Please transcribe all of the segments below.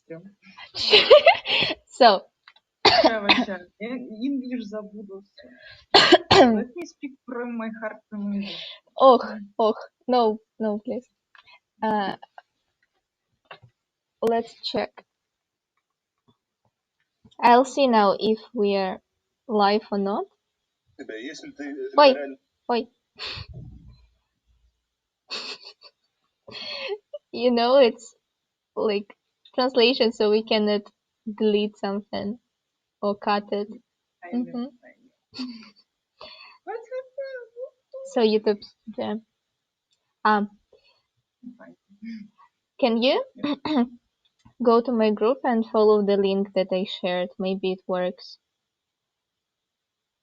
Стрём. So, English забуду всё. Let me speak from my heart from English. no, please. Let's check. I'll see now if we are live or not. Oi. You know, it's like translation, so we cannot delete something or cut it. I know. What's So YouTube's there. Fine. Can you go to my group and follow the link that I shared? Maybe it works.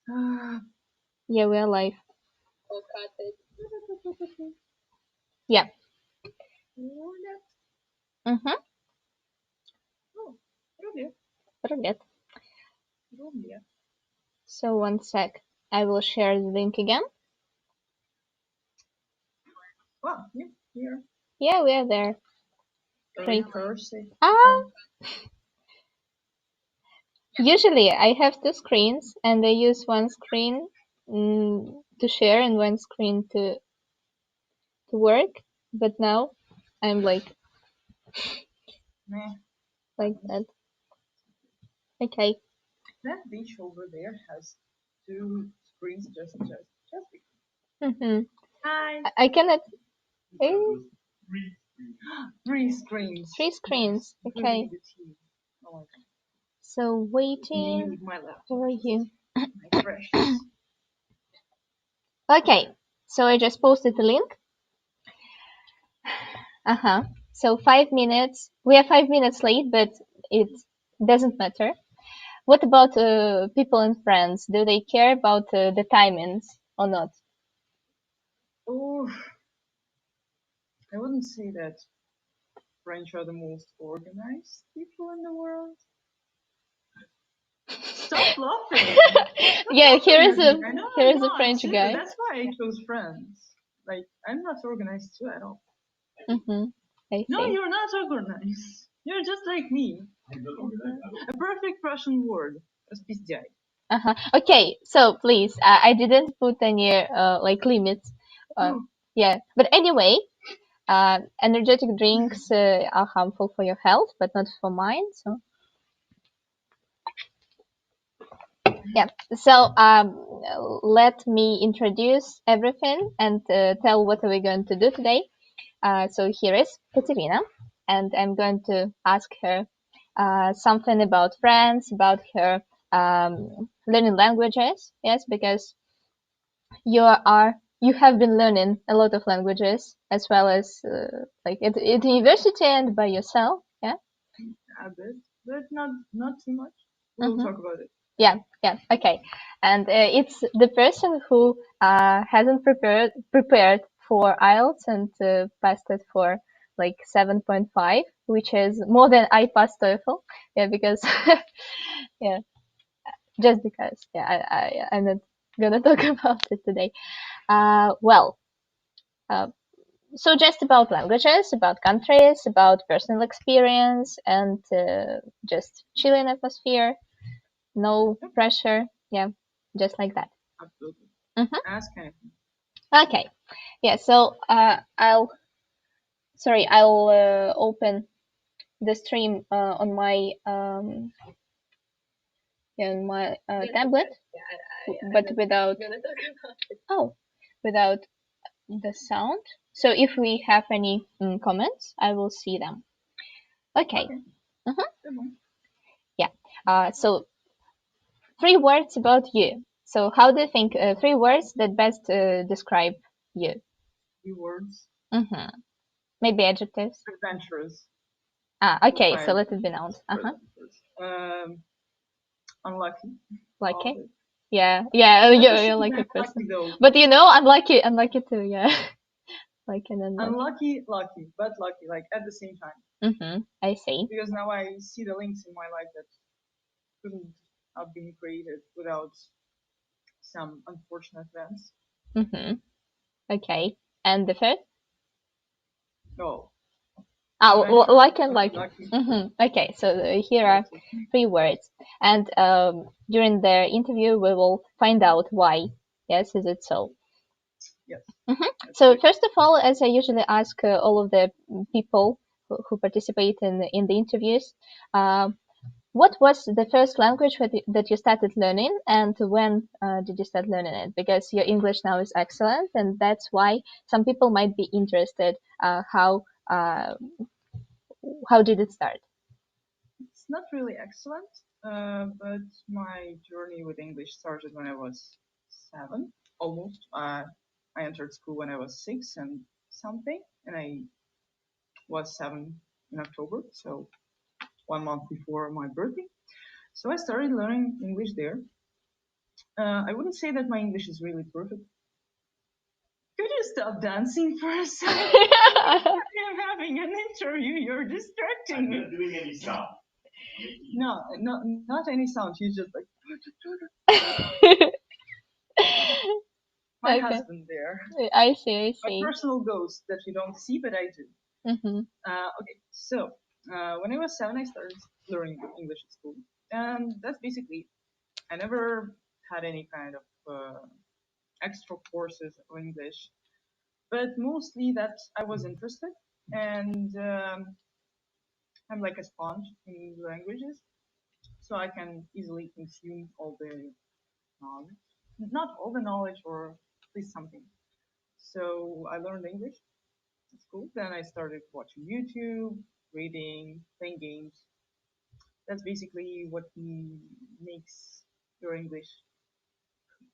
Yeah, we are live. Yeah. Mm-hmm. Привет. So 1 sec. I will share the link again. Wow, yeah, here. Yeah, we are there. Great. Thursday. Usually I have 2 screens and I use one screen to share and one screen to work. But now I'm like that. Okay. That beach over there has 2 screens just Mm-hmm. Hi. I cannot. Three screens. 3 screens. Okay. Oh, So waiting for you. my precious. Okay. So I just posted the link. So 5 minutes. We are 5 minutes late, but it doesn't matter. What about people in France? Do they care about the timings or not? Oh, I wouldn't say that French are the most organized people in the world. Stop laughing. Yeah, here is a French French guy. That's why I chose France. Like, I'm not organized too at all. No, you're not organized. You're just like me. A perfect Russian word. Распиздяй. Okay, so please, I didn't put any like limits. Yeah, but anyway, energetic drinks are harmful for your health, but not for mine. So yeah. So let me introduce everything and tell what are we going to do today. So here is Katerina, and I'm going to ask her something about France, about her learning languages. Yes, because you have been learning a lot of languages as well as like at university and by yourself. Yeah. A bit, but not too much. We'll talk about it. Yeah. Okay. And it's the person who hasn't prepared for IELTS and passed it for like 7.5, which is more than I passed TOEFL. Yeah, because yeah, just because. Yeah, I'm not gonna talk about it today. So just about languages, about countries, about personal experience, and just chilling atmosphere. No pressure. Yeah, just like that. Absolutely. Ask anything. Okay. Yeah. So I'll open the stream on my tablet, but without without the sound. So if we have any comments, I will see them. Okay. Yeah. So 3 words about you. So how do you think 3 words that best describe you? 3 words. Maybe adjectives. Adventurous. Okay. So let it be nouns. Unlucky. Lucky. Yeah. You're like a person. But you know, unlucky too. Yeah. Like an unlucky, lucky, but lucky, like at the same time. I see. Because now I see the links in my life that couldn't have been created without some unfortunate events. Okay. And the third? Oh, Like and like. Lucky. Okay, so here are three words, and during the interview we will find out why. Yes, is it so? Yes. So first of all, as I usually ask all of the people who participate in the interviews, what was the first language that you started learning, and when did you start learning it? Because your English now is excellent, and that's why some people might be interested. How did it start? It's not really excellent, but my journey with English started when I was 7, almost. I entered school when I was 6 and something, and I was 7 in October, so 1 month before my birthday. So I started learning English there. I wouldn't say that my English is really perfect. Could you stop dancing for a second? I'm having an interview. You're distracting me. I'm not doing any sound. No, not any sound. He's just like my Okay. husband there. I see. My personal ghost that you don't see, but I do. Okay, so when I was 7, I started learning English at school, and that's basically. I never had any kind of extra courses of English, but mostly that I was interested, and I'm like a sponge in languages, so I can easily consume all the knowledge. Not all the knowledge, or at least something. So I learned English at school. Then I started watching YouTube, reading, playing games. That's basically what makes your English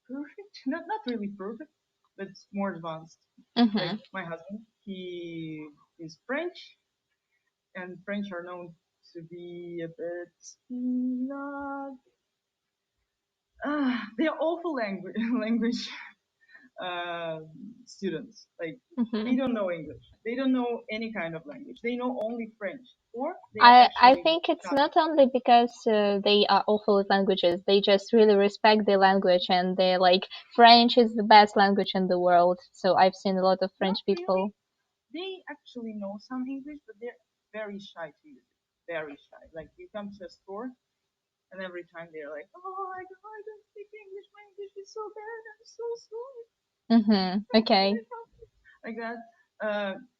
perfect. Not really perfect, but more advanced. Like my husband, he is French, and French are known to be a bit not. They are awful language students. Like they don't know English. They don't know any kind of language. They know only French, or they are I actually. think it's not only because they are awful at languages. They just really respect the language, and they're like French is the best language in the world. So I've seen a lot of French Not people. really. They actually know some English, but they're very shy to use it. Very shy. Like you come to a store, and every time they're like, "Oh, I don't speak English. My English is so bad. I'm so sorry." Okay. Like that.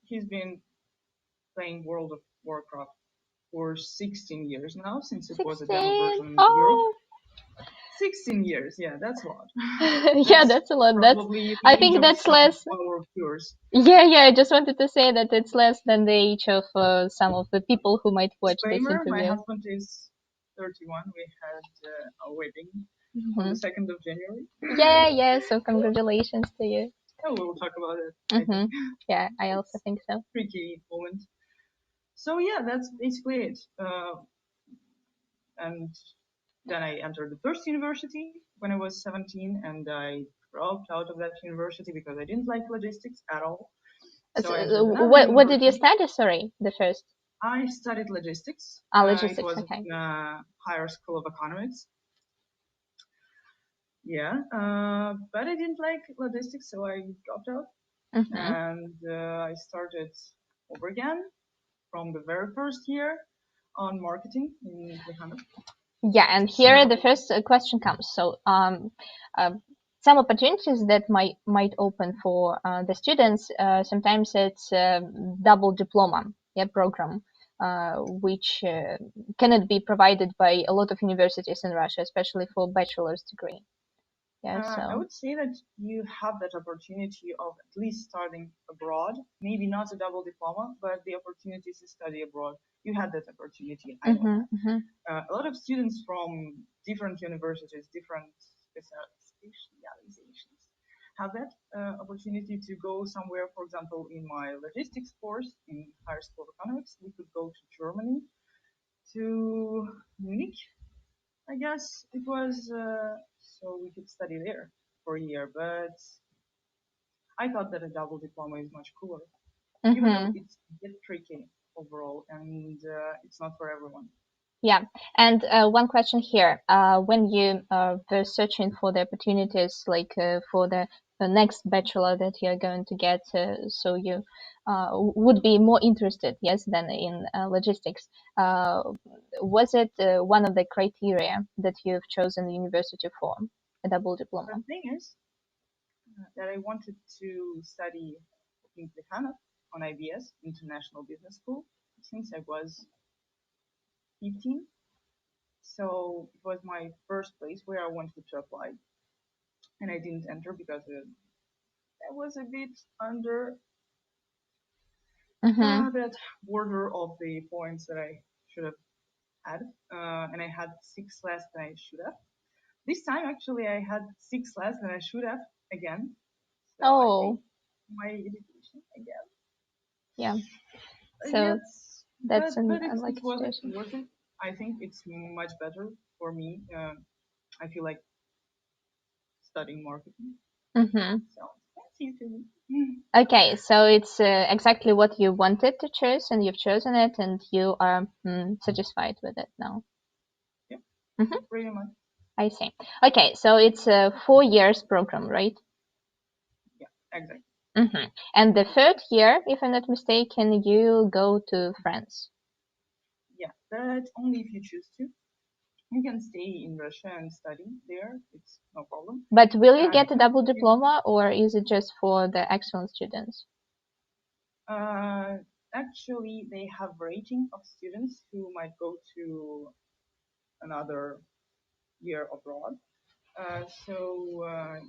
He's been playing World of Warcraft for 16 years now, since it was a demo 16. version in Europe. Oh. 16 years, yeah, that's a lot. Yeah, that's a lot. That's. Probably the I age think of that's some less. of our viewers. Yeah. I just wanted to say that it's less than the age of some of the people who might watch this Disclaimer: my interview. husband is 31. We had a wedding on the 2nd of January. Yeah. So congratulations to you. Oh, we'll talk about it. I think. Yeah, I also think so. Tricky moment. So yeah, that's basically it. And then I entered the first university when I was 17, and I dropped out of that university because I didn't like logistics at all. So I entered another what did you university. study? Sorry, the first. I studied logistics. Logistics. It was Okay. in a higher school of economics. Yeah, but I didn't like logistics, so I dropped out, and I started over again from the very first year on marketing in Plehana. Yeah, and here the first question comes. So, some opportunities that might open for the students. Sometimes it's double diploma, program, which cannot be provided by a lot of universities in Russia, especially for bachelor's degree. Yeah, so I would say that you have that opportunity of at least starting abroad. Maybe not a double diploma, but the opportunity to study abroad. You had that opportunity. I know that. A lot of students from different universities, different specializations, have that opportunity to go somewhere. For example, in my logistics course in Higher School of Economics, we could go to Germany, to Munich, I guess it was, so we could study there for a year. But I thought that a double diploma is much cooler, even though it's a bit tricky overall, and it's not for everyone. Yeah, and one question here. When you were searching for the opportunities, like for the the next bachelor that you're going to get, so you would be more interested, yes, than in logistics. Was it one of the criteria that you've chosen the university for a double diploma? The thing is that I wanted to study in Plehana on IBS, International Business School, since I was 15. So it was my first place where I wanted to apply, and I didn't enter because I was a bit under that border of the points that I should have had, and I had 6 less than I should have. This time, actually, I had 6 less than I should have again. So I think my education again. Yeah. So yes, that's but it wasn't worth it. I think it's much better for me. I feel like studying marketing. Sounds fancy to me. Okay, so it's exactly what you wanted to choose, and you've chosen it, and you are satisfied with it now. Yep, pretty much. I see. Okay, so it's a 4 years program, right? Yeah, exactly. And the third year, if I'm not mistaken, you go to France. Yeah, but only if you choose to. You can stay in Russia and study there. It's no problem. But will you get a double diploma, or is it just for the excellent students? Actually, they have rating of students who might go to another year abroad. So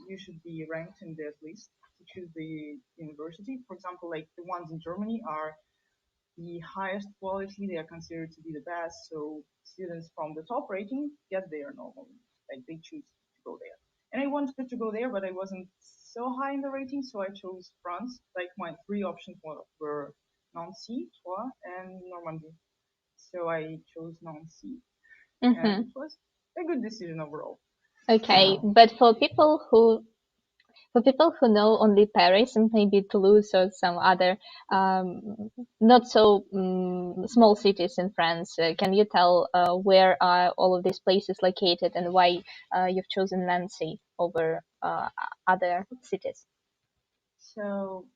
you should be ranked in that list to choose the university. For example, like the ones in Germany are the highest quality, they are considered to be the best. So students from the top rating get there normally, like they choose to go there. And I wanted to go there, but I wasn't so high in the rating, so I chose France. Like my 3 options were Nancy, Troyes, and Normandy. So I chose Nancy, and it was a good decision overall. Okay, but for people who know only Paris and maybe Toulouse or some other not so small cities in France, can you tell where are all of these places located and why you've chosen Nancy over other cities? So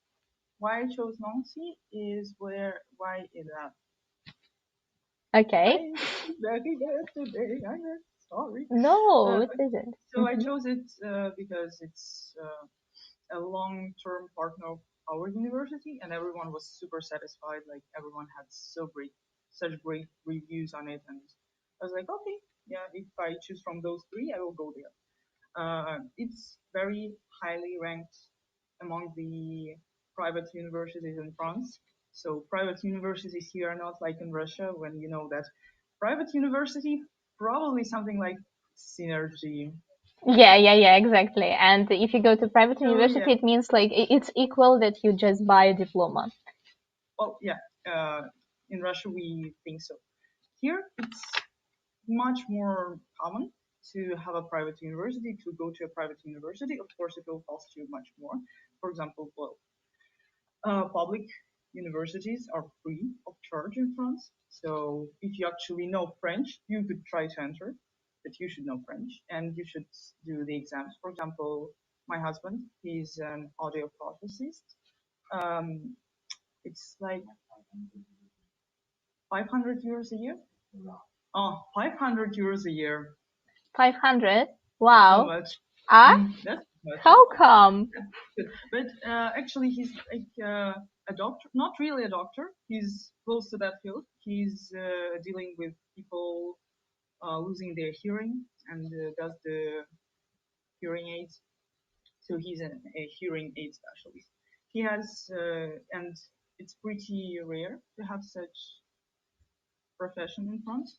why I chose Nancy is why it Okay. today. I'm sorry. No, it isn't. So I chose it because it's a long-term partner of our university, and everyone was super satisfied. Like everyone had such great reviews on it, and I was like, okay, yeah, if I choose from those 3, I will go there. It's very highly ranked among the private universities in France. So private universities here are not like in Russia when you know that private university probably something like Synergy. Yeah, exactly. And if you go to private university, yeah. it means like it's equal that you just buy a diploma. Well, yeah. In Russia, we think so. Here, it's much more common to have a private university, to go to a private university. Of course, it will cost you much more. For example, public universities are free of charge in France. So if you actually know French, you could try to enter, but you should know French and you should do the exams. For example, my husband, he's an audio processist. Um, it's like 500 euros a year. Oh, 500 euros a year. 500? How Wow. much? That's much. How come? But actually, he's like a doctor, not really a doctor. He's close to that field. He's dealing with people losing their hearing and does the hearing aids. So he's a hearing aid specialist. He has, and it's pretty rare to have such profession in France.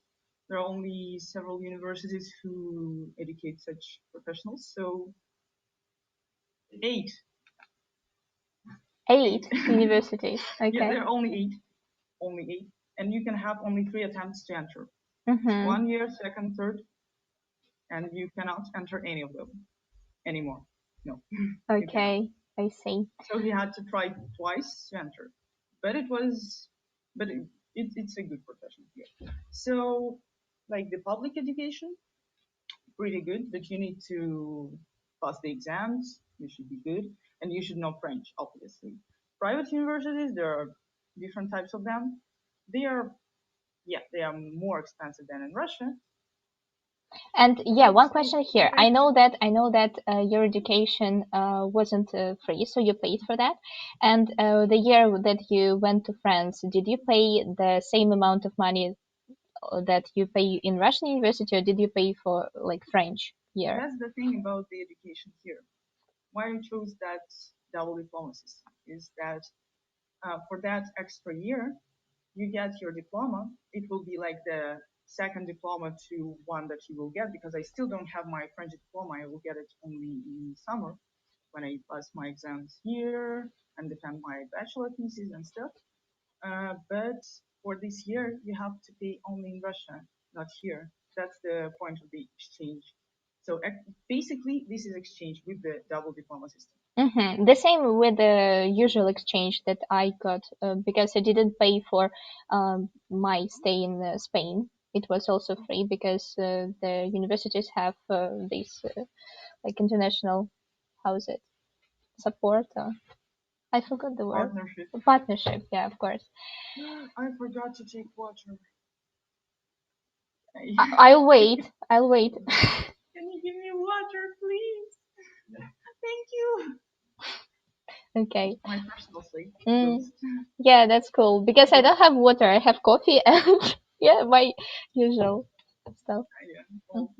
There are only several universities who educate such professionals. So 8. 8 universities. Okay. Yeah, there are only 8, and you can have only 3 attempts to enter. 1 year, second, third, and you cannot enter any of them anymore. No. Okay, I see. So he had to try twice to enter, but it's a good profession here. So, like the public education, pretty good, but you need to pass the exams, you should be good, and you should know French, obviously. Private universities, there are different types of them. They are, yeah, they are more expensive than in Russia. And yeah, one question here. I know that your education wasn't free, so you paid for that. And the year that you went to France, did you pay the same amount of money that you pay in Russian university, or did you pay for like French year? That's the thing about the education here. Why I chose that double diploma system is that for that extra year, you get your diploma. It will be like the second diploma to one that you will get, because I still don't have my French diploma. I will get it only in summer when I pass my exams here and defend my bachelor thesis and stuff. But for this year, you have to pay only in Russia, not here. That's the point of the exchange. So basically, this is exchange with the double diploma system. The same with the usual exchange that I got because I didn't pay for my stay in Spain. It was also free because the universities have this like international, how is it, support? I forgot the word. Partnership. Partnership, yeah, of course. I forgot to take water. I'll wait. I'll wait. Can you give me water, please? Thank you. Okay. My personal sleep. Yeah, that's cool. Because I don't have water. I have coffee and yeah, my usual stuff. Yeah. Well,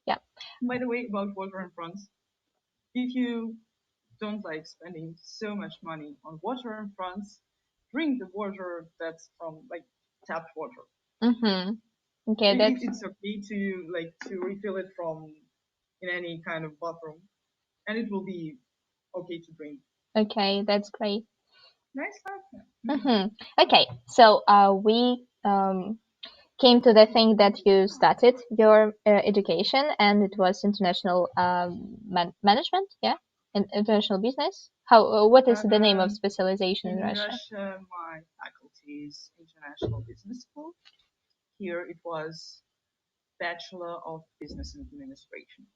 yeah. By the way, about water in France, if you don't like spending so much money on water in France, drink the water that's from like tap water. Okay, it's okay to refill it from in any kind of bathroom, and it will be okay to drink. Okay, that's great. Nice. Okay, so we came to the thing that you started your education, and it was international management, yeah, international business. How? What is the name of specialization in Russia? Russia, my faculty is international business school. Here it was Bachelor of Business Administration.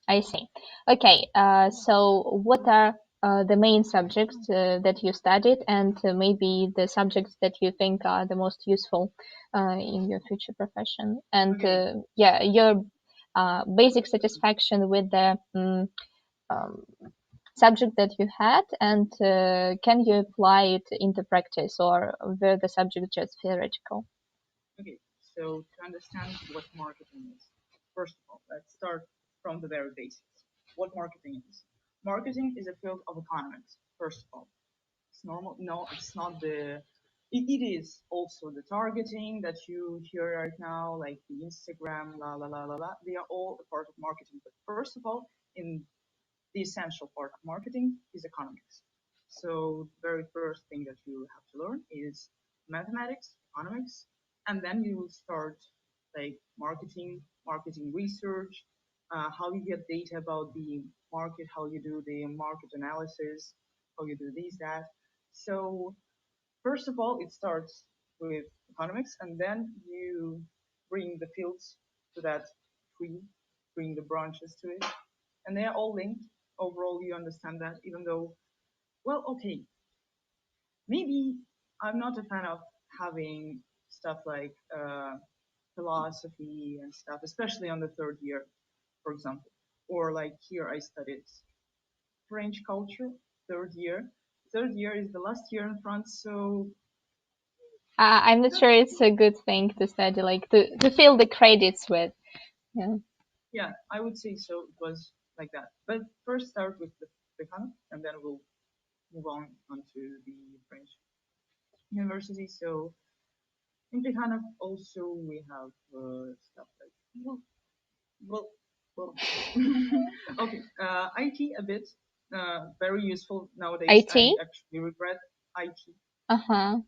I see. Okay, so what are the main subjects that you studied, and maybe the subjects that you think are the most useful in your future profession? And yeah, your basic satisfaction with the subject that you had, and can you apply it into practice, or were the subject just theoretical? Okay, so to understand what marketing is, first of all, let's start from the very basics. What marketing is? Marketing is a field of economics, first of all. It's normal. No, it's not the. It is also the targeting that you hear right now, like the Instagram, la la la la la. They are all a part of marketing. But first of all, in the essential part of marketing is economics. So the very first thing that you have to learn is mathematics, economics, and then you will start like marketing research, how you get data about the market, how you do the market analysis, how you do this, that. So first of all, it starts with economics, and then you bring the fields to that tree, bring the branches to it, and they are all linked. Overall, you understand that, even though, well, okay, maybe I'm not a fan of having stuff like philosophy and stuff, especially on the third year, for example, or like here I studied French culture, third year. Third year is the last year in France, so I'm not sure it's a good thing to study, like to fill the credits with. Yeah. Yeah, I would say so. It was like that. But first start with the Ghana, and then we'll move on onto the French university. So in Ghana also we have stuff like well, well. Okay, IT a bit, very useful nowadays. IT? I actually regret IT. Uh-huh.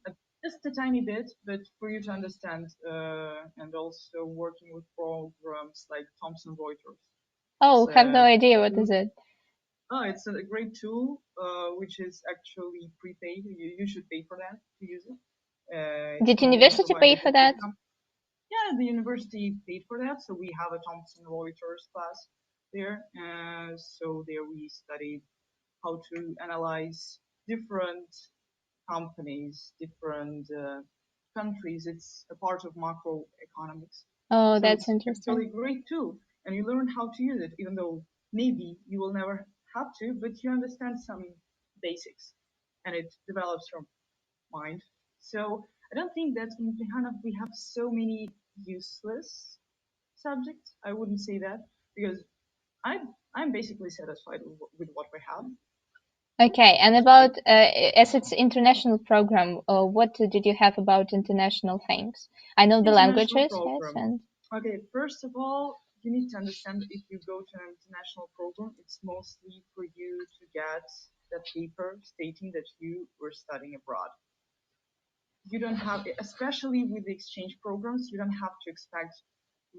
Just a tiny bit, but for you to understand, and also working with programs like Thomson Reuters. Oh, have no idea what is it. Oh, it's a great tool, which is actually prepaid. You should pay for that to use it. Did university pay for that? Yeah, the university paid for that, so we have a Thomson Reuters class. there. So there we studied how to analyze different companies, different countries. It's a part of macroeconomics. Oh, So that's it's interesting. actually a great tool, and you learn how to use it, even though maybe you will never have to, but you understand some basics, and it develops your mind. So I don't think that in Prihana we have so many useless subjects. I wouldn't say that because I'm basically satisfied with what we have. Okay, and about as it's international program, what did you have about international things? I know the International languages, yes, program. and Okay, first of all, you need to understand if you go to an international program, it's mostly for you to get the paper stating that you were studying abroad. You don't have, especially with the exchange programs, you don't have to expect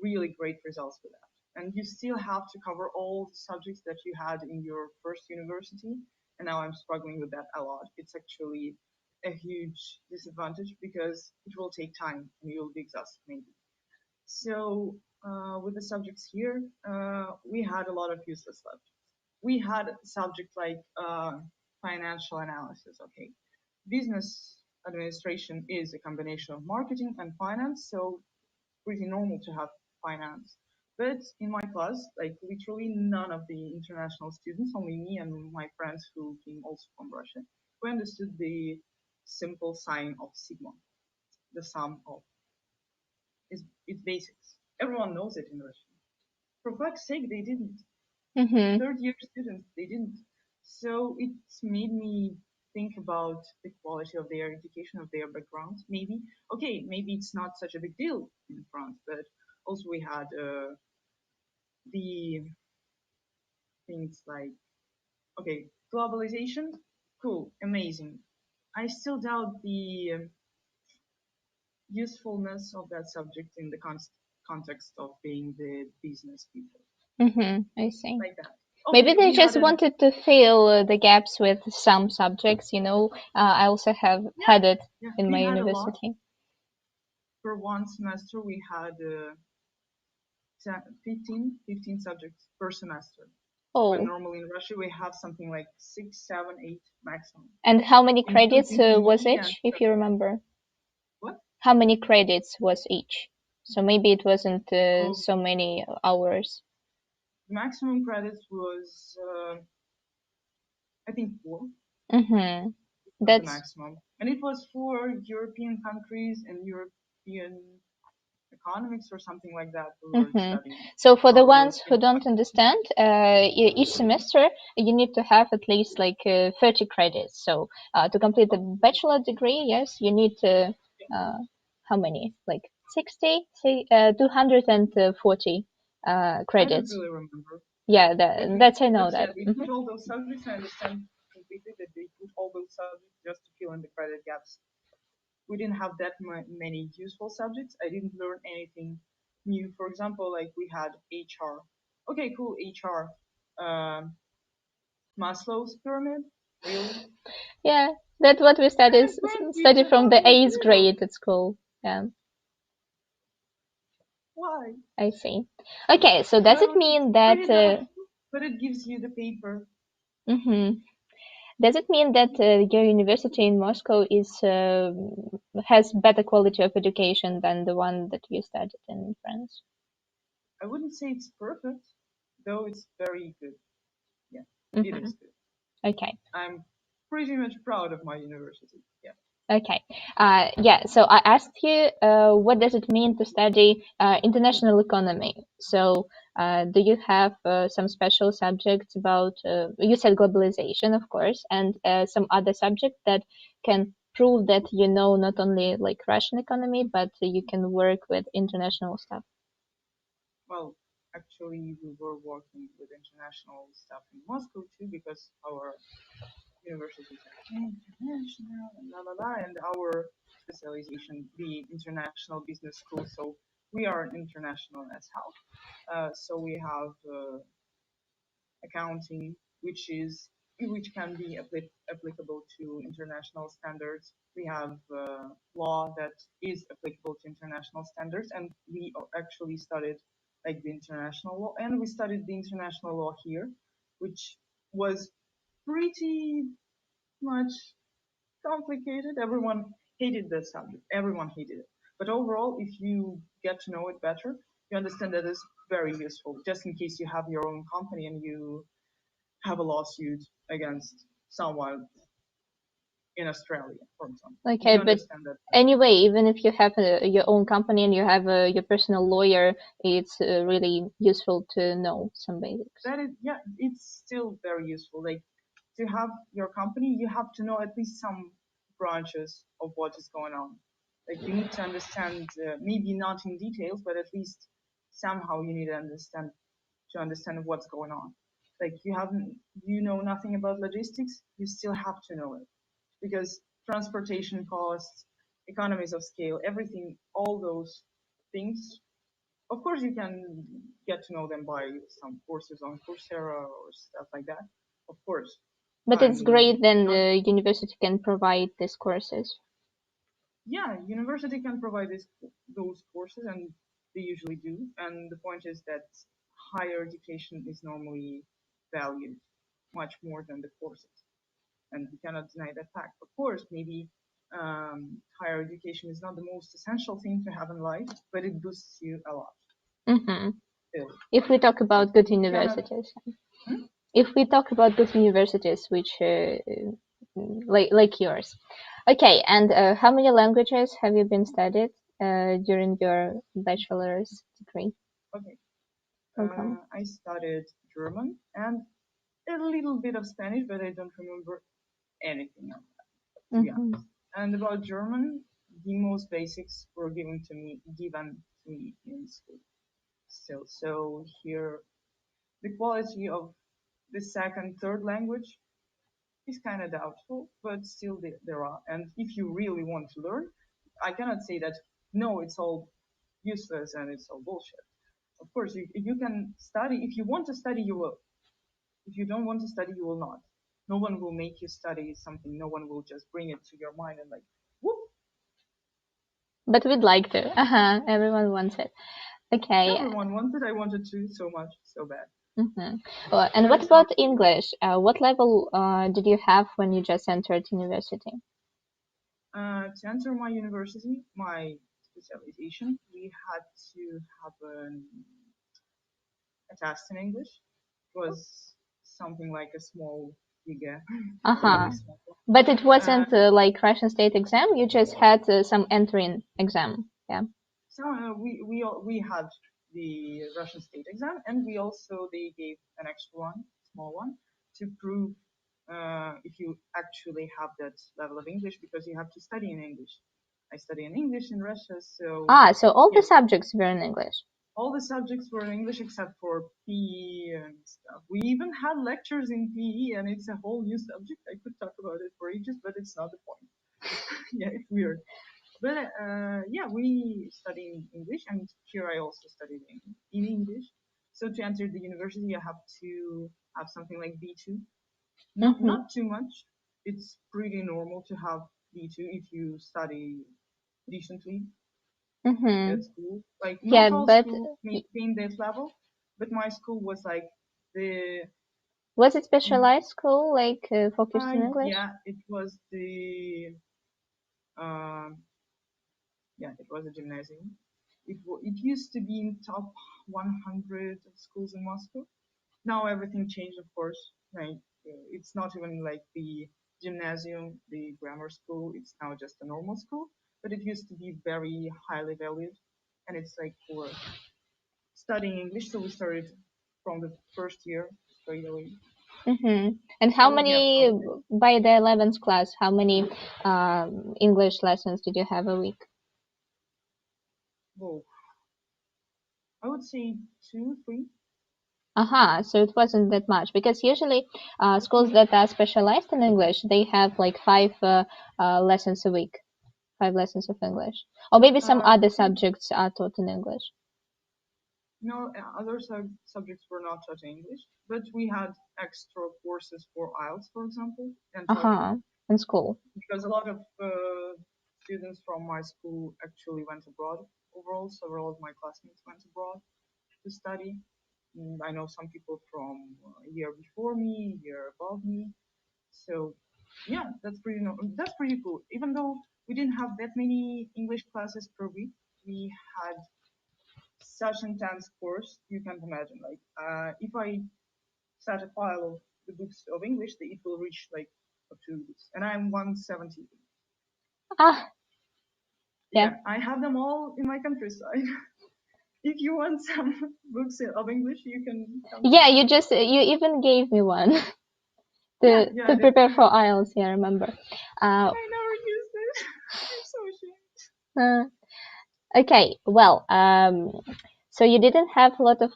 really great results with that. And you still have to cover all the subjects that you had in your first university. And now I'm struggling with that a lot. It's actually a huge disadvantage because it will take time and you'll be exhausted maybe. So with the subjects here, we had a lot of useless subjects. We had subjects like financial analysis. Okay, business administration is a combination of marketing and finance, so pretty normal to have finance. But in my class, like literally none of the international students, only me and my friends who came also from Russia, we understood the simple sign of sigma, the sum of its basics. Everyone knows it in Russian. For fuck's sake, they didn't. Third year students, they didn't. So it's made me think about the quality of their education, of their background. Maybe, okay, maybe it's not such a big deal in France, but also we had the things like, okay, globalization, cool, amazing. I still doubt the usefulness of that subject in the context of being the business people. I see. Like that. Maybe Okay, they we had just an wanted to fill the gaps with some subjects, you know. I also have had it yeah, in my we had a lot. university. For one semester, we had 15 subjects per semester. When Oh, normally in Russia, we have something like 6, 7, 8 maximum, and how many credits including was PE and each, if you remember? what? How many credits was each? So maybe it wasn't Oh, so many hours. the maximum credits was, I think, 4 Mm-hmm. was the That's maximum. And it was for European countries and European economics or something like that we were studying. So for the Probably ones who think don't understand, each semester you need to have at least like 30 credits. So to complete the bachelor degree, yes, you need how many? Like 60, say 240 I don't credits. really remember. Yeah, that's I know But that. yeah, they put all those subjects. I understand completely that they put all those subjects just to fill in the credit gaps. We didn't have that many useful subjects. I didn't learn anything new. For example, like we had HR. Okay, cool, HR. Um, Maslow's pyramid. Really? Yeah, that's what we study My friend study used to from talk the me 8th through it. grade at school. Yeah, Why? I see. Okay, so does it Well, it's mean that? pretty dumb, but it gives you the paper. Mhm. Does it mean that your university in Moscow is has better quality of education than the one that you studied in France? I wouldn't say it's perfect, though it's very good. Yeah, it Hmm. is good. Okay. I'm pretty much proud of my university. Yeah. Okay. Yeah. So I asked you, what does it mean to study international economy? So, do you have some special subjects about? You said globalization, of course, and some other subject that can prove that you know not only like Russian economy, but you can work with international stuff. Well, actually, we were working with international stuff in Moscow too because our university is international and la la la, and our specialization be international business school. So we are international as hell. So we have accounting, which can be applicable to international standards. We have law that is applicable to international standards, and we actually studied like the international law, and we studied the international law here, which was pretty much complicated. Everyone hated the subject. Everyone hated it. But overall, if you get to know it better, you understand that it's very useful, just in case you have your own company and you have a lawsuit against someone in Australia, for example. Okay, You but understand that. anyway, even if you have your own company and you have your personal lawyer, it's really useful to know some basics. That is, yeah, it's still very useful. Like to have your company, you have to know at least some branches of what is going on. Like you need to understand, maybe not in details, but at least somehow you need to understand what's going on. Like you know nothing about logistics, you still have to know it because transportation costs, economies of scale, everything, all those things. Of course, you can get to know them by some courses on Coursera or stuff like that. Of course, But it's great then not, the university can provide these courses. yeah, university can provide those courses, and they usually do. And the point is that higher education is normally valued much more than the courses, and we cannot deny that fact. Of course, maybe higher education is not the most essential thing to have in life, but it boosts you a lot. Mm-hmm. Still. If we talk about good You cannot. universities, Hmm? if we talk about good universities, which like yours, okay. And how many languages have you been studied during your bachelor's degree? Okay. Okay. I studied German and a little bit of Spanish, but I don't remember anything of that, to be Mm-hmm. honest. And about German, the most basics were given to me in school still. So here, the quality of the second, third language is kind of doubtful, but still there are. And if you really want to learn, I cannot say that no, it's all useless and it's all bullshit. Of course, you can study. If you want to study, you will. If you don't want to study, you will not. No one will make you study something. No one will just bring it to your mind and like, whoop. But we'd like to. Uh-huh. Everyone wants it. Okay. Everyone wanted. I wanted to so much, so bad. Mm-hmm. And But what it's not. about English? What level did you have when you just entered university? To enter my university, my specialization, we had to have a test in English. It was something like a small giga, Uh-huh. really small. But it Uh, wasn't like Russian state exam. You just had some entering exam. Yeah. so we had the Russian state exam, and we also they gave an extra one, small one, to prove if you actually have that level of English because you have to study in English. I study in English in Russia, so So all the yes, subjects were in English. all the subjects were in English except for PE and stuff. We even had lectures in PE, and it's a whole new subject. I could talk about it for ages, but it's not the point. Yeah, it's weird. But yeah, we study in English, and here I also studied in English. So to enter the university, I have to have something like B2. Not too much. It's pretty normal to have B2 if you study decently Mm-hmm. at school. Like Yeah, not all but schools maintain that level, but my school was like the was it specialized school, like focused in English? yeah, it was the um yeah, it was a gymnasium. It used to be in top 100 of schools in Moscow. Now everything changed, of course. Right? It's not even like the gymnasium, the grammar school. It's now just a normal school. But it used to be very highly valued, and it's like for studying English. So we started from the first year straight away. Mm-hmm. And how So yeah, many, by the 11th class, how many English lessons did you have a week? well, I would say two, three. Aha, so it wasn't that much because usually schools that are specialized in English, they have like lessons a week, 5 lessons of English, or maybe some other Okay. subjects are taught in English. No, other subjects were not taught in English, but we had extra courses for IELTS, for example, and TOEFL, In school. because a lot of students from my school actually went abroad overall. Several of my classmates went abroad, to study. I know some people from a year before me, a year above me. So yeah, that's pretty cool. Even though we didn't have that many English classes per week, we had such intense course you can't imagine. Like if I set a file of the books of English, it will reach like up to weeks, and I'm 170. Ah, Yeah, I have them all in my countryside. If you want some books of English, you can come. Yeah, you even gave me one to prepare for IELTS. Yeah, I remember. I never used it. I'm so ashamed. Okay, well, so you didn't have a lot of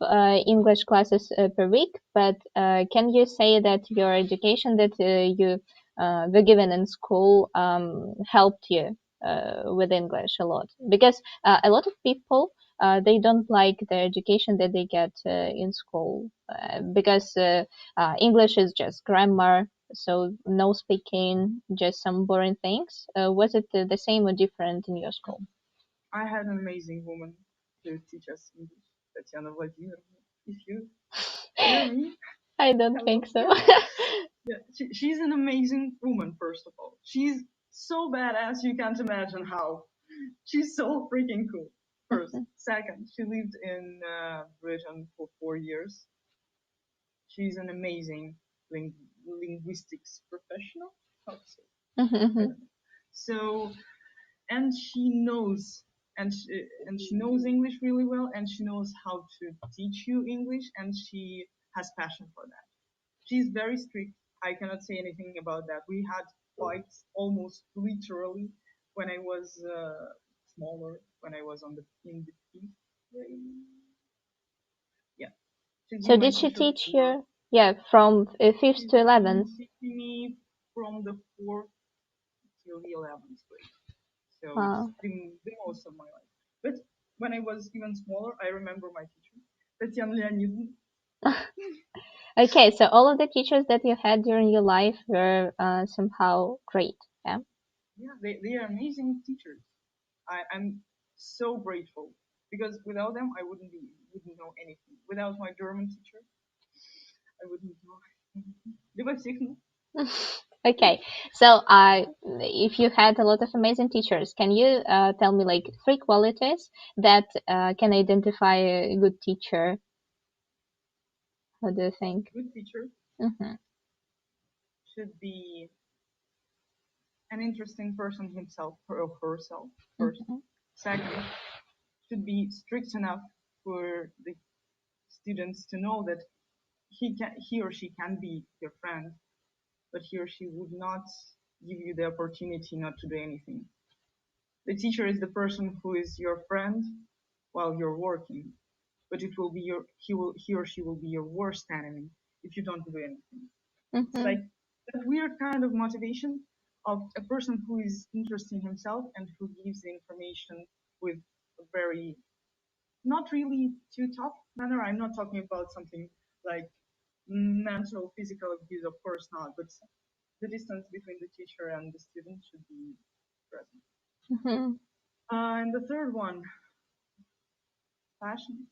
English classes per week, but can you say that your education that you were given in school helped you with English a lot? Because a lot of people they don't like the education that they get in school because English is just grammar, so no speaking, just some boring things. Was it the same or different in your school? I had an amazing woman to teach us English, Tatiana Vladimirovna. If you hear me, I don't think so. Yeah, she's an amazing woman, first of all. She's so badass you can't imagine how. She's so freaking cool. First. Second, she lived in Britain for 4 years. She's an amazing linguistics professional. How to say? So, and she knows and she knows English really well, and she knows how to teach you English, and she has passion for that. She's very strict. I cannot say anything about that. We had fights almost literally when I was smaller, when I was in the fifth grade. Yeah. So did she teach you? Yeah, from fifth to 11th. Teaching me from the fourth till the 11th grade. So Wow. it's the most of my life. But when I was even smaller, I remember my teacher, Tatiana Leonidovna. Okay, so all of the teachers that you had during your life were somehow great, yeah? Yeah, they are amazing teachers. I'm so grateful because without them, I wouldn't know anything. Without my German teacher, I wouldn't know anything. Okay, so if you had a lot of amazing teachers, can you tell me like 3 qualities that can identify a good teacher? What do you think? Good teacher should be an interesting person himself or herself first. Second, should be strict enough for the students to know that he or she can be your friend, but he or she would not give you the opportunity not to do anything. The teacher is the person who is your friend while you're working, but it will be he or she will be your worst enemy if you don't do anything. It's like that weird kind of motivation of a person who is interested in himself and who gives the information with a very not really too tough manner. I'm not talking about something like mental, physical abuse, of course not, but the distance between the teacher and the student should be present. And the third one, passion.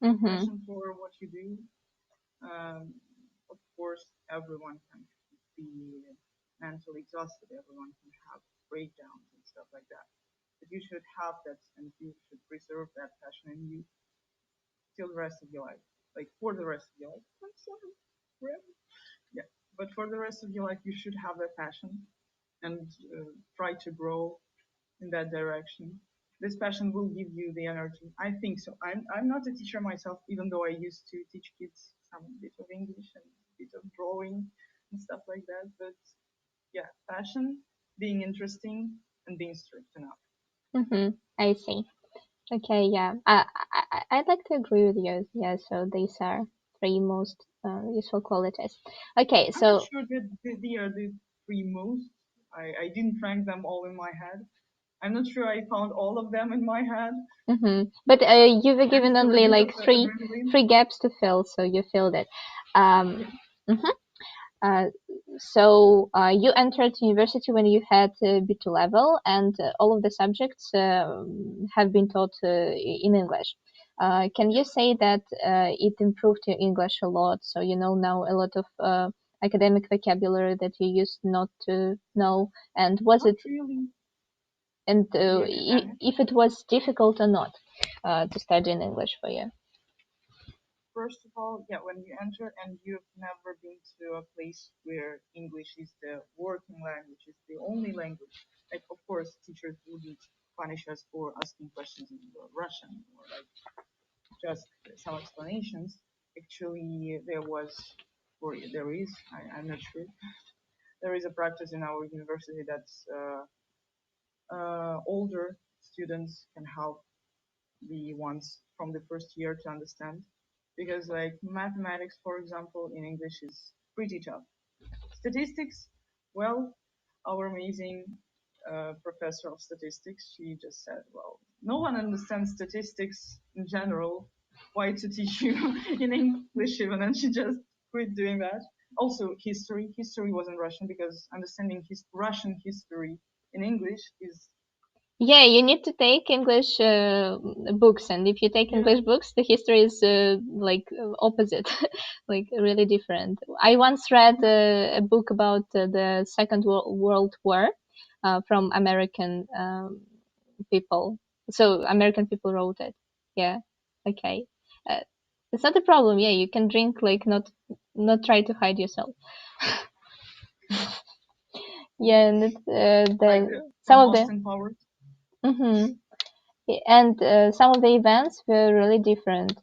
Passion for what you do. Of course, everyone can be mentally exhausted. Everyone can have breakdowns and stuff like that. But you should have that, and you should preserve that passion in you till the rest of your life, like for the rest of your life. I'm sorry, forever. Yeah, but for the rest of your life, you should have that passion and try to grow in that direction. This passion will give you the energy. I think so. I'm not a teacher myself, even though I used to teach kids some bit of English and a bit of drawing and stuff like that. But yeah, passion, being interesting, and being strict enough. I see. Okay, yeah. I'd like to agree with you. Yeah, so these are 3 most useful qualities. Okay, so I'm not sure that they are the 3 most. I didn't rank them all in my head. I'm not sure I found all of them in my head. But you were given only like three gaps to fill, so you filled it. So you entered university when you had B2 level, and all of the subjects have been taught in English. Can you say that it improved your English a lot? So you know now a lot of academic vocabulary that you used not to know, and was Not it really. and Yeah, if it was difficult or not to study in English for you? first of all, yeah, when you enter and you've never been to a place where English is the working language, is the only language, like of course teachers wouldn't punish us for asking questions in Russian or like just some explanations. Actually, there was, or there is, I'm not sure, there is a practice in our university that older students can help the ones from the first year to understand, because like mathematics, for example, in English is pretty tough. Statistics, well, our amazing professor of statistics, she just said, well, no one understands statistics in general, why to teach you in English even, and she just quit doing that. Also history was in Russian, because understanding Russian history in English is, Yeah, you need to take English books, and if you take yeah, English books, the history is like opposite, like really different. I once read a book about the Second World War from American people. So American people wrote it. Yeah, okay. Uh, it's not a problem. Yeah, you can drink, like not try to hide yourself. Yeah, and like the some from of the. Austin Powers. Hmm. And some of the events were really different.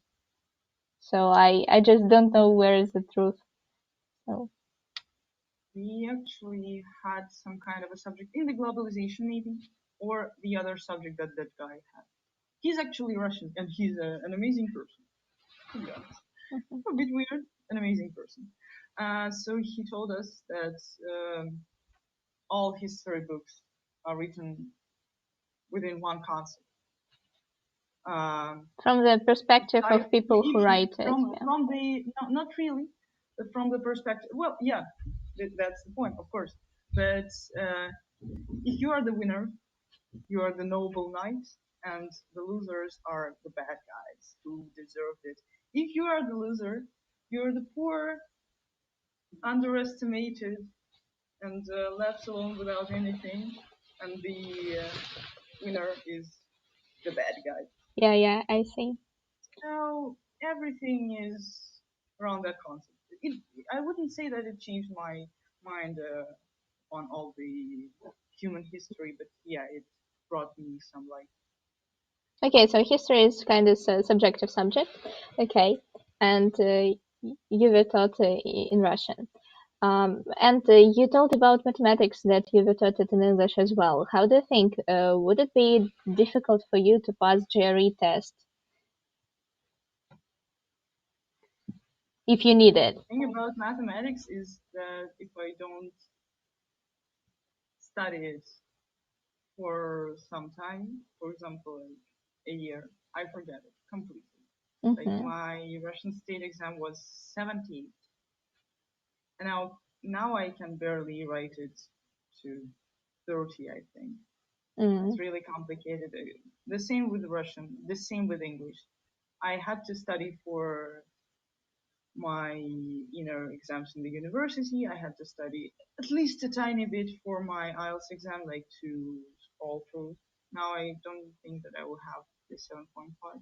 So I just don't know where is the truth. So We actually had some kind of a subject in the globalization, maybe, or the other subject that that guy had. He's actually Russian, and he's an amazing person, to be honest. A bit weird, an amazing person. So he told us that all history books are written within one concept. Um, from the perspective of people who if write it, yeah. from the not really, but from the perspective. Well, yeah, that's the point, of course. But if you are the winner, you are the noble knight, and the losers are the bad guys who deserved it. If you are the loser, you're the poor, underestimated, and left alone without anything, and the winner is the bad guy. Yeah, I see. So everything is around that concept. I wouldn't say that it changed my mind on all the human history, but yeah, it brought me some light. Okay, so history is kind of a subjective subject. Okay, and you were taught in Russian. And you told about mathematics that you were taught it in English as well. How do you think would it be difficult for you to pass GRE test if you need it? The thing about mathematics is that if I don't study it for some time, for example, like a year, I forget it completely. Like Mm-hmm. my Russian state exam was 70, and now I can barely write it to 30, I think. It's Mm. really complicated. The same with Russian, the same with English. I had to study for my exams in the university. I had to study at least a tiny bit for my IELTS exam, like to scroll through. Now I don't think that I will have the 7.5,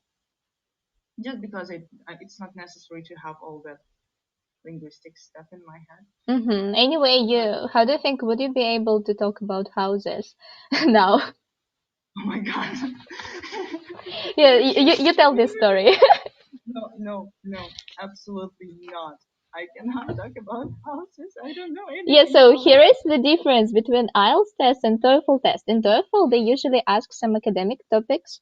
just because it's not necessary to have all that linguistic stuff in my head. Mm-hmm. Anyway, But how do you think would you be able to talk about houses now? oh my god. Yeah, you tell this story. No, no, no, absolutely not. I cannot talk about houses. I don't know Yeah, anything so about here is houses. the difference between IELTS test and TOEFL test. In TOEFL, they usually ask some academic topics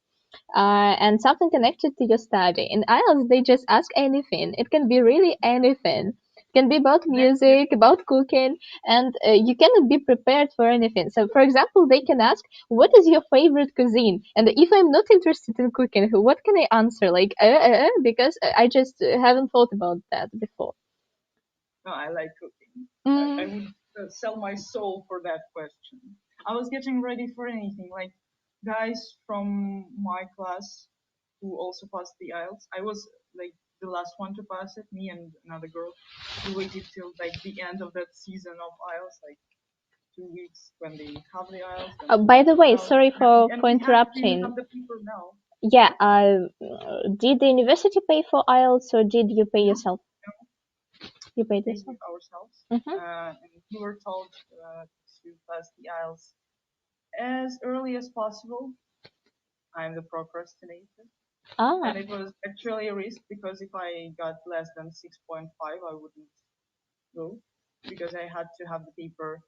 and something connected to your study. In IELTS, they just ask anything. It can be really anything. It can be about music, about cooking, and you cannot be prepared for anything. So, for example, they can ask, "What is your favorite cuisine?" And if I'm not interested in cooking, what can I answer? Like, because I just haven't thought about that before. No, I like cooking. I Mm. would sell my soul for that question. I was getting ready for anything. Like guys from my class who also passed the IELTS. I was like the last one to pass it. Me and another girl. We waited till like the end of that season of IELTS, like 2 weeks when they have the IELTS. By the way, IELTS, sorry for and we have to interrupting. have the paper now. Yeah, did the university pay for IELTS or did you pay yourself? No, you paid we yourself? ourselves. Mm-hmm. And we were told to pass the IELTS as early as possible. I'm the procrastinator. Ah. And it was actually a risk because if I got less than 6.5, I wouldn't go because I had to have the paper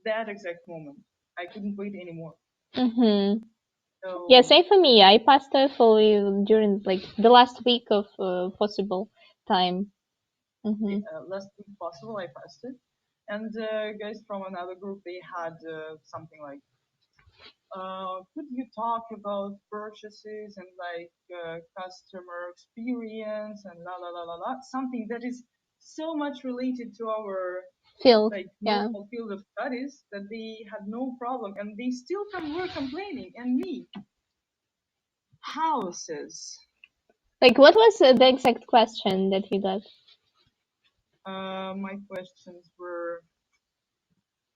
that exact moment. I couldn't wait anymore. Mm-hmm. So Yeah, same for me. I passed TOEFL during like the last week of possible time. Mm-hmm. last week possible, I passed it. And guys from another group, they had something like, could you talk about purchases and like customer experience and la la la la la, something that is so much related to our Field, like yeah. normal field of studies that they had no problem, and they still were complaining. And me, houses. Like, what was the exact question that you got? My questions were,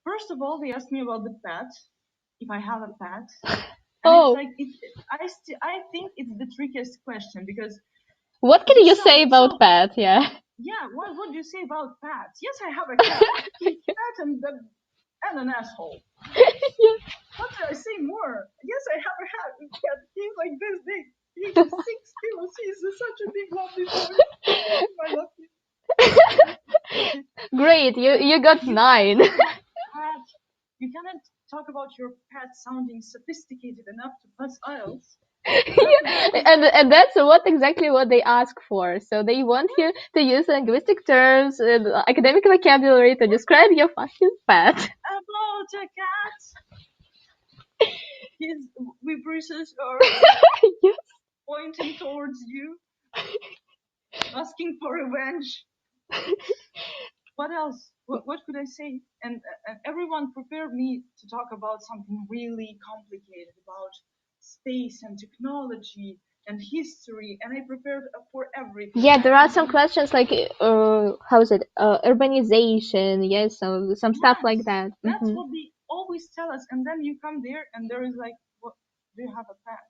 first of all, they asked me about the pet, if I have a pet. And Oh, it's like, I think it's the trickiest question because what can you say about pet? Yeah. Yeah, what do you say about pets? Yes, I have a cat. He's fat and an asshole. Yeah. What do I say more? Yes, I have a cat. He's like this big. He's 6 kilos. He's such a big, lovely boy. I love him. Great, you got 9. You cannot talk about your pet sounding sophisticated enough to pass IELTS. And that's exactly what they ask for. So they want you to use linguistic terms and academic vocabulary to describe your fucking pet. About a cat. His vibrisses are Yes. pointing towards you, asking for revenge. What else? What could I say? And everyone prepared me to talk about something really complicated about space and technology and history, and I prepared for everything. Yeah, there are some questions like how is it? Urbanization, yes, some stuff like that. That's Mm-hmm. what they always tell us, and then you come there and there is like, what, do you have a pet?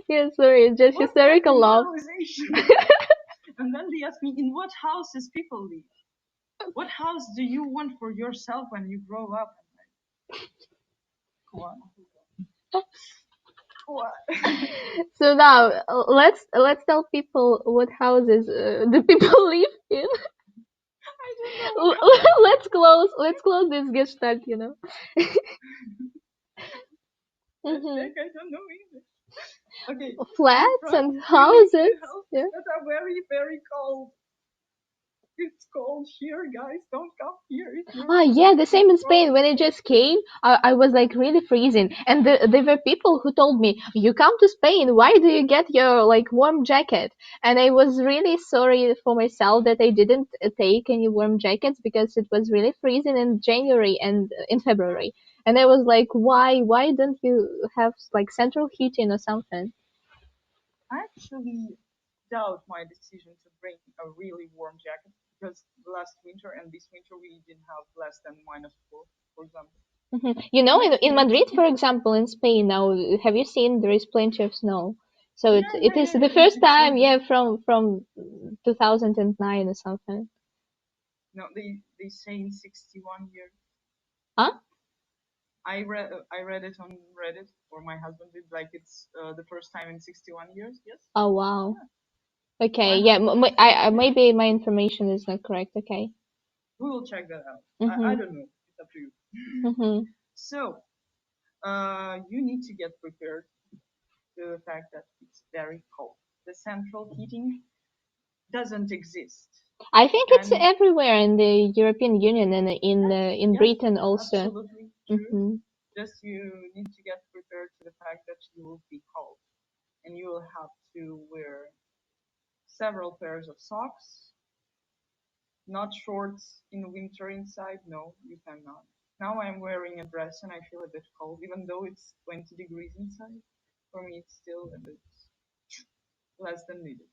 Yeah, sorry, it's just What hysterical laugh. And then they ask me, in what houses people live? What house do you want for yourself when you grow up? What? So now let's tell people what houses the people live in. I don't know. Let's close this gestalt, you know. Mm-hmm. I don't know either. Okay. Flats and houses. Yeah. That are very, very cold. It's cold here, guys. Don't come here. Yeah, the same in Spain. When I just came, I was like really freezing, and there were people who told me, "You come to Spain, why do you get your like warm jacket?" And I was really sorry for myself that I didn't take any warm jackets because it was really freezing in January and in February. And I was like, "Why don't you have like central heating or something?" I actually doubt my decision to bring a really warm jacket because last winter and this winter we didn't have less than -4, for example. Mm-hmm. You know, in Madrid, for example, in Spain now, have you seen there is plenty of snow? So it is the first time, yeah, from 2009 or something. No, they say in 61 years. Huh? I read it on Reddit, or my husband did. Like it's the first time in 61 years. Yes. Oh wow. Yeah. Okay, yeah. Maybe my information is not correct. Okay. We will check that out. Mm-hmm. I don't know. It's up to you. Mm-hmm. So, you need to get prepared to the fact that it's very cold. The central heating doesn't exist. I think it's everywhere in the European Union and in Britain also. Absolutely true. Mm-hmm. Just you need to get prepared to the fact that you will be cold, and you will have to wear several pairs of socks. Not shorts in winter inside. No, you cannot. Now I'm wearing a dress and I feel a bit cold, even though it's 20 degrees inside. for me it's still a bit less than needed.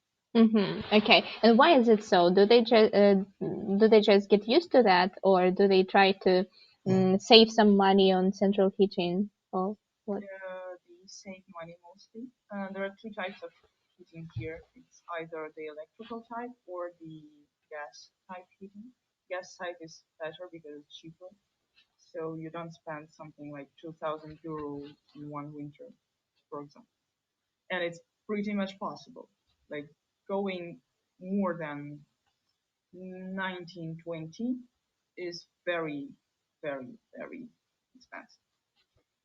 Okay. And why is it so? Do they just get used to that, or do they try to save some money on central heating, or what? They save money mostly. There are two types of heating here. It's either the electrical type or the gas type heating. Gas type is better because it's cheaper, so you don't spend something like 2,000 euro in one winter, for example. And it's pretty much possible. Like going more than 1920 is very, very, very expensive.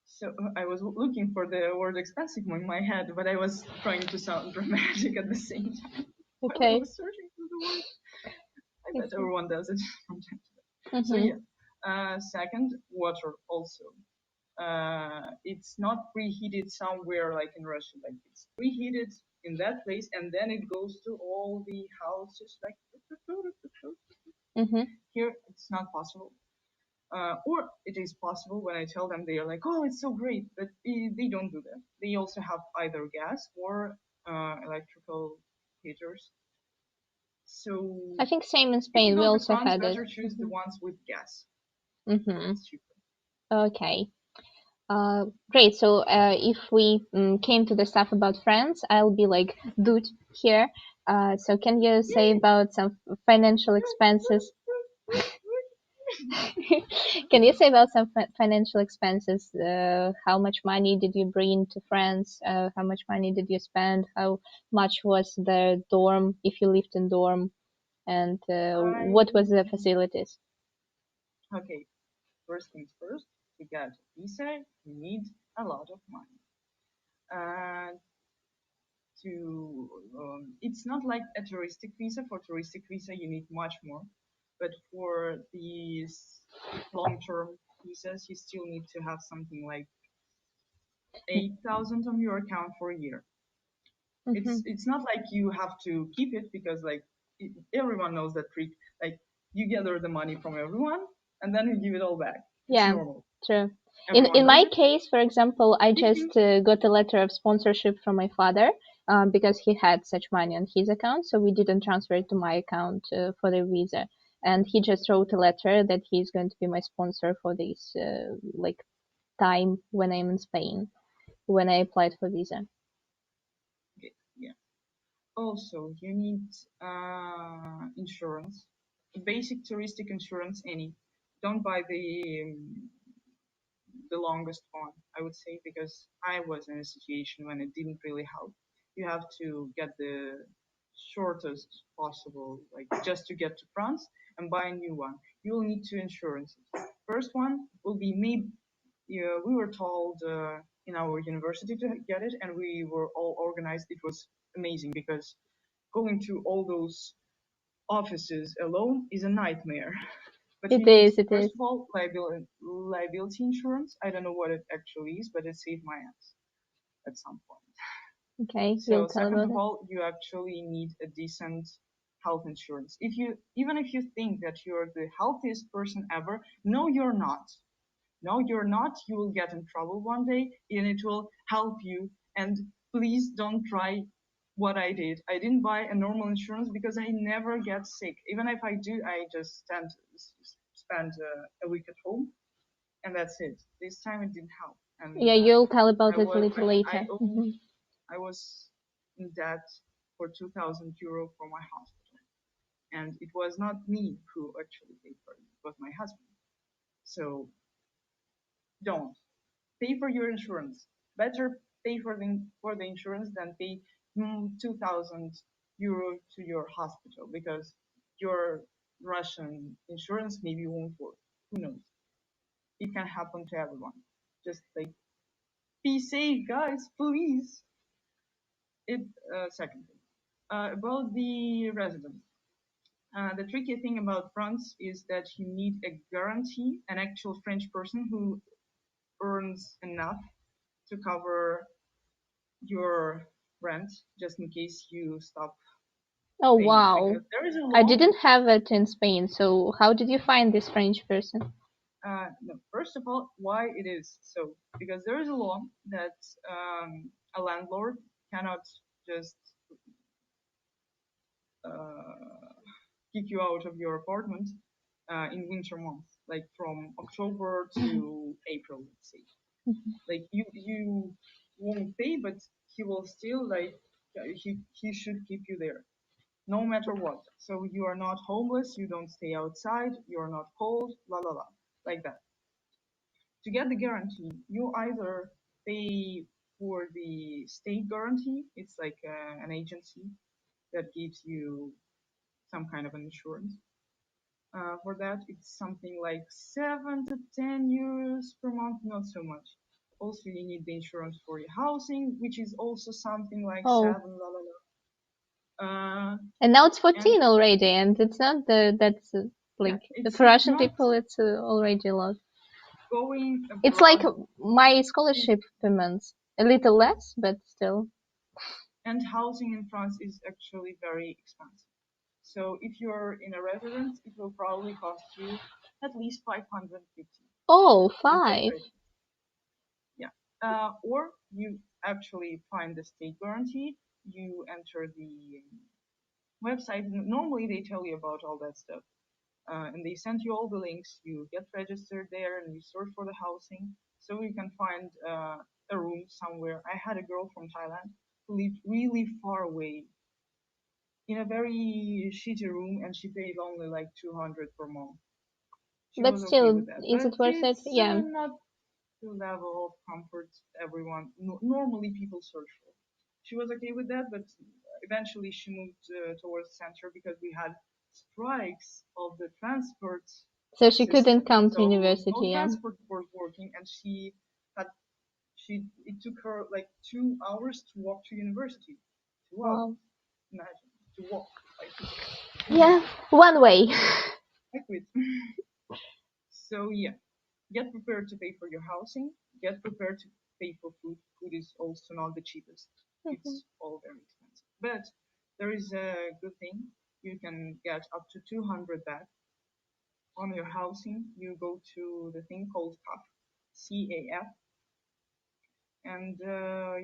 So I was looking for the word expensive in my head, but I was trying to sound dramatic at the same time. While I Okay. was searching for the word. I bet everyone does it from time to time. So Mm-hmm. yeah. Second, water also. It's not preheated somewhere like in Russia. Like it's preheated in that place, and then it goes to all the houses. Like Mm-hmm. here, it's not possible. Or it is possible when I tell them, they are like, "Oh, it's so great," but they don't do that. They also have either gas or electrical heaters. So I think same in if you Spain. We go to also France, had it. better choose the ones with gas. Mm-hmm. It's cheaper. Okay. Great. So if we came to the stuff about France, I'll be like dude here. So can you say about some financial expenses? Can you say about some financial expenses? How much money did you bring to France? How much money did you spend? How much was the dorm if you lived in dorm? And what was the facilities? Okay, first things first, to get a visa, you need a lot of money. And it's not like a touristic visa. For touristic visa, you need much more. But for these long-term visas, you still need to have something like 8,000 on your account for a year. It's not like you have to keep it because like everyone knows that trick. Like you gather the money from everyone and then you give it all back. It's Yeah, normal. true. Everyone In does my it. case, for example, I just got a letter of sponsorship from my father because he had such money on his account, so we didn't transfer it to my account for the visa. And he just wrote a letter that he's going to be my sponsor for this like time when I'm in Spain when I applied for visa. Okay, yeah. Also, you need insurance, basic touristic insurance. Any, don't buy the longest one, I would say, because I was in a situation when it didn't really help. You have to get the shortest possible, like just to get to France and buy a new one. You will need two insurances. First one will be maybe we were told in our university to get it, and we were all organized. It was amazing because going to all those offices alone is a nightmare. But you It need, is, it first is. of all, liability insurance. I don't know what it actually is, but it saved my ass at some point. Okay, you'll So tell second about of it. all, you actually need a decent health insurance. Even if you think that you're the healthiest person ever, no, you're not. No, you're not. You will get in trouble one day and it will help you. And please don't try what I did. I didn't buy a normal insurance because I never get sick. Even if I do, I just spend a week at home and that's it. This time it didn't help. And Yeah, you'll tell I about it a was, little later. I was in debt for 2,000 euro for my hospital. And it was not me who actually paid for it. It was my husband. So don't pay for your insurance. Better pay for the insurance than pay 2,000 euro to your hospital because your Russian insurance maybe won't work. Who knows? It can happen to everyone. Just like be safe, guys, please. It second thing about the residence. The tricky thing about France is that you need a guarantee, an actual French person who earns enough to cover your rent just in case you stop Oh, paying wow. because there is a I law. didn't have it in Spain, so how did you find this French person? No, first of all, why it is so? Because there is a law that a landlord cannot just kick you out of your apartment in winter months, like from October to April, let's say. Like you won't pay, but he will still he should keep you there, no matter what. So you are not homeless, you don't stay outside, you are not cold, la la la, like that. To get the guarantee, you either pay for the state guarantee. It's like an agency that gives you some kind of an insurance. For that, it's something like 7 to 10 euros per month, not so much. Also, you need the insurance for your housing, which is also something like 7, la la la. And now it's 14 already, and it's not that's like for Russian people, it's already a lot. Going abroad, it's like my scholarship payments, a little less, but still. And housing in France is actually very expensive. So if you're in a residence, it will probably cost you at least 550. Oh, 5. Yeah. Or you actually find the state guarantee, you enter the website. Normally they tell you about all that stuff. And they send you all the links. You get registered there and you search for the housing. So you can find a room somewhere. I had a girl from Thailand who lived really far away in a very shitty room, and she paid only like 200 per month. She but was still, okay with that. is it worth it? Yeah. Not the level of comfort everyone normally people search for. She was okay with that, but eventually she moved towards the center because we had strikes of the transport. So she couldn't come to university. No transport was working, and it took her like 2 hours to walk to university. 2 hours. Imagine to walk. Yeah, one way. I quit. So yeah, get prepared to pay for your housing. Get prepared to pay for food. Food is also not the cheapest. It's all very expensive. But there is a good thing. You can get up to 200 baht on your housing. You go to the thing called CAF, CAF, and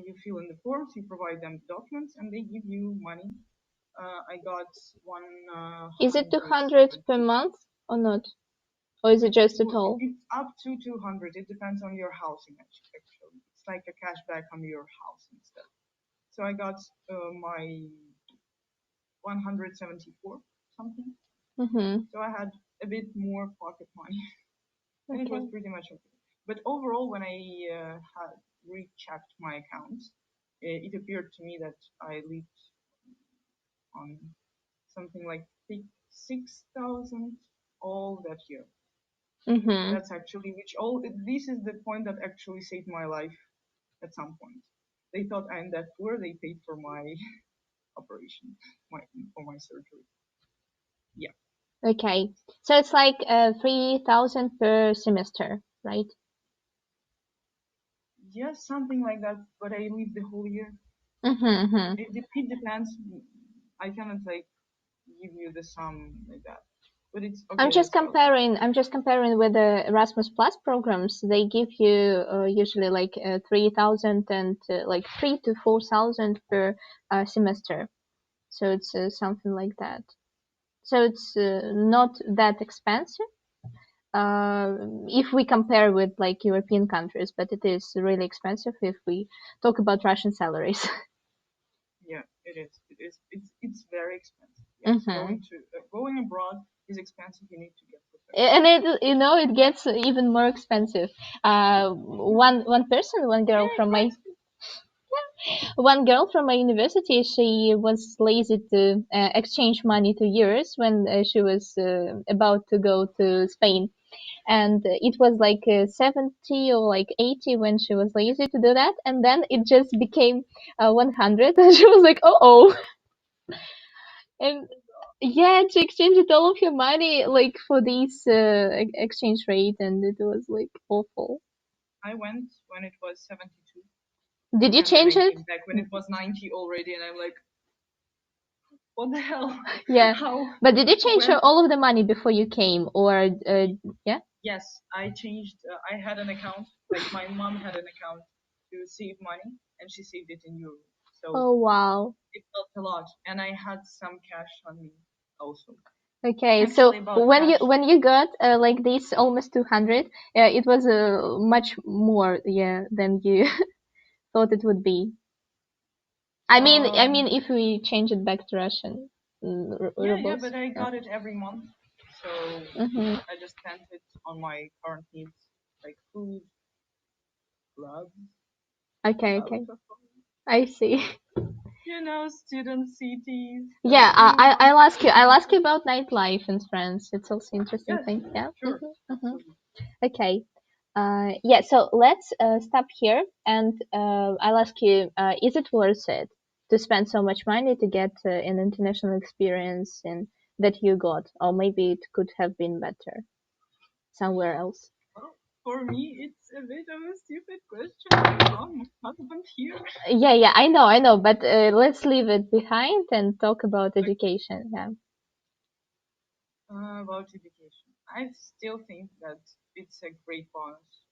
you fill in the forms. You provide them documents, and they give you money. I got one. Is it 200 per month or not? Or is it just at all? It's up to 200. It depends on your housing, actually. It's like a cashback on your housing stuff. So I got my 174 something. So I had a bit more pocket money. And it was pretty much okay. But overall, when I had rechecked my accounts, it appeared to me that I lived on something like 6,000 all that year. That's actually this is the point that actually saved my life at some point. They thought I'm that poor, they paid for my operation, for my surgery. Yeah. Okay, so it's like 3,000 per semester, right? Yes, something like that, but I live the whole year. It depends. I cannot like give you the sum like that. But it's okay. I'm just comparing with the Erasmus Plus programs. They give you usually like 3,000 and like 3 to 4,000 per semester. So it's something like that. So it's not that expensive if we compare with like European countries, but it is really expensive if we talk about Russian salaries. Yeah, it is. It's very expensive. Yes, going abroad is expensive. You need to get prepared. And it gets even more expensive. One girl from my university, she was lazy to exchange money to euros when she was about to go to Spain. And it was like 70 or like 80 when she was lazy to do that. And then it just became 100. And she was like, oh. And yeah, she exchanged all of her money like for this exchange rate, and it was like awful. I went when it was 72. Did you change it? Back when it was 90 already, and I'm like, what the hell? Yeah. How? But did you change all of the money before you came, or yeah? Yes, I changed. I had an account. Like my mom had an account to save money, and she saved it in euro. So Oh wow. it helped a lot, and I had some cash on me also. Okay, so Actually, about when cash, you got like this almost 200, it was much more, yeah, than you thought it would be. I mean, if we change it back to Russian yeah, rubles. but I Yeah. got it every month, so Mhm. I just spent it on my current needs, like food, gloves, Okay, okay. I see. student cities, like Yeah, I'll ask you. I'll ask you about nightlife in France. It's also interesting yes, thing. Yeah. sure, Mhm. absolutely. Okay. Yeah. So let's stop here, and I'll ask you: is it worth it to spend so much money to get an international experience in that you got, or maybe it could have been better somewhere else? Well, for me, it's a bit of a stupid question. Husband here. Yeah, yeah, I know, but let's leave it behind and talk about education. Yeah. About education, I still think that it's a great bonus.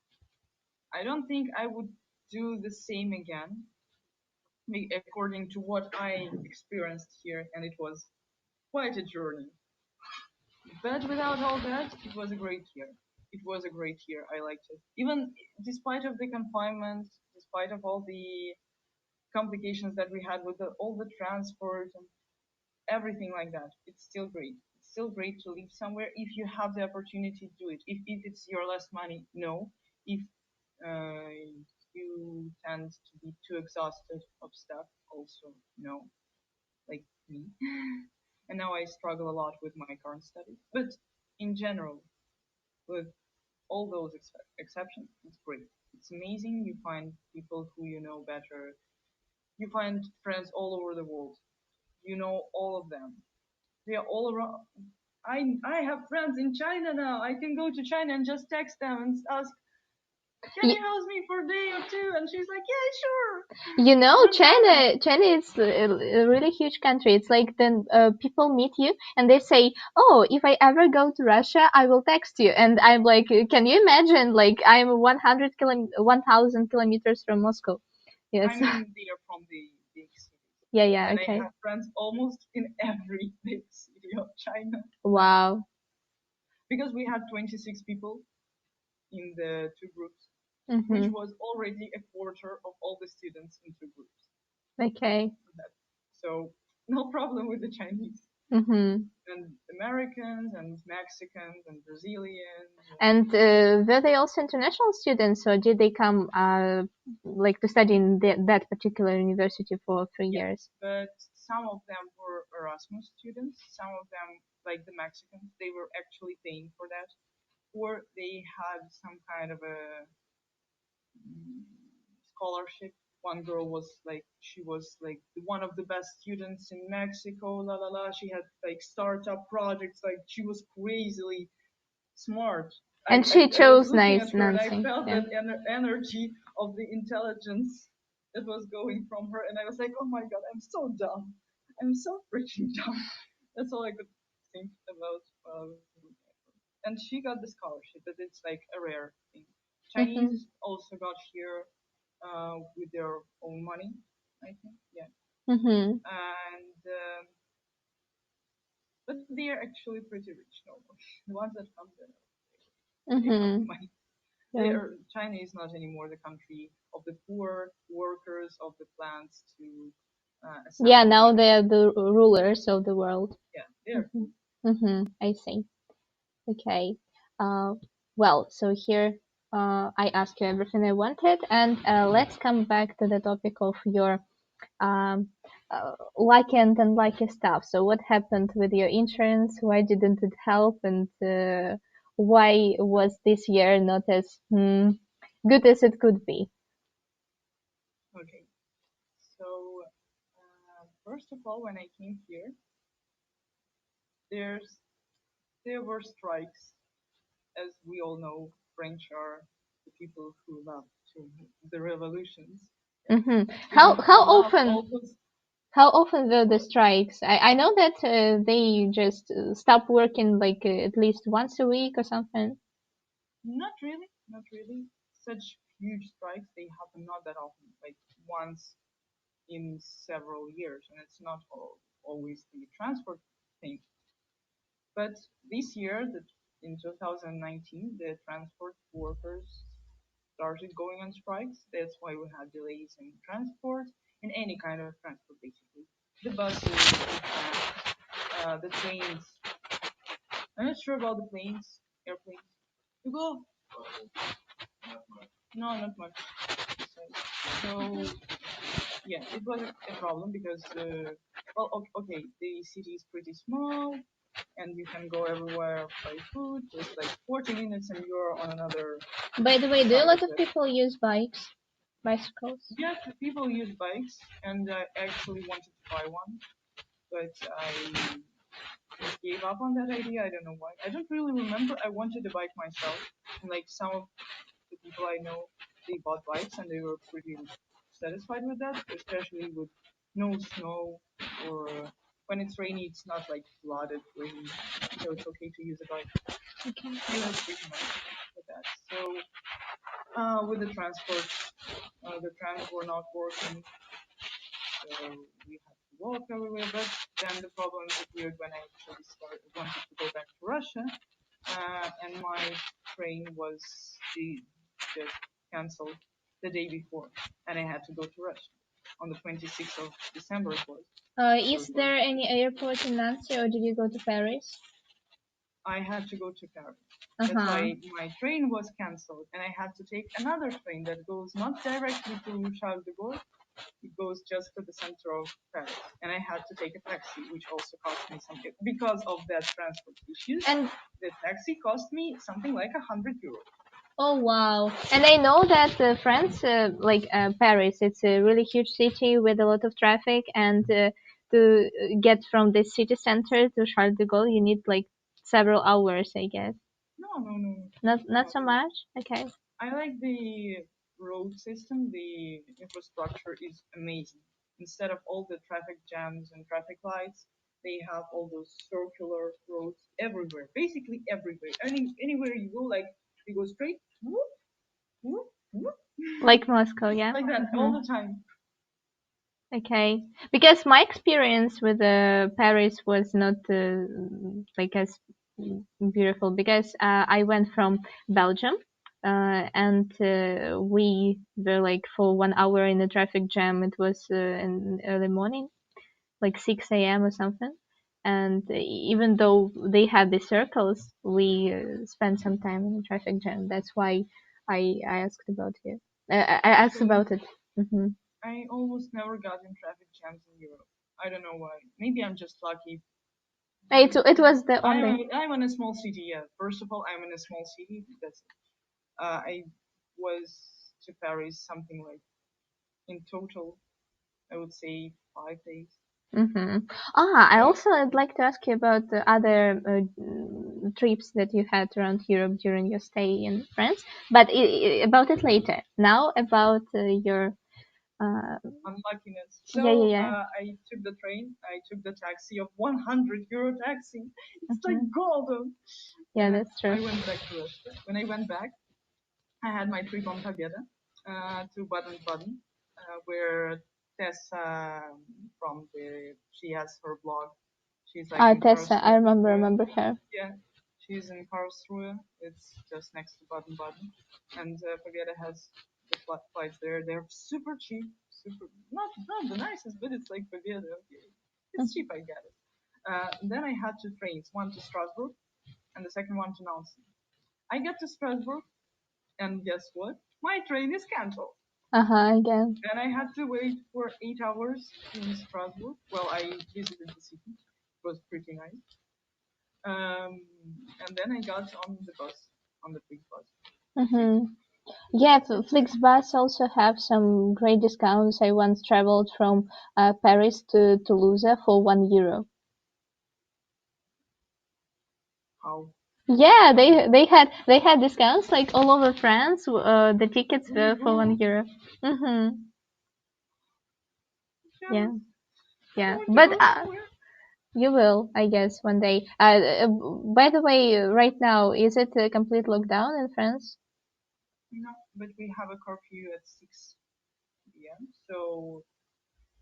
I don't think I would do the same again, according to what I experienced here, and it was quite a journey. But without all that, it was a great year. It was a great year. I liked it. Even despite of the confinement, despite of all the complications that we had with all the transport and everything like that, it's still great. It's still great to live somewhere if you have the opportunity to do it. If it's your last money, no. If uh, you tend to be too exhausted of stuff, also no, like me. And now I struggle a lot with my current studies. But in general, with all those exceptions, it's great. It's amazing. You find people who you know better. You find friends all over the world. You know all of them. They are all around. I have friends in China now. I can go to China and just text them and ask, "Can you house me for a day or two?" And she's like, "Yeah, sure, You know, no problem." China is a really huge country. It's like then people meet you and they say, "Oh, if I ever go to Russia, I will text you." And I'm like, "Can you imagine? Like, I'm 1,000 kilometers from Moscow." I Yes. mean, they are from the big cities, Yeah, yeah. and I Okay. have friends almost in every big city of China now Wow. because we had 26 people in the two groups, which Mhm. was already a quarter of all the students in two groups. Okay. So no problem with the Chinese Mhm. and Americans and Mexicans and Brazilians. And were they also international students, or did they come like to study in that particular university for 3 years? But some of them were Erasmus students. Some of them, like the Mexicans, they were actually paying for that, or they had some kind of a scholarship. One girl was like, she was like one of the best students in Mexico. La la la. She had like startup projects. Like she was crazily smart. And I, she I was chose looking at nice her and I Nancy. felt Yeah. that energy of the intelligence that was going from her, and I was like, oh my god, I'm so dumb. I'm so freaking dumb. That's all I could think about. And she got the scholarship, but it's like a rare thing. Mhm. Chinese also got here with their own money, I think. Yeah, Mhm. and but they are actually pretty rich normally. The ones that come there, they have Mhm. money. Yeah. China is not anymore the country of the poor workers of the plants to Yeah. assemble Now the. they are the rulers of the world. Yeah, they are Mhm. cool. Mhm. I see. Okay. Uh, well, so here I asked you everything I wanted, and let's come back to the topic of your um, lucky and unlucky stuff. So, what happened with your insurance? Why didn't it help? And why was this year not as good as it could be? Okay, so first of all, when I came here, there's there were strikes. As we all know, French are the people who love to the revolutions. Hmm. Even How love often? always. How often were the What? strikes? I know that they just stop working like at least once a week or something. Not really, not really. Such huge strikes, they happen not that often, like once in several years, and it's not always the transport thing. But this year, in 2019, the transport workers started going on strikes. That's why we had delays in transport, in any kind of transport, basically. The buses, the trains. I'm not sure about the planes, airplanes. You go? No, not much. So yeah, it was a problem because well, okay, the city is pretty small, and you can go everywhere by foot. Just like 40 minutes, and you're on another. By the way, do a lot of people use bicycles? Yes, people use bikes, and I actually wanted to buy one, but I gave up on that idea. I don't know why. I don't really remember. I wanted a bike myself, and like some of the people I know, they bought bikes and they were pretty satisfied with that, especially with no snow or when it's rainy, it's not like flooded rain, so it's okay to use a bike. Okay. They were pretty nice with that. So with the transport, the trams were not working, so we had to walk everywhere. But then the problems appeared when I actually wanted to go back to Russia, and my train was just cancelled the day before, and I had to go to Russia on the 26th of December. It was. Is there any airport in Nancy, or did you go to Paris? I had to go to Paris. That's why my train was cancelled, and I had to take another train that goes not directly to Charles de Gaulle. It goes just to the center of Paris, and I had to take a taxi, which also cost me something because of that transport issues. And the taxi cost me something like 100 euros. Oh wow! And I know that France, like Paris, it's a really huge city with a lot of traffic, and to get from the city center to Charles de Gaulle, you need like several hours, I guess. No. Not so much. Okay. I like the road system. The infrastructure is amazing. Instead of all the traffic jams and traffic lights, they have all those circular roads everywhere, basically everywhere. Anywhere you go, like you go straight, whoop, whoop, whoop. Like Moscow, yeah. Like that all the time. Okay, because my experience with Paris was not like as beautiful because I went from Belgium and we were like for 1 hour in a traffic jam. It was in early morning, like 6 a.m. or something. And even though they had the circles, we spent some time in the traffic jam. That's why I asked about it. I asked about it. I almost never got in traffic jams in Europe. I don't know why. Maybe I'm just lucky. It was the only. I'm in a small city. Yeah. First of all, I'm in a small city. That's it. I was to Paris something like in total, I would say 5 days. I also would like to ask you about the other trips that you had around Europe during your stay in France, but about it later. Now about your unluckiness. So I took the train. I took the taxi of 100 euro taxi. It's like golden. Yeah, that's true. I went back to Russia. When I went back, I had my trip on Pobeda to Baden-Baden, where Tessa she has her blog. She's like Tessa, I remember her. Yeah, she's in Karlsruhe. It's just next to Baden-Baden, and Pobeda has the flights there. They're super cheap, not the nicest, but it's like Pobeda. Okay. It's cheap, I get it. Then I had two trains, one to Strasbourg, and the second one to Nancy. I get to Strasbourg, and guess what? My train is cancelled. Again. And I had to wait for 8 hours in Strasbourg. Well, I visited the city. It was pretty nice. And then I got on the bus, on the big bus. Yeah, Flixbus also have some great discounts. I once traveled from Paris to Toulouse for €1. How? Yeah, they had discounts like all over France. The tickets were for €1. Yeah, but You will, I guess, one day. By the way, right now, is it a complete lockdown in France? No, but we have a curfew at 6 p.m. So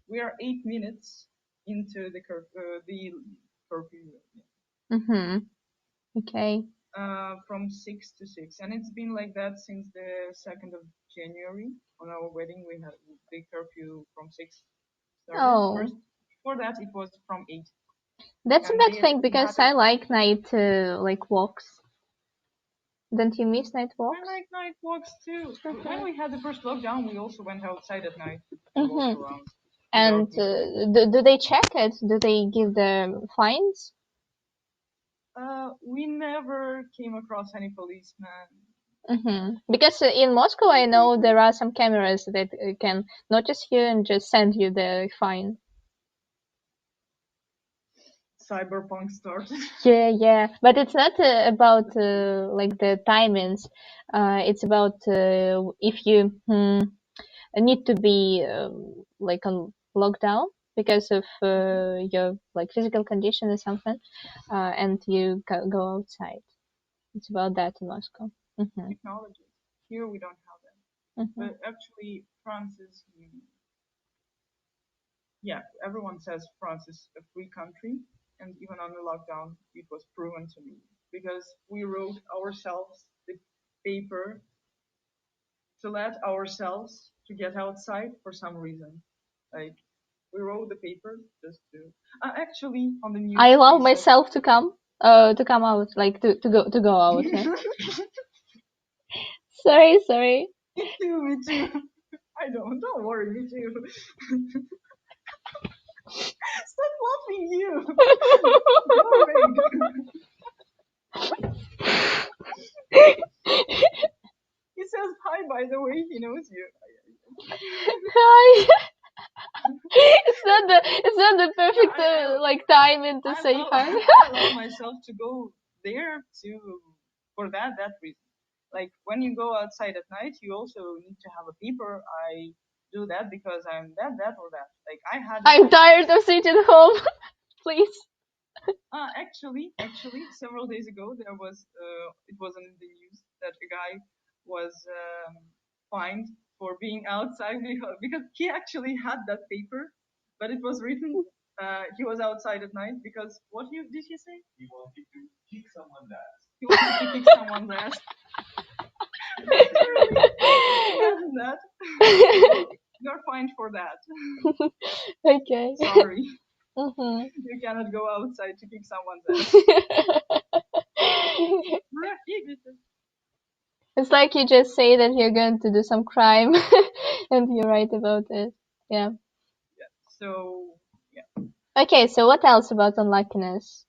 we are 8 minutes into the curfew. Mm-hmm. Okay. From 6 to 6, and it's been like that since the 2nd of January. On our wedding, we had the curfew from 6 started Oh, first. Before that, it was from 8, that's a and bad they thing had because it. I like night like walks. Don't you miss night I walks? like night walks too. When Mm-hmm. we had the first lockdown, we also went outside at night and walked Mm-hmm. around And without mosquitoes. do they check it? Do they give the fines? We never came across any policemen. Mm-hmm. Because in Moscow, I know there are some cameras that can notice you and just send you the fine. Cyberpunk started. Yeah, yeah, but it's not about like the timings. It's about if you need to be like on lockdown because of your like physical condition or something, and you go outside. It's about that in Moscow. Hmm. Technology. Here we don't have that. Hmm. But actually, France is, yeah, everyone says France is a free country. And even on the lockdown, it was proven to me because we wrote ourselves the paper to let ourselves to get outside for some reason. Like we wrote the paper just to. Actually, on the I news allow they said. myself to come out, like to go out. Yeah. Sorry, sorry. Me too, me too. I don't worry, me too. Stop laughing, you. Go away. He says hi, by the way. He knows you. Hi. It's not the perfect I, like timing to I say allow hi. I allow myself to go there to for that reason. Like when you go outside at night, you also need to have a paper. I do that because I'm that or that. Like I had I'm tired of sitting home. Please. actually, several days ago there was it was in the news that a guy was fined for being outside because he actually had that paper, but it was written he was outside at night because did he say? He wanted to kick someone's ass. He wanted to kick someone's ass. Literally, imagine that. Well, you're fined for that. Okay. Sorry, Mhm. you cannot go outside to kick someone's ass. It's like you just say that you're going to do some crime and you write about it. Yeah. Yeah. So yeah, Okay, so what else about unluckiness?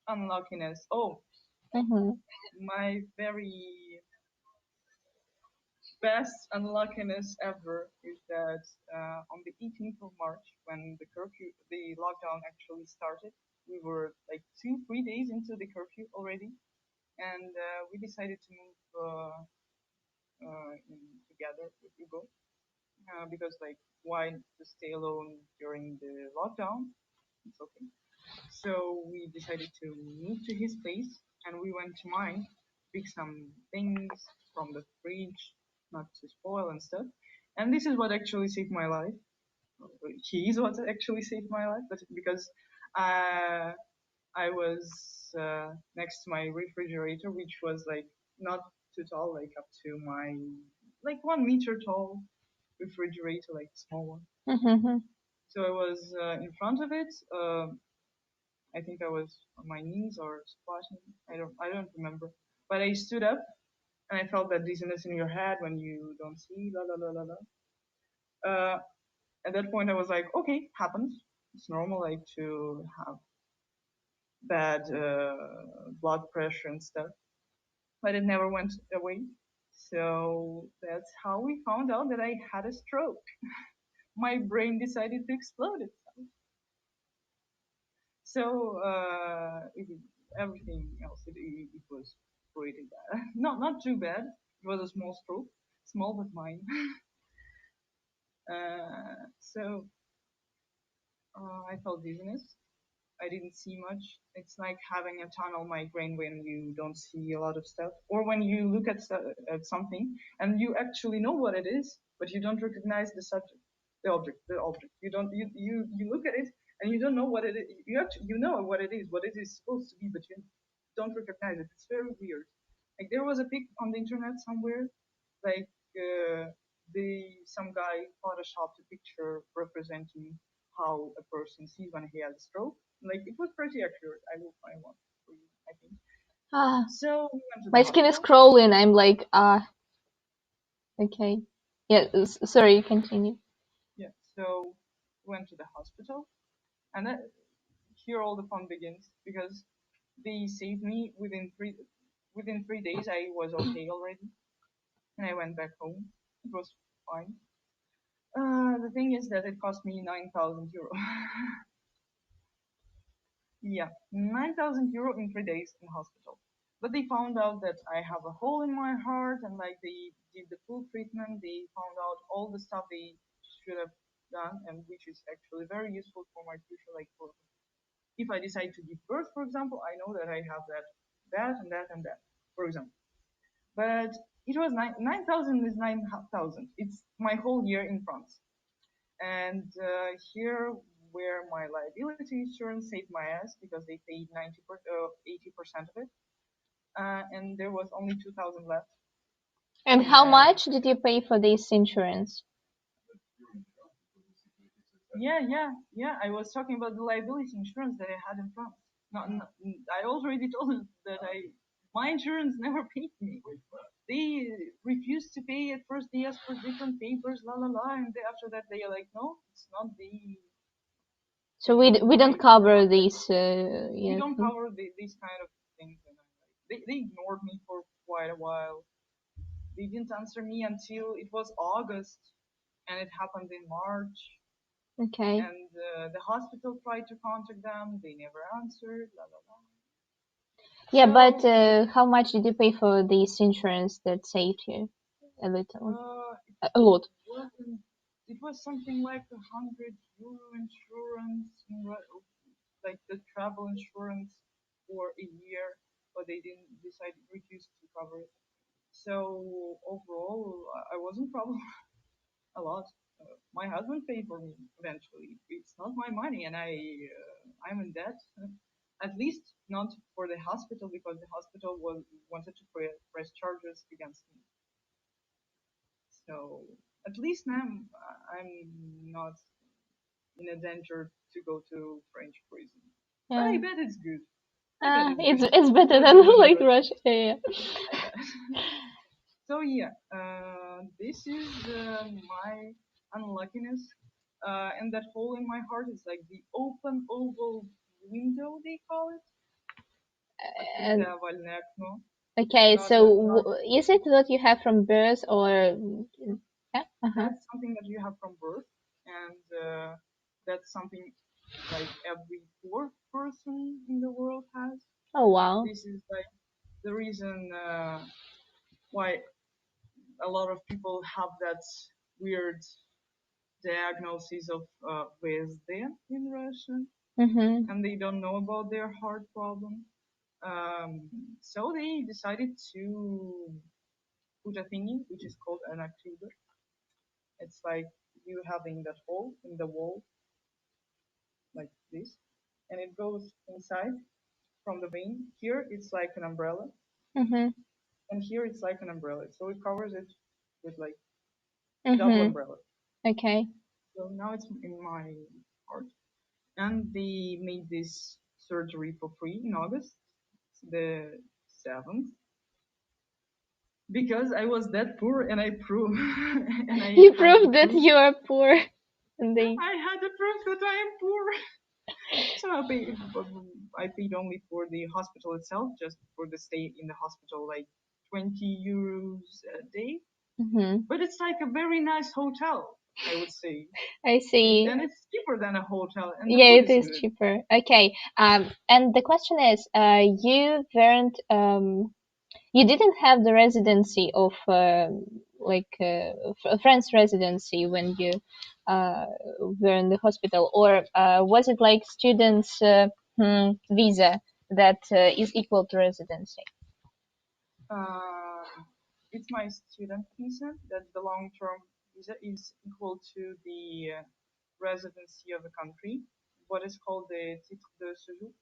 unluckiness. Oh, Mm-hmm. my very best unluckiness ever is that on the 18th of March, when the lockdown actually started, we were like 3 days into the curfew already, and we decided to move together with Hugo because like why to stay alone during the lockdown? It's okay. So we decided to move to his place, and we went to mine, pick some things from the fridge, not to spoil and stuff. And this is what actually saved my life. He is what actually saved my life, but because uh, I was next to my refrigerator, which was like not too tall, like up to my like 1 meter tall refrigerator, like small one. Mm-hmm. So I was in front of it. I think I was on my knees or squatting. I don't remember. But I stood up and I felt that dizziness in your head when you don't see. La la la la la. At that point, I was like, okay, happens. It's normal, like to have bad blood pressure and stuff. But it never went away. So that's how we found out that I had a stroke. My brain decided to explode itself. So everything else, it was pretty bad. Not too bad. It was a small stroke, small but mine. So I felt dizziness. I didn't see much. It's like having a tunnel migraine when you don't see a lot of stuff, or when you look at something and you actually know what it is, but you don't recognize the subject, the object. You don't you look at it and you don't know what it is. You know what it is supposed to be, but you don't recognize it. It's very weird. Like there was a pic on the internet somewhere, like some guy photoshopped a picture representing how a person sees when he has a stroke. Like it was pretty accurate. I will find one for you, I think. So we went to My the skin is hospital. crawling. I'm like, okay. Yeah, sorry, continue. Yeah, so we went to the hospital, and here all the fun begins because they saved me within 3 days. I was okay already, and I went back home. It was fine. The thing is that it cost me 9,000 euro. Yeah, 9,000 euro in 3 days in hospital. But they found out that I have a hole in my heart, and like they did the full treatment. They found out all the stuff they should have done, and which is actually very useful for my future. Like for if I decide to give birth, for example, I know that I have that, and that, and that, for example. But it was 9,000 is 9,000. It's my whole year in France. And here, where my liability insurance saved my ass because they paid 80% of it, and there was only 2,000 left. And how much did you pay for this insurance? Yeah. I was talking about the liability insurance that I had in France. I already told them that my insurance never paid me. They refused to pay at first. They asked for different papers, la la la, and after that they are like, no, it's not the. So we don't cover these. We don't cover these kind of things. And they ignored me for quite a while. They didn't answer me until it was August, and it happened in March. Okay. And the hospital tried to contact them. They never answered. La la la. Yeah, so, but how much did you pay for this insurance that saved you? A little. A lot. It was something like 100 euro insurance, like the travel insurance for a year, but they didn't decide refuse to cover it. So overall, I was in trouble a lot. My husband paid for me eventually. It's not my money, and I'm in debt. At least not for the hospital, because the hospital wanted to press charges against me. So at least now I'm not in a danger to go to French prison. Yeah. But I bet it's good. It's better than like Russia. Yeah. So yeah, this is my unluckiness, and that hole in my heart is like the open oval window, they call it. Okay, so is it what you have from birth, or yeah? That's something that you have from birth, and that's something like every fourth person in the world has. Oh wow! This is like the reason why a lot of people have that weird diagnosis of VSD in Russian, and they don't know about their heart problem. So they decided to put a thingy which is called an occluder. It's like you having that hole in the wall, like this, and it goes inside from the vein. Here it's like an umbrella, and here it's like an umbrella. So it covers it with like double umbrella. Okay. So now it's in my heart, and they made this surgery for free in August, the 7th. Because I was that poor, and I proved. You proved that you are poor. And I had the proof that I am poor. So I paid only for the hospital itself, just for the stay in the hospital, like 20 euros a day. But it's like a very nice hotel, I would say. I see. And it's cheaper than a hotel. And yeah, it is cheaper. Okay. And the question is, you weren't you didn't have the residency of French residency when you were in the hospital, or was it like students visa that is equal to residency? It's my student visa that the long-term visa is equal to the residency of a country. What is called the titre de séjour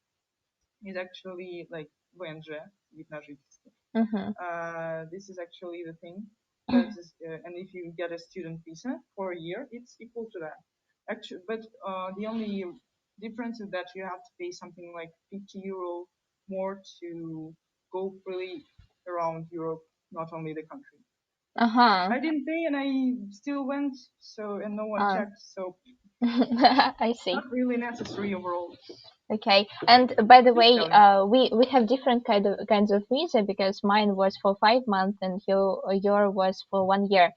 is actually like VNG, this is actually the thing that is, and if you get a student visa for a year, it's equal to that. Actually, but the only difference is that you have to pay something like 50 euro more to go freely around Europe, not only the country. I didn't pay and I still went, so and no one checked, so I see. Not really necessary overall. Okay, and by the way, we have different kinds of visa because mine was for 5 months and your was for 1 year.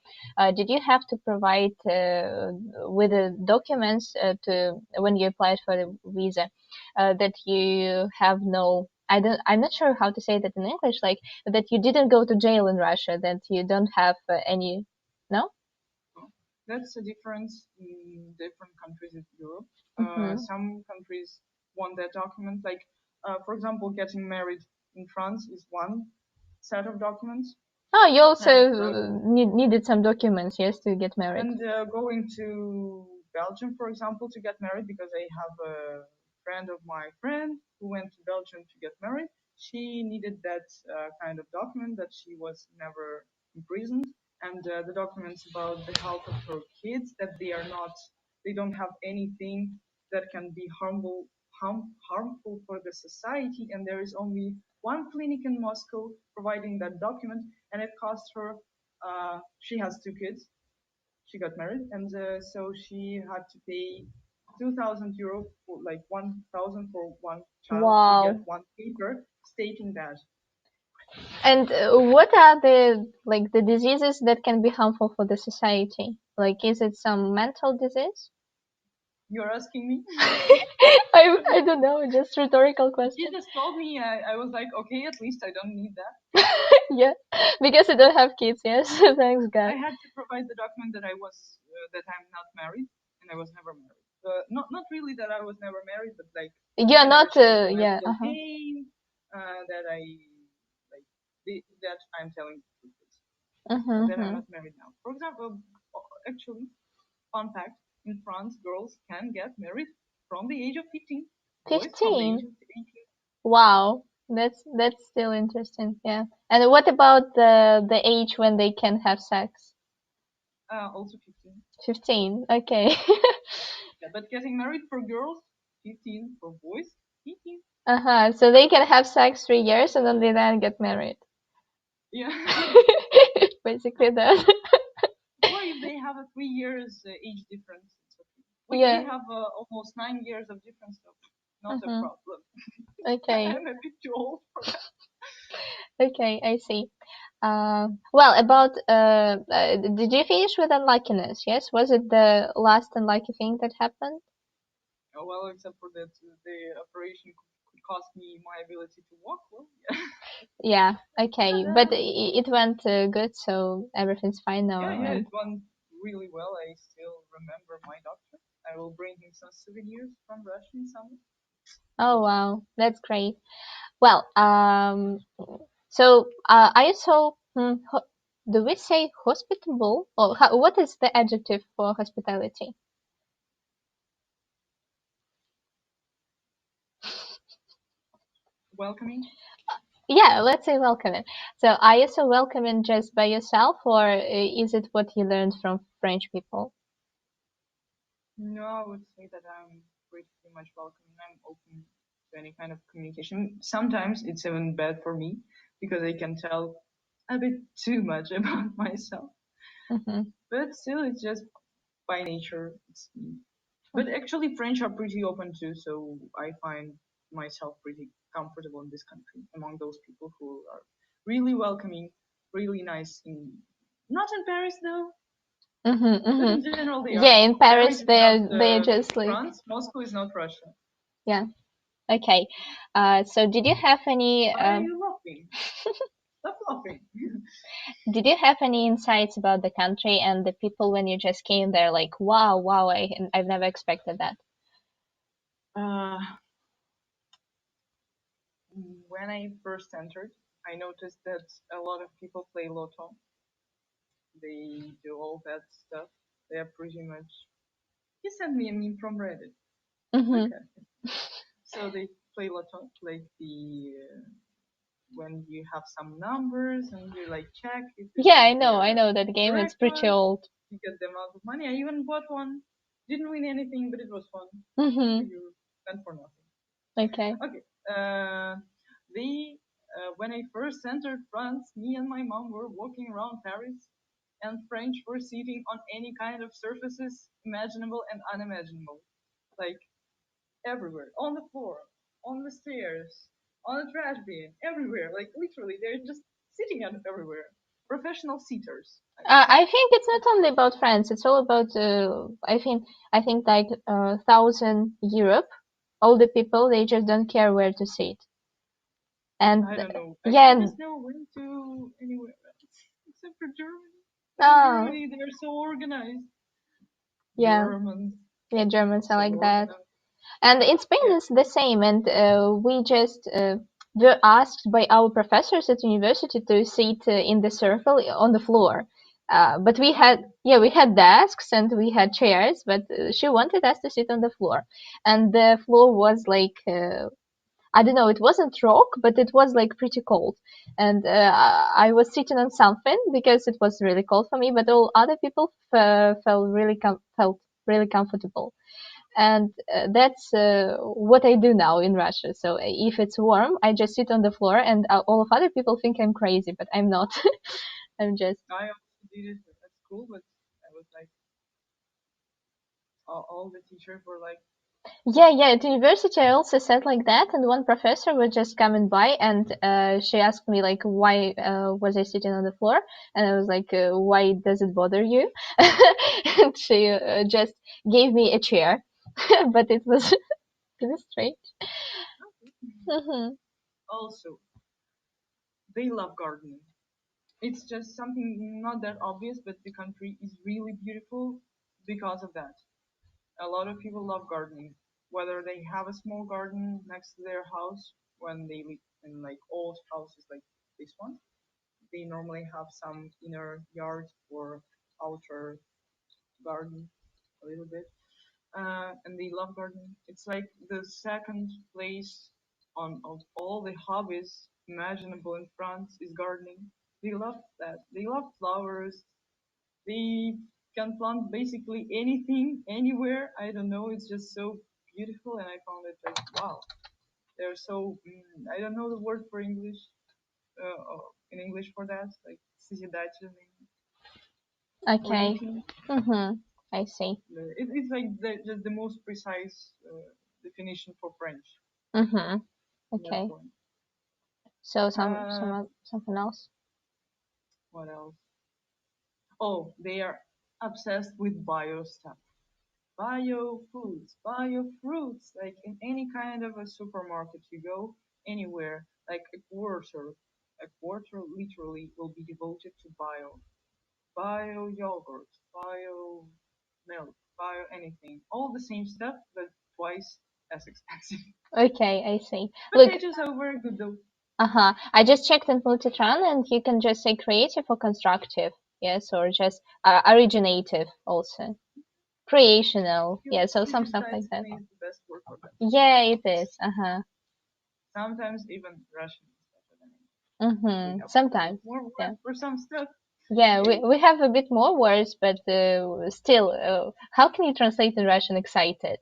Did you have to provide with the documents to when you applied for the visa that you have no? I'm not sure how to say that in English. Like that you didn't go to jail in Russia. That you don't have any. No. That's a difference in different countries in Europe. Some countries want that document. Like, for example, getting married in France is one set of documents. Oh, you also needed some documents, yes, to get married. And going to Belgium, for example, to get married, because I have a friend of my friend who went to Belgium to get married. She needed that kind of document that she was never imprisoned, and the documents about the health of her kids, that they don't have anything that can be harmful for the society, and there is only one clinic in Moscow providing that document, and it cost her. She has 2 kids. She got married, and so she had to pay 2,000 euro for like 1,000 for one child to get one paper stating that. And what are the diseases that can be harmful for the society? Like, is it some mental disease? You're asking me? I don't know, just rhetorical question. You just told me. I was like, okay, at least I don't need that. Yeah, because you don't have kids, yes. Thanks God. I had to provide the document that that I'm not married, and I was never married. Not really that I was never married, but like you're not. Yeah. Pain, that I like that I'm telling the truth. That I'm not married now. For example, actually, fun fact: in France, girls can get married from the age of 15. 15. Wow, that's still interesting. Yeah. And what about the age when they can have sex? Also 15. 15. Okay. Yeah, but getting married for girls, 15. For boys, 18. So they can have sex 3 years and then they get married. Yeah. Basically that. Or if they have a 3 years age difference, it's okay. We have almost 9 years of difference, so not a problem. Okay. I'm a bit too old for that. Okay, I see. Well, about did you finish with unluckiness? Yes, was it the last unlucky thing that happened? Oh, well, except for that, the operation could cost me my ability to walk. Well, yeah. Yeah. Okay, but it went good, so everything's fine now. Yeah, it went really well. I still remember my doctor. I will bring him some souvenirs from Russia in summer. Oh wow, that's great. Well, so I saw. Do we say hospitable, or what is the adjective for hospitality? Welcoming. Yeah, let's say welcoming. So are you so welcoming just by yourself, or is it what you learned from French people? No, I would say that I'm pretty much welcoming. I'm open to any kind of communication. Sometimes it's even bad for me because I can tell a bit too much about myself. But still, it's just by nature. It's me. But actually, French are pretty open too, so I find myself pretty comfortable in this country among those people who are really welcoming, really nice. Not in Paris though. But in general, they are. Yeah, in Paris, they're just like France. Moscow is not Russia. Yeah. Okay. So did you have any? Why are you laughing? Stop laughing. Did you have any insights about the country and the people when you just came there? Like, wow, I've never expected that. when I first entered, I noticed that a lot of people play lotto. They do all that stuff. They are pretty much. He sent me a meme from Reddit. Okay. So they play lotto, like the when you have some numbers and you like check if Yeah, I they're know that game. It's correct pretty one, old. you get the amount of money. I even bought one. Didn't win anything, but it was fun. You spent for nothing. Okay. Okay. They when I first entered France, me and my mom were walking around Paris, and French were sitting on any kind of surfaces imaginable and unimaginable, like everywhere, on the floor, on the stairs, on the trash bin, everywhere. Like literally, they're just sitting everywhere. Professional seaters. I think it's not only about France. It's all about. I think like thousand Europe. All the people they just don't care where to sit. And I don't know. yeah, I just never went to anywhere else except for Germany. oh, Germany, they're so organized. yeah, Germans, yeah, Germans are so like that. organized. And in Spain, Yeah, it's the same. And we just were asked by our professors at university to sit in the circle on the floor. But we had desks and we had chairs, but she wanted us to sit on the floor. And the floor was like, I don't know, it wasn't rock, but it was like pretty cold. And I was sitting on something because it was really cold for me, but all other people felt really comfortable. And that's what I do now in Russia. So if it's warm, I just sit on the floor, and all of other people think I'm crazy, but I'm not. I'm just. I also did it at school, but I was like, all the teachers were like, Yeah. At university, I also said like that, and one professor was just coming by, and she asked me like, why was I sitting on the floor, and I was like, why does it bother you? And she just gave me a chair, but it was really strange. also, they love gardening. It's just something not that obvious, but the country is really beautiful because of that. A lot of people love gardening, whether they have a small garden next to their house when they live in like old houses like this one. They normally have some inner yard or outer garden a little bit, and they love gardening. It's like the second place on of all the hobbies imaginable in France is gardening. They love that. They love flowers. They can plant basically anything, anywhere. I don't know. It's just so beautiful, and I found it like wow. They're so I don't know the word for English. In English for that, like созидательный, Okay. forgiving. I see. It's like just the most precise definition for French. Okay. Point. So something else. What else? Oh, they are obsessed with bio stuff. Bio foods, bio fruits. Like in any kind of a supermarket you go, anywhere, like a quarter literally will be devoted to bio yogurt, bio milk, bio anything. All the same stuff, but twice as expensive. Okay, I see. Look, Potatoes are very good though. I just checked in Multitran, and you can just say creative or constructive, yes, or just originative also. Creational, yeah, so some stuff like that. Is the best word for that. Yeah, it is. Sometimes even Russian is better than English. Sometimes, More words yeah. for some stuff. Yeah, we have a bit more words, but still, how can you translate in Russian excited?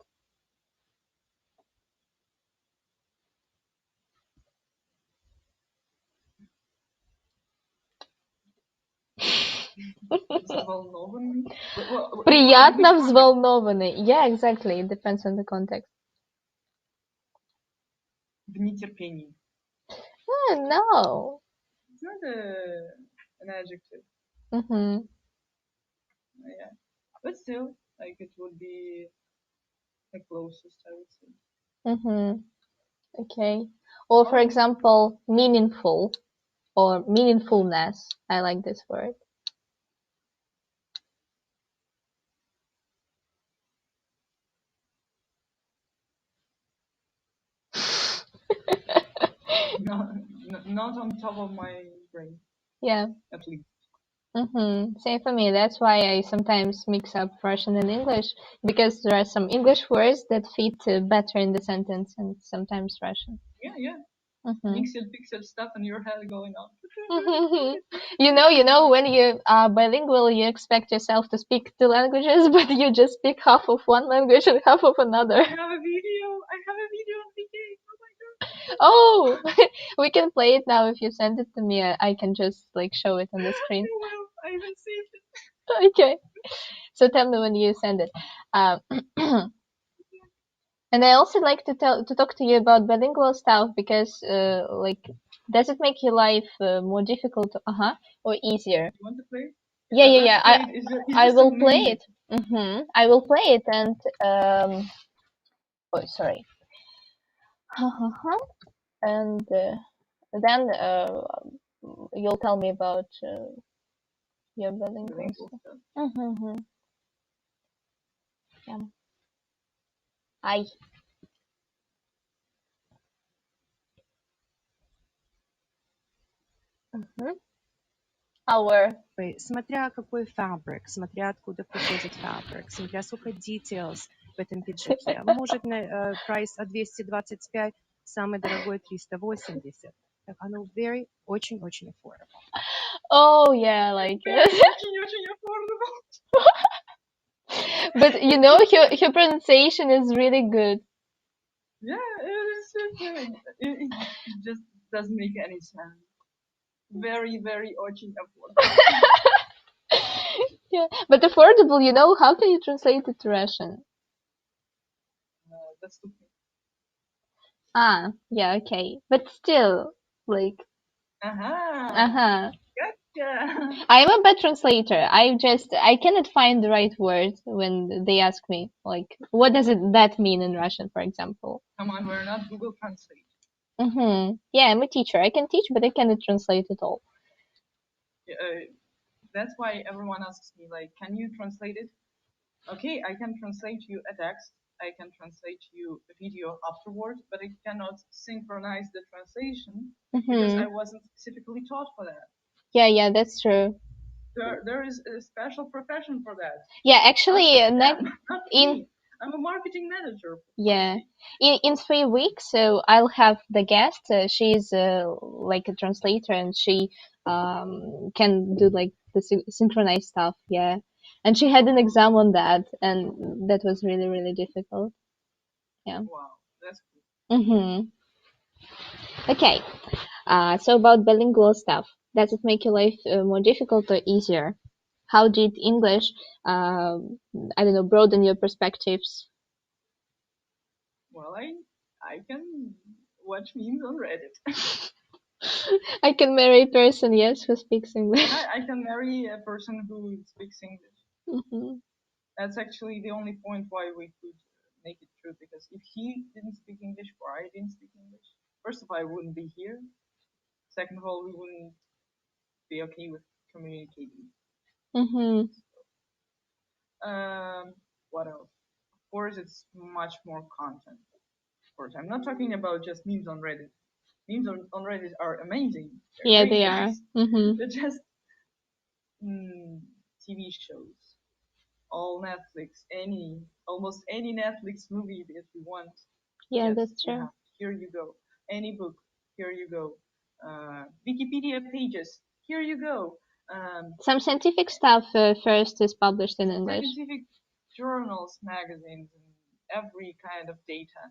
Взволнованный. Приятно взволнованный. Yeah, exactly. It depends on the context. В нетерпении. No. It's not an adjective. Yeah. But still, like it would be the closest, I would say. Okay. Or for example, meaningful or meaningfulness. I like this word. Not on top of my brain, Yeah. at least. Same for me. That's why I sometimes mix up Russian and English because there are some English words that fit better in the sentence, and sometimes Russian. Yeah. Mm-hmm. Pixel stuff in your head going on. When you are bilingual, you expect yourself to speak two languages, but you just speak half of one language and half of another. I have a video on VK. Oh my god. Oh, we can play it now. If you send it to me, I can just like show it on the screen. I even saved it. Okay. So tell me when you send it. Um, and I also like to talk to you about bilingual stuff because does it make your life more difficult, or easier? You want to play? Yeah. I Is this will play amazing? it. I will play it and oh, sorry. And then you'll tell me about your bilingual stuff. Yeah. I. Our. Смотря какой фабрик, смотря откуда приходит фабрик, смотря сколько details в этом пиджаке. Может, прайс 225, самый дорогой 380. Так оно очень-очень affordable. Oh yeah, like Очень affordable. but her pronunciation is really good. Yeah, it just doesn't make any sense. Very очень affordable. Yeah, but affordable, how can you translate it to Russian? That's stupid. Yeah, okay. But still, like, Gotcha. I'm a bad translator. I cannot find the right word when they ask me, like, what does that mean in Russian, for example? Come on, we're not Google Translate. Yeah, I'm a teacher. I can teach, but I cannot translate at all. That's why everyone asks me, like, can you translate it? Okay, I can translate you a text. I can translate you a video afterwards, but I cannot synchronize the translation because I wasn't specifically taught for that. Yeah, that's true. There is a special profession for that. Yeah, actually, not me. I'm a marketing manager. Yeah, in 3 weeks, so I'll have the guest. She's like a translator, and she can do like the synchronized stuff. Yeah, and she had an exam on that, and that was really, really difficult. Yeah. Wow, that's cool. Okay. So about bilingual stuff, does it make your life more difficult or easier? How did English, I don't know, broaden your perspectives? Well, I can watch memes on Reddit. I can marry a person, yes, who speaks English. I can marry a person who speaks English. That's actually the only point why we could make it true, because if he didn't speak English or I didn't speak English, first of all, I wouldn't be here. Second of all, we wouldn't be okay with communicating. What else? Of course, it's much more content. Of course, I'm not talking about just memes on Reddit. Memes on Reddit are amazing. Yeah, they are. They're just TV shows, all Netflix, almost any Netflix movie that you want. Yeah, that's true. Here you go. Any book, here you go. Wikipedia pages, here you go. Some scientific stuff first is published in English. Scientific journals, magazines, and every kind of data.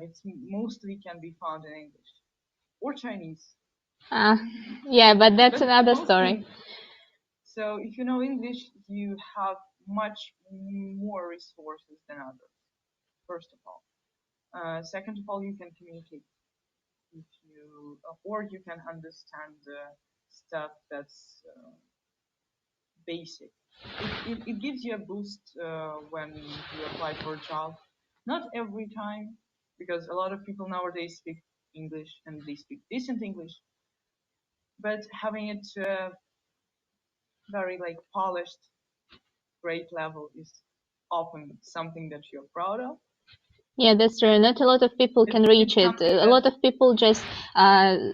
It's mostly can be found in English or Chinese. Yeah, but that's another story. So if you know English, you have much more resources than others. First of all, second of all, you can communicate. Or you can understand stuff that's basic. It gives you a boost when you apply for a job. Not every time, because a lot of people nowadays speak English and they speak decent English. But having it very like polished, great level is often something that you're proud of. Yeah, that's true. Not a lot of people can reach it. A lot of people just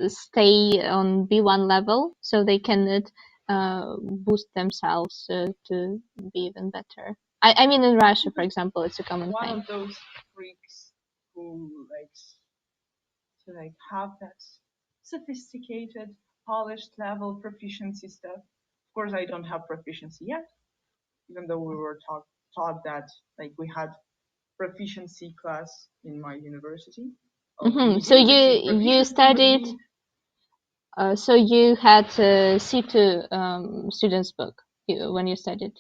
stay on B1 level, so they cannot boost themselves to be even better. I mean, in Russia, for example, it's a common One thing. of those freaks who likes to have that sophisticated, polished level proficiency stuff. Of course, I don't have proficiency yet, even though we were taught that we had proficiency class in my university. So you studied. So you had C2 students book when you studied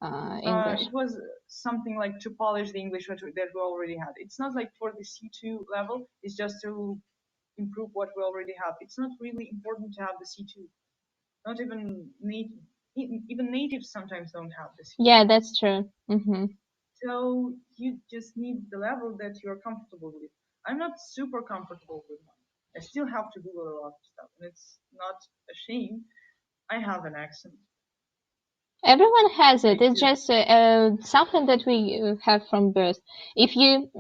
English. It was something like to polish the English that we already had. It's not like for the C2 level. It's just to improve what we already have. It's not really important to have the C2. Not even even natives sometimes don't have the C2. Yeah, that's true. So you just need the level that you're comfortable with. I'm not super comfortable with mine. I still have to Google a lot of stuff, and it's not a shame. I have an accent. Everyone has it. It's just something that we have from birth. If you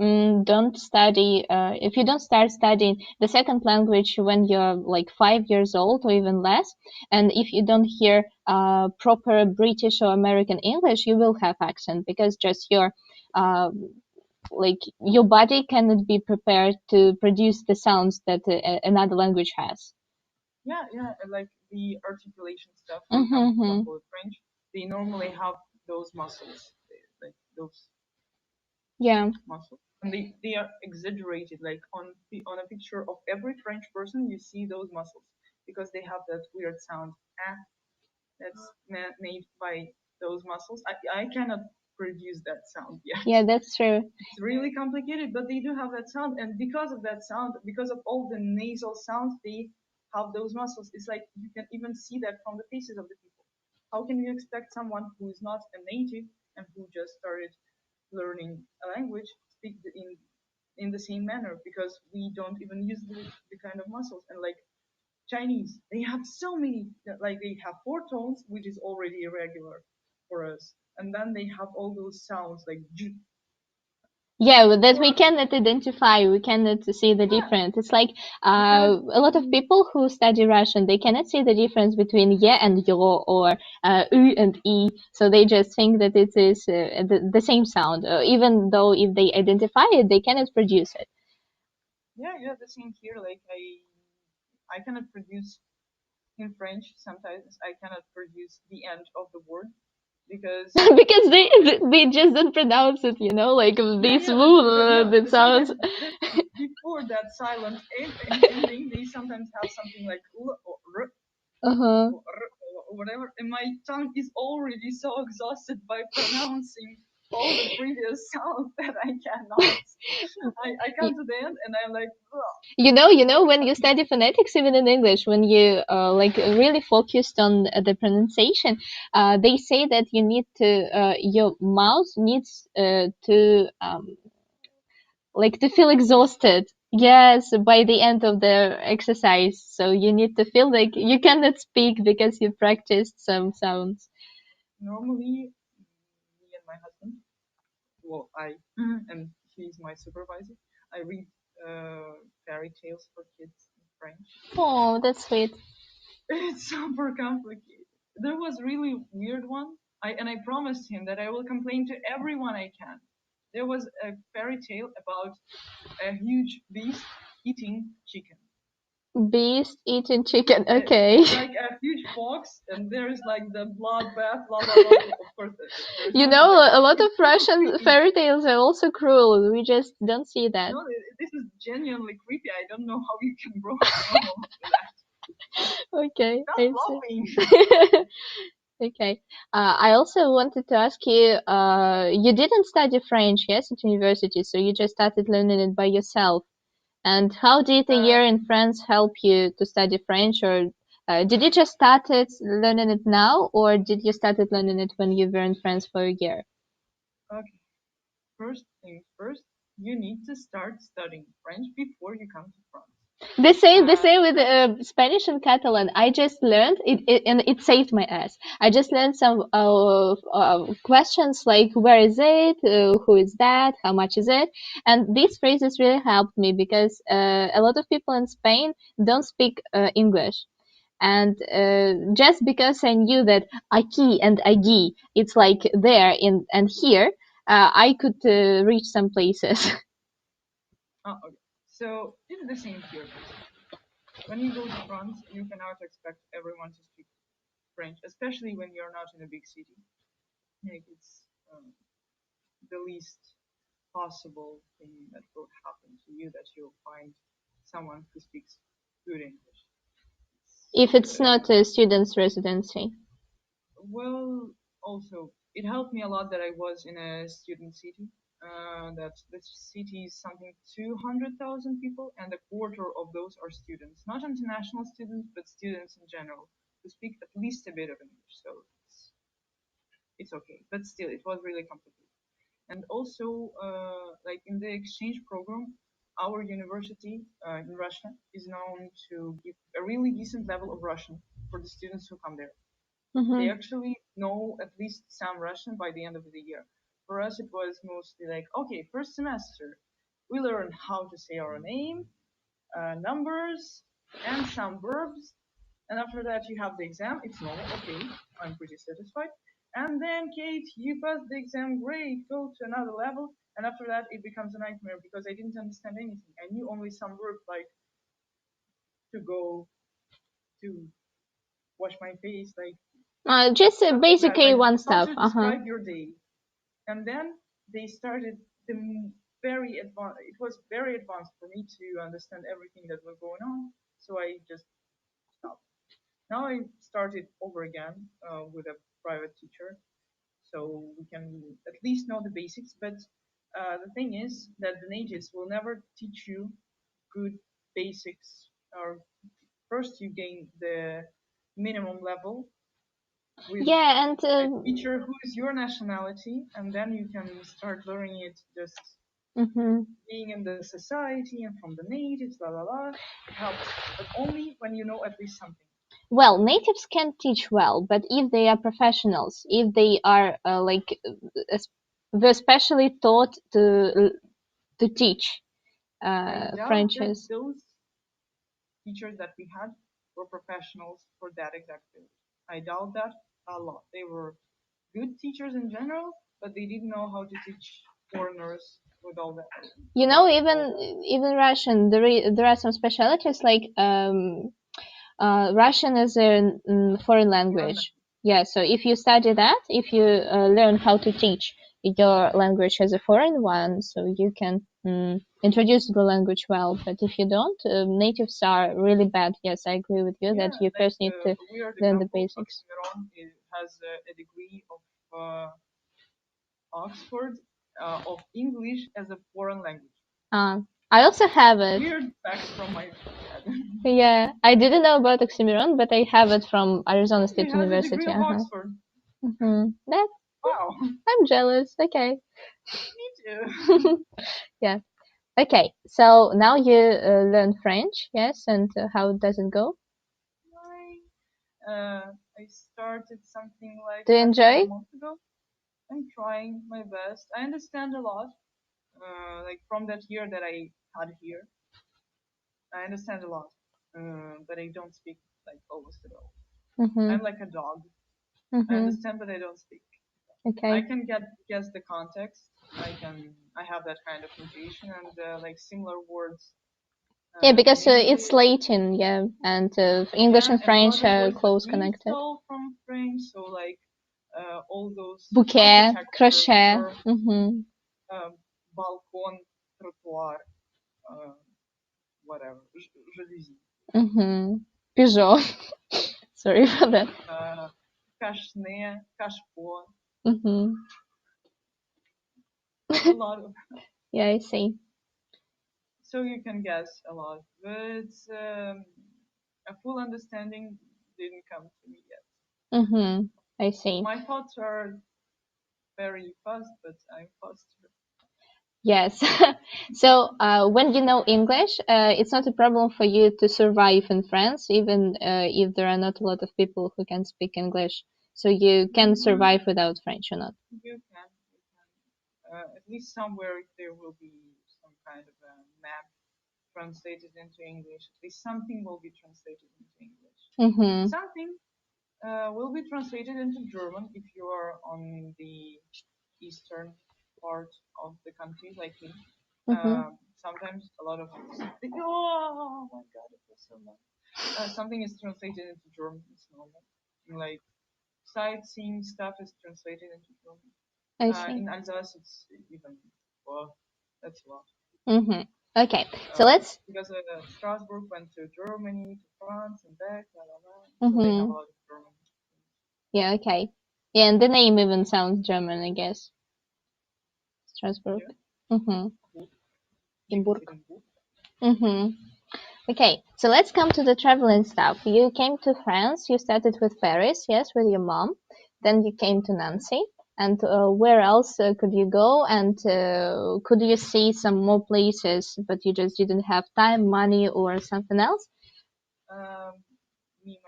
don't study, if you don't start studying the second language when you're like 5 years old or even less, and if you don't hear proper British or American English, you will have accent because just your like your body cannot be prepared to produce the sounds that another language has. Yeah, like the articulation stuff. For example, with French, they normally have those muscles, like those muscles, and they are exaggerated. Like on a picture of every French person, you see those muscles because they have that weird sound. That's made by those muscles. I cannot produce that sound yet. Yeah, that's true. It's really complicated, but they do have that sound, and because of that sound, because of all the nasal sounds, they have those muscles. It's like you can even see that from the faces of the people. How can you expect someone who is not a native and who just started learning a language speak in the same manner? Because we don't even use the kind of muscles. And like Chinese, they have so many, like they have 4 tones, which is already irregular for us. And then they have all those sounds like yeah, that we cannot identify, we cannot see the difference. It's like a lot of people who study Russian, they cannot see the difference between yeah and yo or u and e. So they just think that it is the same sound, even though if they identify it, they cannot produce it. Yeah, the same here. Like I cannot produce in French. Sometimes I cannot produce the end of the word because because they just don't pronounce it, you know, like this that sounds. Before that silent ending, they sometimes have something like l or r, or whatever, and my tongue is already so exhausted by pronouncing all the previous sounds that I cannot. I come to the end and I'm like, ugh. You know, when you study phonetics, even in English, when you like really focused on the pronunciation, they say that you need to your mouth needs to like to feel exhausted. Yes, by the end of the exercise, so you need to feel like you cannot speak because you practiced some sounds. Normally, me and my husband, well, and he's my supervisor. I read fairy tales for kids in French. Oh, that's sweet. It's super complicated. There was really weird one. I promised him that I will complain to everyone I can. There was a fairy tale about a huge beast eating chicken. Beast eating chicken. Okay. It's like a huge box, and there's like the bloodbath, blah blah blah. Of course, you know, a lot of Russian fairy tales are also cruel. We just don't see that. No, this is genuinely creepy. I don't know how you can grow up normal after that. Okay. Stop laughing. Okay. I also wanted to ask you, you didn't study French, yes, at university, so you just started learning it by yourself. And how did a year in France help you to study French, or did you just started learning it now, or did you started learning it when you were in France for a year? Okay. First things first, you need to start studying French before you come to France. The same with Spanish and Catalan. I just learned it, and it saved my ass. I just learned some questions like where is it, who is that, how much is it, and these phrases really helped me because a lot of people in Spain don't speak English. And just because I knew that aquí and allí, it's like there in and here, I could reach some places. Oh, okay. So it's the same here. When you go to France, you cannot expect everyone to speak French, especially when you're not in a big city. Like it's the least possible thing that will happen to you that you'll find someone who speaks good English. If it's not a student's residency. Well, also, it helped me a lot that I was in a student city. That the city is something 200,000 people, and a quarter of those are students, not international students, but students in general, who speak at least a bit of English. So it's okay, but still, it was really complicated. And also, like in the exchange program, our university in Russia is known to give a really decent level of Russian for the students who come there. They actually know at least some Russian by the end of the year. For us, it was mostly like, okay, first semester, we learn how to say our name, numbers, and some verbs. And after that, you have the exam. It's normal. Okay, I'm pretty satisfied. And then, Kate, you passed the exam. Great. Go to another level. And after that, it becomes a nightmare because I didn't understand anything. I knew only some words like to go, to wash my face, like just basic like, A1 how stuff. to describe your day. And then they started the very advanced. It was very advanced for me to understand everything that was going on. So I just stopped. Now I started over again with a private teacher, so we can at least know the basics. But the thing is that the natives will never teach you good basics. Or first you gain the minimum level with and a teacher who is your nationality, and then you can start learning it just being in the society and from the natives, la la la. It helps, but only when you know at least something. Well, natives can teach well, but if they are professionals, if they are they're specially taught to teach I doubt that Frenches. those teachers that we had were professionals for that exact field. I doubt that a lot. They were good teachers in general, but they didn't know how to teach foreigners with all that. You know, even Russian, there are some specialties like Russian is a foreign language. Yeah, so if you study that, if you learn how to teach your language as a foreign one, so you can introduce the language well. But if you don't, natives are really bad. Yes, I agree with you that you first need to learn the basics. It has a degree of Oxford of English as a foreign language. I also have it. Weird fact from my dad. Yeah, I didn't know about Oxymoron, but I have it from Arizona State He has University. a degree of Oxford. That, wow. I'm jealous. Okay. Me too. Yeah. Okay. So now you learn French, yes? And how does it go? I started something like Do you enjoy? a month ago. I'm trying my best. I understand a lot. Like from that year that I had here, I understand a lot, but I don't speak like almost at all. I'm like a dog. I understand, but I don't speak. Okay. I can guess the context. I have that kind of intuition and like similar words. Yeah, because it's Latin, yeah, and English and French are close connected. From French, so like all those bouquet, crochet. Balcon, trottoir, whatever, jalousie. Peugeot. Sorry for that. Cache-nez, cache-pot. A lot of. Yeah, I see. So you can guess a lot, but a full understanding didn't come to me yet. I see. My thoughts are very fast, but I'm faster. Yes. So when you know English, it's not a problem for you to survive in France, even if there are not a lot of people who can speak English. So you can survive without French or not? You can. At least somewhere there will be some kind of a map translated into English. At least something will be translated into English. Mm-hmm. Something will be translated into German if you are on the eastern part of the country, like me. Sometimes a lot of oh my god, it was so much. Something is translated into German. It's normal. Like sightseeing stuff is translated into German. I see. In Alsace, it's even well, that's a lot. Mm-hmm. Okay, so let's. Because Strasbourg went to Germany, to France, and back, blah, blah, blah. So they have a lot of German. Yeah. Okay. Yeah, and the name even sounds German, I guess. Strasbourg. Yeah. Mm-hmm. Okay, so let's come to the traveling stuff. You came to France. You started with Paris, yes, with your mom. Then you came to Nancy. And where else could you go? And could you see some more places, but you just didn't have time, money, or something else? Me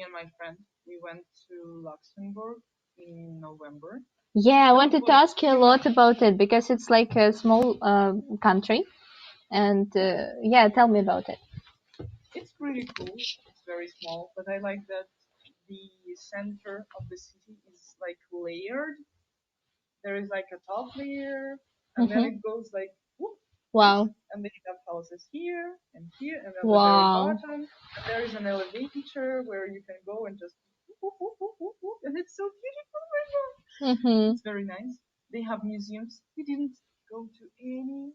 and my friend, we went to Luxembourg in November. Yeah, I wanted to ask you a lot about it because it's like a small country. And yeah, tell me about it. It's pretty cool. It's very small, but I like that the center of the city is like layered. There is like a top layer, and then it goes like whoop, wow, and they have houses here and here, and at the very wow, bottom there is an elevator where you can go and just whoop, whoop, whoop, whoop, whoop, and it's so beautiful. It's very nice. They have museums. We didn't go to any.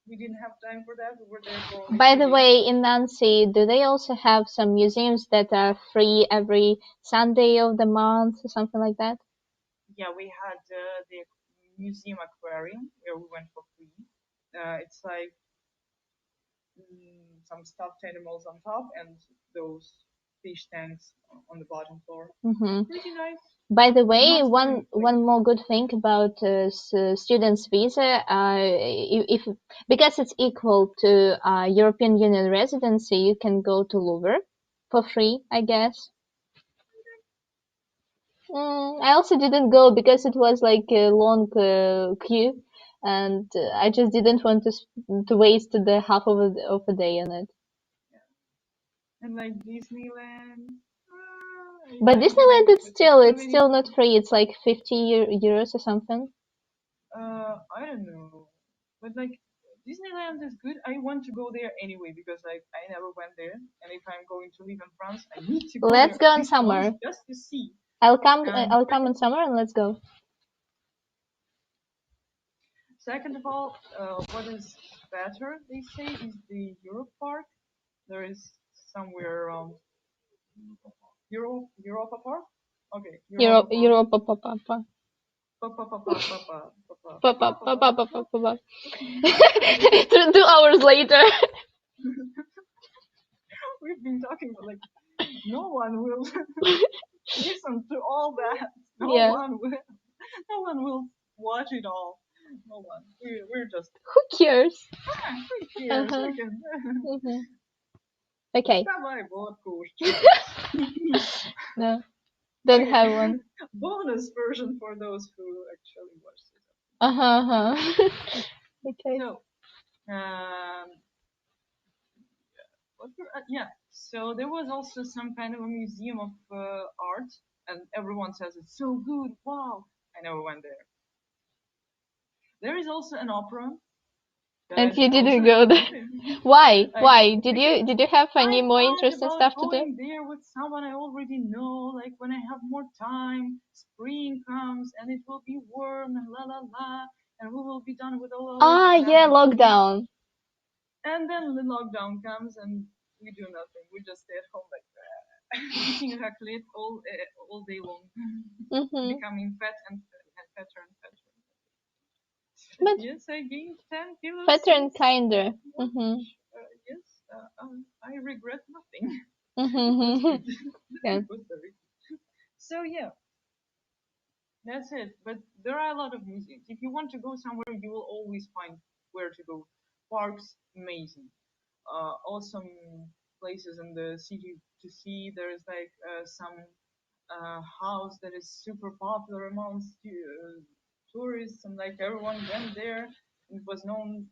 We didn't have time for that. We were there for only By 2 the days. way, in Nancy, do they also have some museums that are free every Sunday of the month or something like that? Yeah, we had the museum aquarium where we went for free. It's like some stuffed animals on top and those fish tanks on the bottom floor. Pretty nice. By the way, Not very one more good thing about students' visa, if because it's equal to European Union residency, you can go to Louvre for free, I guess. I also didn't go because it was like a long queue, and I just didn't want to waste the half of a day on it. And like Disneyland. But Disneyland, it's still not free. It's like 50 euros or something. I don't know, but like Disneyland is good. I want to go there anyway because like I never went there, and if I'm going to live in France, I need to go Let's there go in summer just to see. I'll come in summer and let's go. Second of all, what is better, they say, is the Europe Park. There is somewhere around Europa Park. Okay, Europa, papa, papa. 2 hours later. We've been talking, but like no one will listen to all that. No one will watch it all. No one. We're just. Who cares? Who cares? We can. Okay. Давай водку. No, don't have one. Bonus version for those who actually watched it. Okay. So, yeah. So there was also some kind of a museum of art, and everyone says it's so good. Wow! I never went there. There is also an opera. And you didn't go there. Why? Why? Did you have any more interesting stuff to do? Going there with someone I already know. Like when I have more time, spring comes and it will be warm and la la la, and we will be done with all our yeah, lockdown. And then the lockdown comes and we do nothing. We just stay at home like eating raclette all day long, becoming fat and fatter and fatter. But yes, I gained 10 kilos. Fatter and kinder. Yes, I regret nothing. Yeah. So yeah. That's it. But there are a lot of museums. If you want to go somewhere, you will always find where to go. Parks, amazing. Awesome places in the city to see. There is like some house that is super popular amongst tourists, and like everyone went there. It was known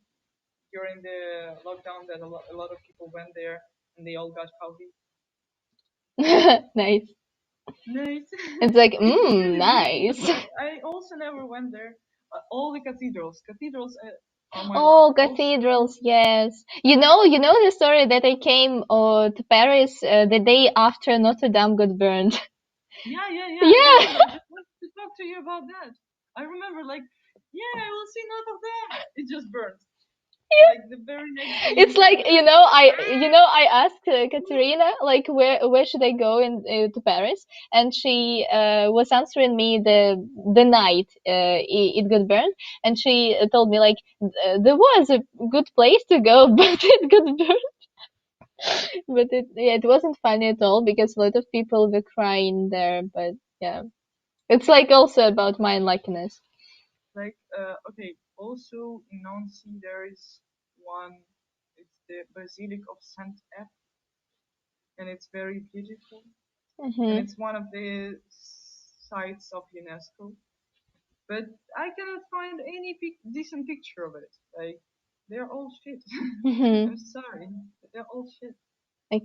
during the lockdown that a lot of people went there and they all got coffee. Nice. Nice. It's like, It was really nice. beautiful. I also never went there. All the cathedrals. Cathedrals are my love. Oh, cathedrals, yes. You know the story that I came to Paris the day after Notre Dame got burned. Yeah. I Yeah. remember. I just wanted to talk to you about that. I remember, like, yeah, I will see Notre Dame. It just burned. Like the very next day. It's like I asked Katerina like where should I go in to Paris, and she was answering me the night it got burned, and she told me like there was a good place to go, but it got burned. But it wasn't funny at all because a lot of people were crying there. But yeah, it's like also about my unluckiness. Like, okay. Also in Nancy there is one. It's the Basilica of Saint F, and it's very beautiful. And Hmm. it's one of the sites of UNESCO. But I cannot find any decent picture of it. Like, they're all shit. Hmm. I'm sorry, but they're all shit.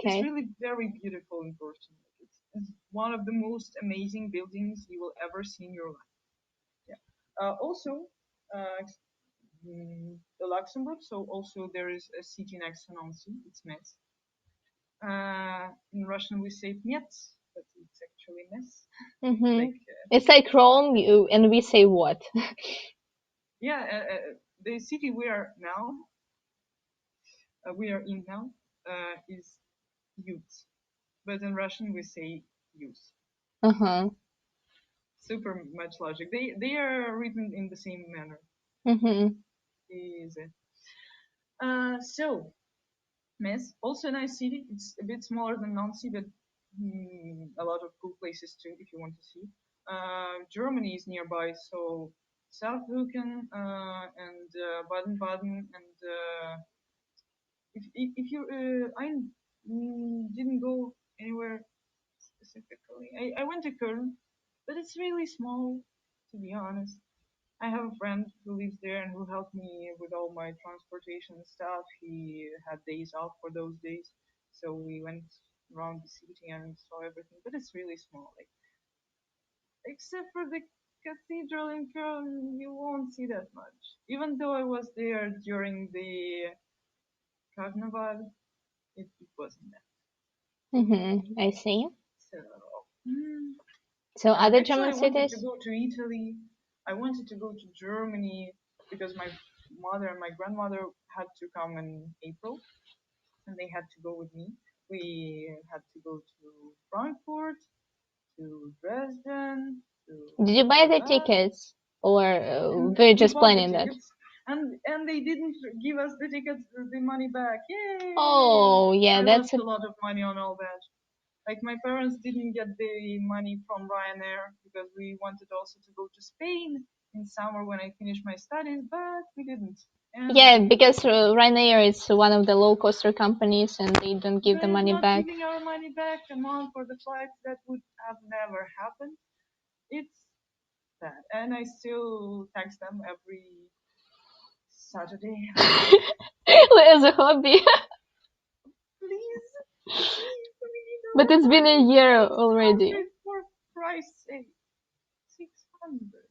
It's Okay. really very beautiful in person. It's one of the most amazing buildings you will ever see in your life. Yeah. Also, uh, the Luxembourg. So also there is a city next to Nancy. It's Metz. In Russian we say Metz, but it's actually Metz. Hmm. Like, It's like Rome, and we say what? yeah, the city we are in now, is Youth, but in Russian we say Youth. Uh-huh. Super much logic. They are written in the same manner. Hmm. Easy. So Metz, also a nice city. It's a bit smaller than Nancy, but a lot of cool places too if you want to see. Germany is nearby, so Saarbrücken and Baden-Baden, and if you I didn't go anywhere specifically. I went to Köln, but it's really small, to be honest. I have a friend who lives there and who helped me with all my transportation stuff. He had days off for those days, so we went around the city and saw everything. But it's really small, like except for the cathedral in Köln, you won't see that much. Even though I was there during the carnival, it wasn't that. I see. So, mm, So other actually, German I wanted to cities? go to Italy. I wanted to go to Germany because my mother and my grandmother had to come in April, and they had to go with me. We had to go to Frankfurt, to Dresden, to Did you buy the Berlin, tickets, or and were you we just bought the planning that? tickets. And they didn't give us the tickets, the money back. Yay! Oh, yeah, I that's lost a a lot of money on all that. Like, my parents didn't get the money from Ryanair because we wanted also to go to Spain in summer when I finished my studies, but we didn't. And yeah, because Ryanair is one of the low coster companies, and they don't give the they're money not back. giving our money back a month for the flights. That would have never happened. It's bad. And I still text them every Saturday. As a hobby. Please, please, we need But our it's been a money. year already. 600 for Christ's sake. 600.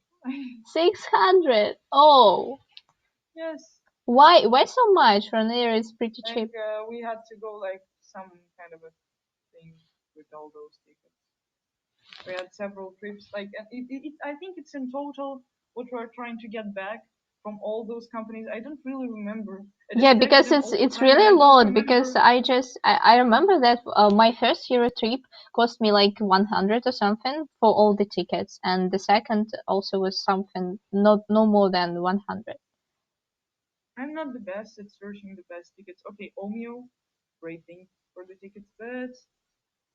600. Oh, Yes. why so much? Ryanair is pretty Like, cheap. we had to go like some kind of a thing with all those tickets. We had several trips. Like, and I think it's in total what we're trying to get back from all those companies. I don't really remember. I Yeah, just text because them it's all the it's time, but really I a don't lot. Because remember. I remember that my first Euro trip cost me like 100 or something for all the tickets, and the second also was something not no more than 100. I'm not the best at searching the best tickets. Okay, Omeo, great thing for the tickets, but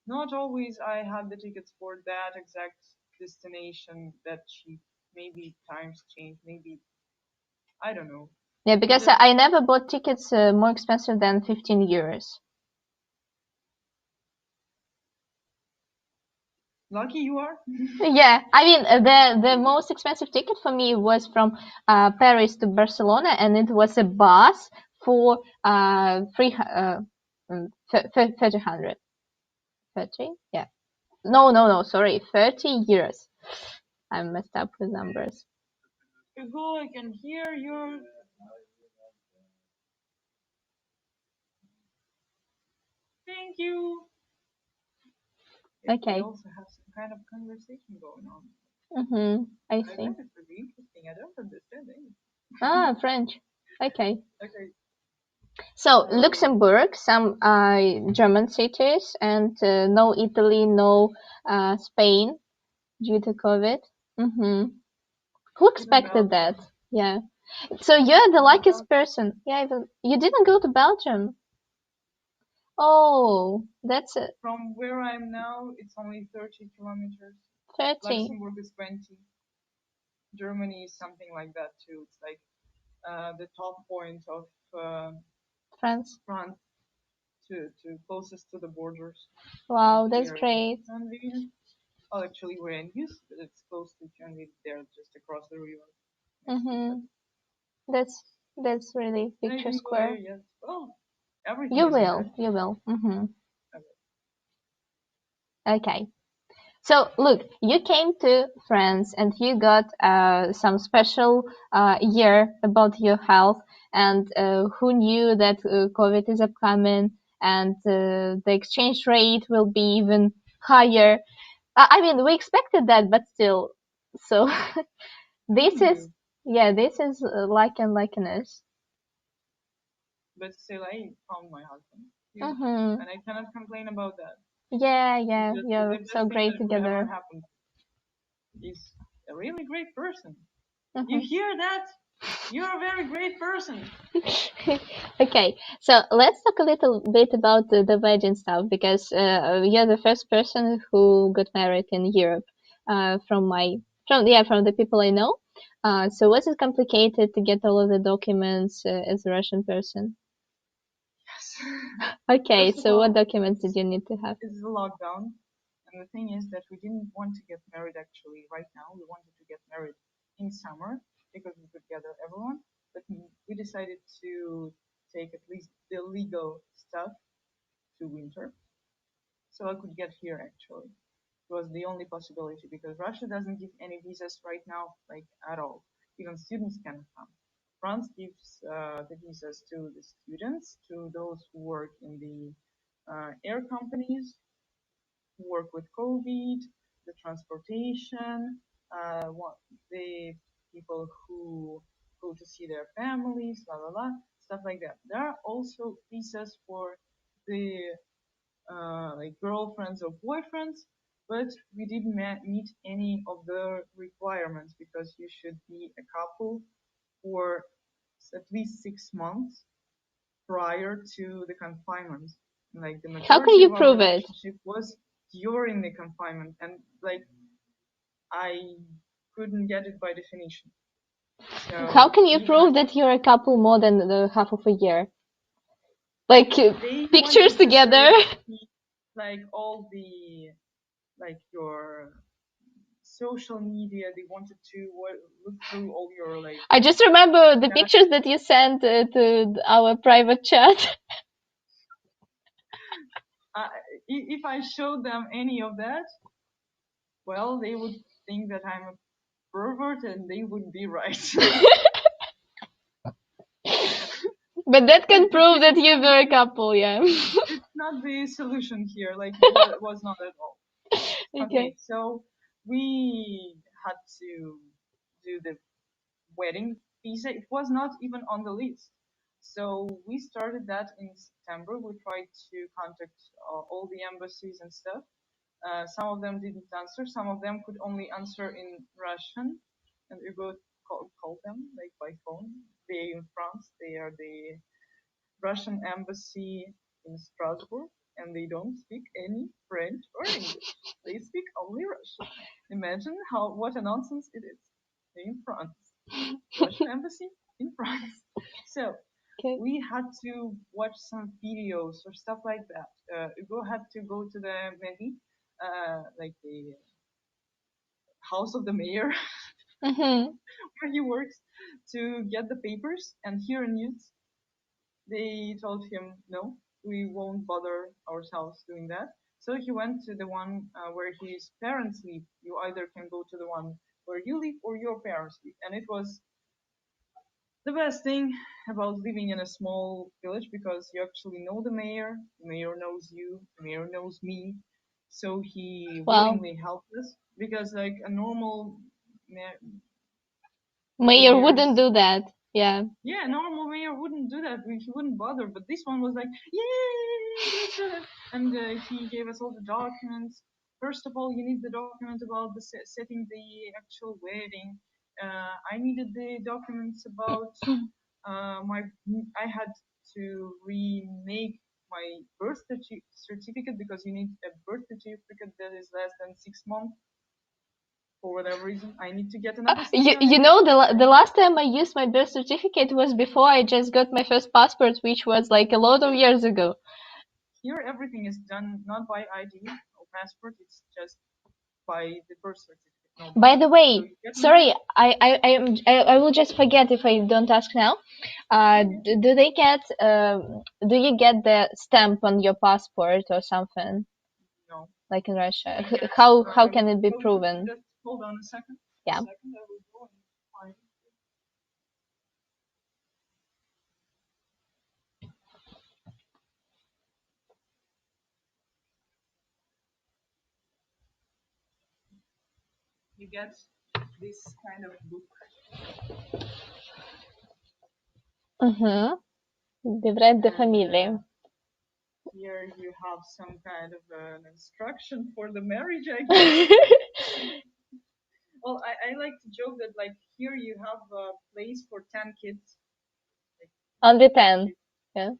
not always I had the tickets for that exact destination that cheap. Maybe times change. Maybe I don't know. Yeah, because I never bought tickets more expensive than 15 euros. Lucky you are. Yeah, I mean the most expensive ticket for me was from Paris to Barcelona, and it was a bus for 300. 30? Yeah. No, sorry, 30 euros. I messed up with numbers. Hugo, I can hear you. Thank you. Okay. We also have some kind of conversation going on. I I see. find it really interesting. I don't understand anything. French. Okay. Okay. So Luxembourg, some German cities, and no Italy, no Spain due to COVID. Who expected that? Yeah. So you're the luckiest person. Yeah, you didn't go to Belgium. Oh, that's it. From where I'm now, it's only 30 kilometers. 30. Luxembourg is 20. Germany is something like that too. It's like the top point of France. to closest to the borders. Wow, that's great. Well, actually, we're in use, but it's close to Thionville. They're just across the river. That's really picture square. Yes. Well, everything. You will. Okay. So look, you came to France and you got some special year about your health, and who knew that COVID is upcoming and the exchange rate will be even higher. I mean, we expected that, but still. So this is like and likeness. But still, I found my husband, and I cannot complain about that. Yeah, you're so great together. Happened. He's a really great person. You hear that? You're a very great person. Okay, so let's talk a little bit about the wedding stuff, because you're the first person who got married in Europe from the people I know. So was it complicated to get all of the documents as a Russian person? Yes. Okay, so what documents did you need to have? It's the lockdown, and the thing is that we didn't want to get married actually right now. We wanted to get married in summer because we could gather everyone, but we decided to take at least the legal stuff to winter, so I could get here actually. It was the only possibility because Russia doesn't give any visas right now, like at all. Even students cannot come. France gives the visas to the students, to those who work in the air companies, who work with COVID, the transportation, the people who go to see their families, stuff like that. There are also visas for the like girlfriends or boyfriends, but we didn't meet any of the requirements because you should be a couple for at least 6 months prior to the confinement. Like the How can majority you of our prove it? relationship was during the confinement, and like I couldn't get it by definition. So How can you prove that you're a couple more than the half of a year? Like pictures together? Like all the your social media, they wanted to look through all your like. I just remember the pictures that you sent to our private chat. If I showed them any of that, well, they would think that I'm a pervert, and they would be right. But that can prove that you're a couple, yeah. It's not the solution here. Like it was not at all. Okay, so we had to do the wedding visa. It was not even on the list. So we started that in September. We tried to contact all the embassies and stuff. Some of them didn't answer. Some of them could only answer in Russian, and we both called them like by phone. They in France. They are the Russian embassy in Strasbourg, and they don't speak any French or English. They speak only Russian. Imagine what a nonsense it is in France. Russian embassy in France. So we had to watch some videos or stuff like that. Hugo had to go to the mairie, like the house of the mayor, where he works, to get the papers. And here in Youth, they told him, no, we won't bother ourselves doing that. So he went to the one where his parents live. You either can go to the one where you live or your parents live. And it was the best thing about living in a small village, because you actually know the mayor knows you, the mayor knows me. So he willingly helped us, because like a normal mayor wouldn't do that. Yeah, normal mayor wouldn't do that. He wouldn't bother. But this one was like, yay, and he gave us all the documents. First of all, you need the document about the setting the actual wedding. I needed the documents about I had to remake my birth certificate, because you need a birth certificate that is less than 6 months. For whatever reason, I need to get another. You know, the last time I used my birth certificate was before I just got my first passport, which was like a lot of years ago. Here, everything is done not by ID or passport; it's just by the birth certificate. No. By the way, sorry, I will just forget if I don't ask now. Do they get do you get the stamp on your passport or something? No. Like in Russia, how can it be proven? Just hold on a second. Yeah. A second, I will go and find it. You get this kind of book. Livret de famille. Here you have some kind of an instruction for the marriage, I guess. Well, I like to joke that like here you have a place for 10 kids. Like, only 10. Yeah.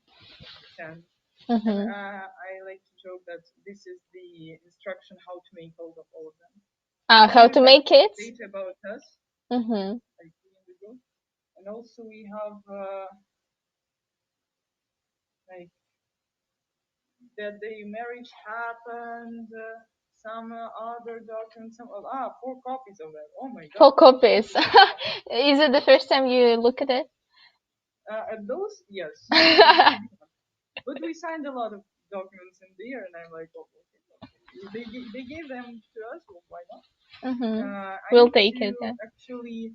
10. I like to joke that this is the instruction how to make all of them. How to make kids? Data about us. Like, and also we have like that the marriage happened. Some other documents. 4 copies of that. Oh my god. 4 copies. Is it the first time you look at it? At those, yes. But we signed a lot of documents in there, and I'm like, oh, okay. They gave them to us, well, why not? We'll take it. Yeah. Actually,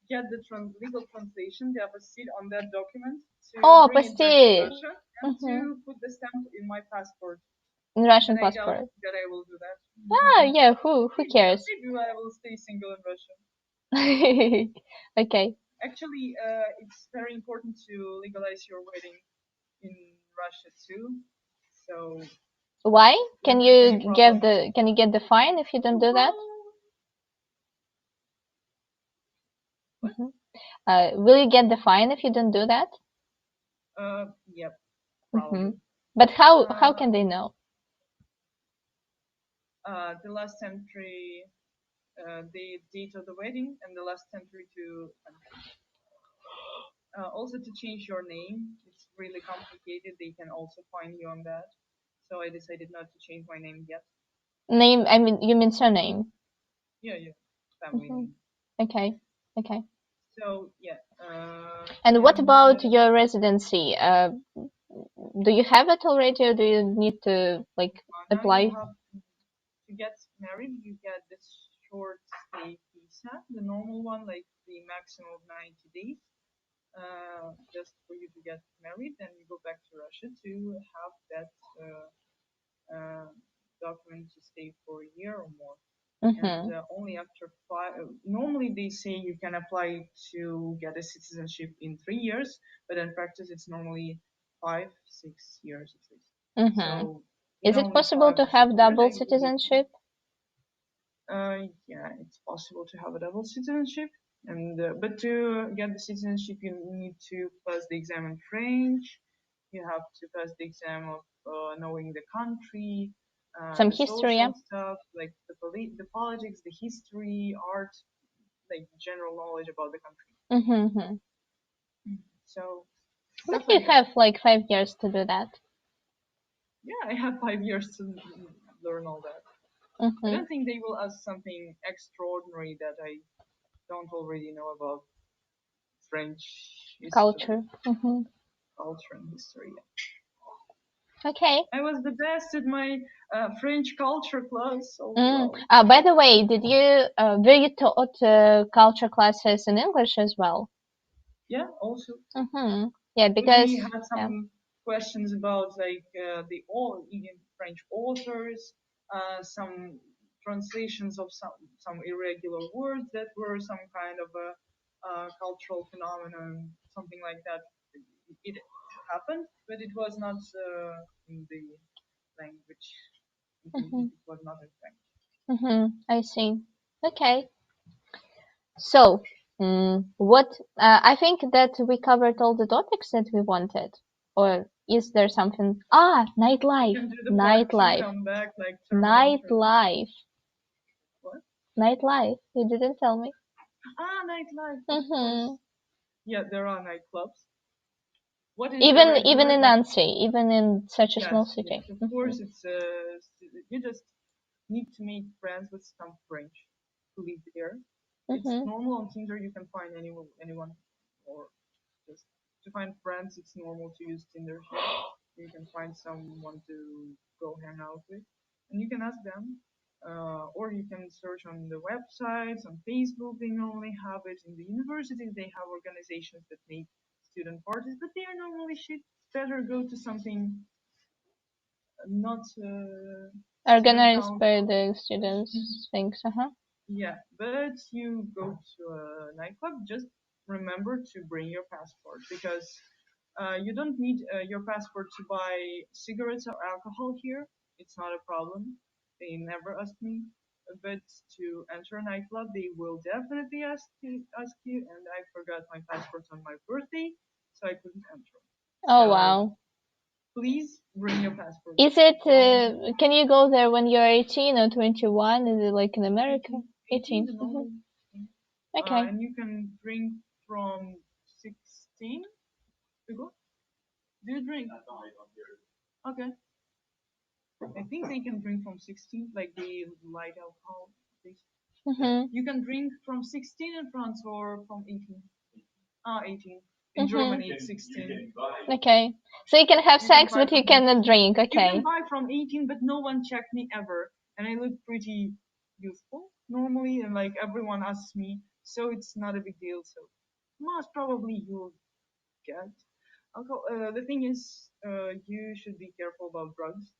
get the legal translation, the apostille on that document, to bring it back to Russia, and to put the stamp in my passport. In Russian passport. I doubt that I will do that. Yeah, who cares? Maybe I will stay single in Russia. Okay. Actually, it's very important to legalize your wedding in Russia too. So why? Can you get the fine if you don't do that? Will you get the fine if you don't do that? Yep. Probably. But how can they know? The last entry, the date of the wedding, and the last entry to. Also, to change your name, it's really complicated. They can also fine you on that. So I decided not to change my name yet. Name? I mean, you mean surname? Yeah. Family name. Okay. So yeah. And what about your residency? Do you have it already, or do you need to like apply? To get married, you get this short stay visa, the normal one, like the maximum of 90 days. Just for you to get married, then you go back to Russia to have that document to stay for a year or more. And only after 5. Normally, they say you can apply to get a citizenship in 3 years, but in practice, it's normally 5-6 years at least. So, is it possible to have double citizenship? Yeah, it's possible to have a double citizenship. And but to get the citizenship, you need to pass the exam in French. you have to pass the exam of knowing the country, Some the history, social stuff, like the politics, the history, art, like general knowledge about the country. So, but stuff you like that. have like 5 years to do that. Yeah, I have 5 years to learn all that. I don't think they will ask something extraordinary that I don't already know about French history. Culture. Culture and history. Okay. I was the best at my French culture class overall. By the way, did you were you taught culture classes in English as well? Yeah, also. Yeah, because we had some questions about like the all French authors, some translations of some irregular words that were some kind of a cultural phenomenon, something like that. It happened, but it was not in the language. It was not in French. I see. Okay. So, what I think that we covered all the topics that we wanted, or is there something? Nightlife. You can do the Nightlife. come back, like Nightlife. What? Nightlife. You didn't tell me. Nightlife. Yeah, there are nightclubs. What is even in Nancy, even in such a small city. Yes, of course, it's you just need to make friends with some French who live there. It's normal on Tinder. You can find anyone, or just to find friends. It's normal to use Tinder here. You can find someone to go hang out with, and you can ask them. Or you can search on the websites, on Facebook. They normally have it. In the universities, they have organizations that make student parties, but they are normally shit. Better go to something not organized by the students things. Yeah, but you go to a nightclub, just remember to bring your passport, because you don't need your passport to buy cigarettes or alcohol here. It's not a problem. They never asked me. But to enter a nightclub, they will definitely ask you. And I forgot my passport on my birthday, so I couldn't enter. Oh, wow. Please bring your passport. Is it? Can you go there when you're 18 or 21? Is it like in America? 18. Okay. And you can drink from 16 to go. Do you drink? Okay. I think they can drink from 16, like the light alcohol. You can drink from 16 in France or from 18. 18. In Germany, it's 16. Okay. So you can have sex, but you cannot drink. Okay. You can buy from 18, but no one checked me ever. And I look pretty youthful normally, and like everyone asks me, so it's not a big deal. So most probably you'll get alcohol. The thing is, you should be careful about drugs,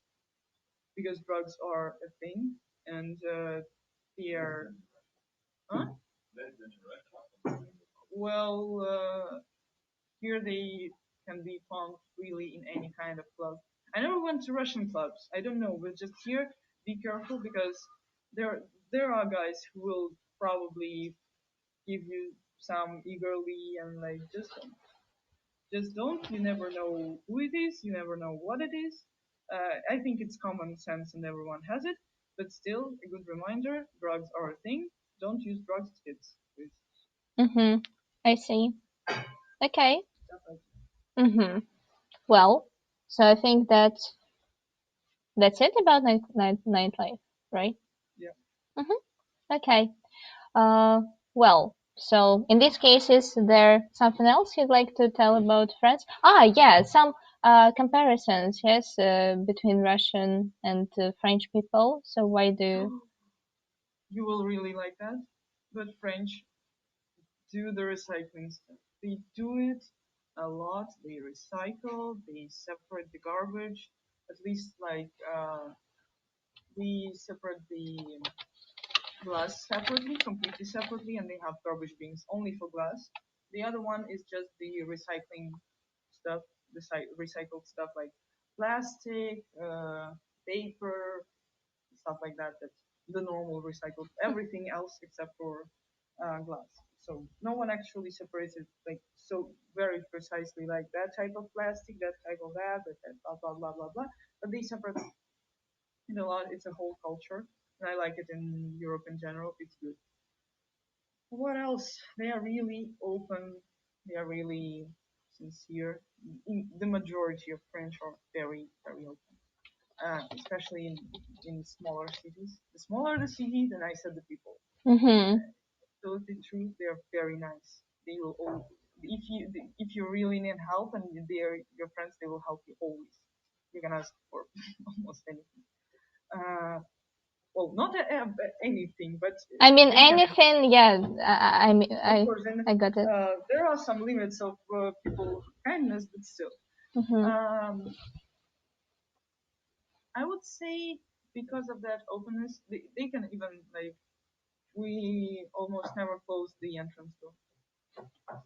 because drugs are a thing, and they are. Huh? Well, here they can be found freely in any kind of club. I never went to Russian clubs. I don't know, but just here, be careful, because there are guys who will probably give you some eagerly, and like just don't. You never know who it is. You never know what it is. I think it's common sense and everyone has it, but still, a good reminder: drugs are a thing. Don't use drugs, kids. Please. I see. Okay. Well, so I think that's it about nightlife, right? Yeah. Okay. Well, so in this case, is there something else you'd like to tell about France? Yeah, some comparisons, yes, between Russian and French people. So why do you will really like that? But French do the recycling stuff. They do it a lot. They recycle. They separate the garbage. At least like we separate the glass separately, completely separately, and they have garbage bins only for glass. The other one is just the recycling stuff, the recycled stuff like plastic, paper, stuff like that. That's the normal recycled. Everything else except for glass. So no one actually separates it like so very precisely, like that type of plastic, that type of that blah blah blah blah blah. But they separate it a lot. It's a whole culture, and I like it in Europe in general. It's good. What else? They are really open. They are really sincere. The majority of French are very very open, especially in smaller cities. The smaller the city, the nicer the people. So the truth, they are very nice. They will all, if you really need help and they're your friends, they will help you always. You can ask for almost anything. Well, not anything, but I mean they can help. anything. Yeah, I mean Of course, and I got it. there are some limits of people kindness, but still. I would say because of that openness, they can even like we almost never close the entrance door.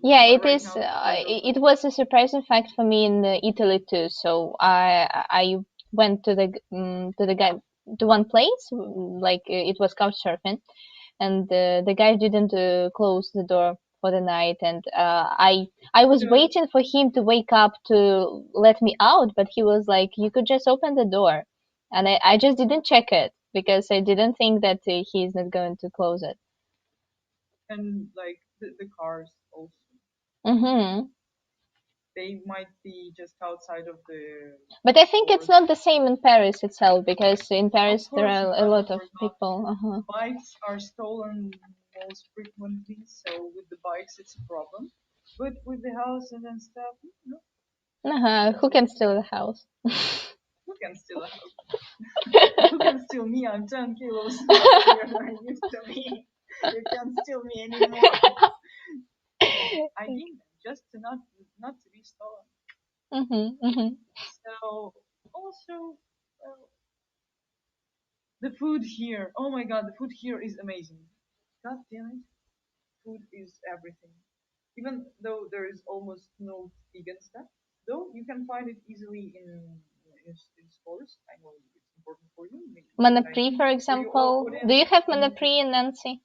Yeah, But it right is. now it's always open. It was a surprising fact for me in Italy too. So I went to the guy to one place, like it was couch surfing, and the guy didn't close the door for the night, and I was Yeah. waiting for him to wake up to let me out, but he was like, you could just open the door, and I just didn't check it because I didn't think that he's not going to close it. And like the cars also, they might be just outside of the But I think it's doors. not the same in Paris itself, because in Of Paris there course are a not, of lot of course not. people. Bikes are stolen most frequently, so with the bikes it's a problem. But with the houses and stuff, no, Who can steal the house? who can steal a house? Who can steal me? I'm 10 kilos heavier than I used to be. You can't steal me anymore. I gave them just to not to be stolen. So also, well, the food here. Oh my god, the food here is amazing. God damn it, food is everything. Even though there is almost no vegan stuff, though you can find it easily in stores. I know it's important for you. Monoprix, for For you example. Do you audience, have Monoprix in Nancy?